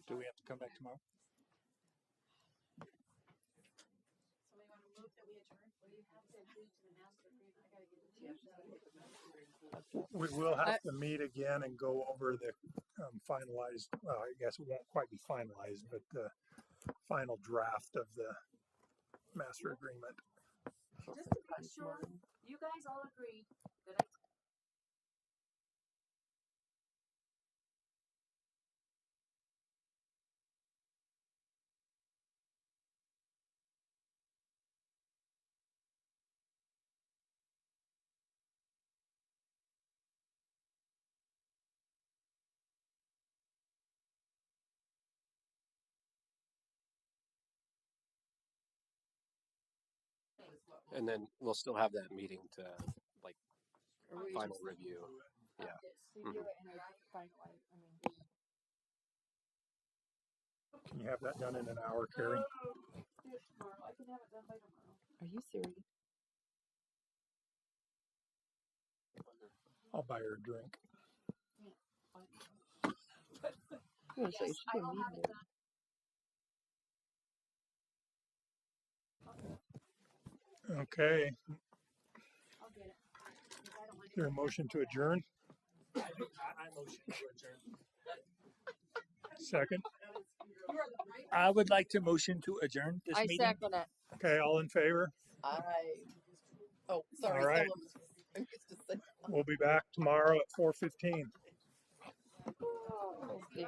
Speaker 1: Do we have to come back tomorrow?
Speaker 7: Somebody want to move that we adjourn? Well, you have to agree to the master agreement. I gotta get it to you.
Speaker 1: We will have to meet again and go over the finalized, well, I guess it won't quite be finalized, but the final draft of the master agreement.
Speaker 7: Just to make sure you guys all agreed that I
Speaker 6: And then we'll still have that meeting to like final review. Yeah.
Speaker 5: Review it and finalize. I mean.
Speaker 1: Can you have that done in an hour, Carrie?
Speaker 2: Are you serious?
Speaker 1: I'll buy her a drink.
Speaker 2: I'm gonna say she didn't need it.
Speaker 1: Okay. Is there a motion to adjourn?
Speaker 9: I motion to adjourn.
Speaker 1: Second.
Speaker 9: I would like to motion to adjourn this
Speaker 12: I
Speaker 9: meeting.
Speaker 12: second it.
Speaker 1: Okay, all in favor?
Speaker 2: Oh, sorry.
Speaker 1: All right.
Speaker 2: Someone used to say,
Speaker 1: We'll be back tomorrow at 4:15.
Speaker 2: oh, dear.